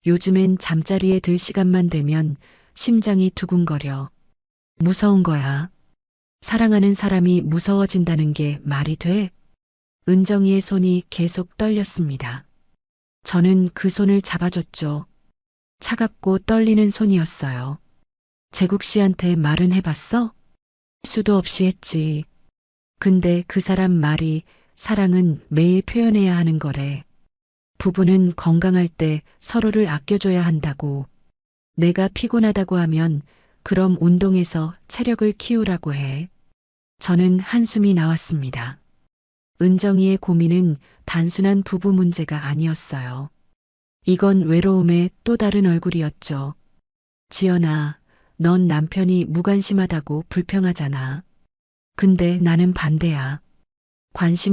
요즘엔 잠자리에 들 시간만 되면 심장이 두근거려. 무서운 거야. 사랑하는 사람이 무서워진다는 게 말이 돼? 은정이의 손이 계속 떨렸습니다. 저는 그 손을 잡아줬죠. 차갑고 떨리는 손이었어요. 재국 씨한테 말은 해봤어? 수도 없이 했지. 근데 그 사람 말이 사랑은 매일 표현해야 하는 거래. 부부는 건강할 때 서로를 아껴줘야 한다고. 내가 피곤하다고 하면 그럼 운동해서 체력을 키우라고 해. 저는 한숨이 나왔습니다. 은정이의 고민은 단순한 부부 문제가 아니었어요. 이건 외로움의 또 다른 얼굴이었죠. 지연아, 넌 남편이 무관심하다고 불평하잖아. 근데 나는 반대야. 관심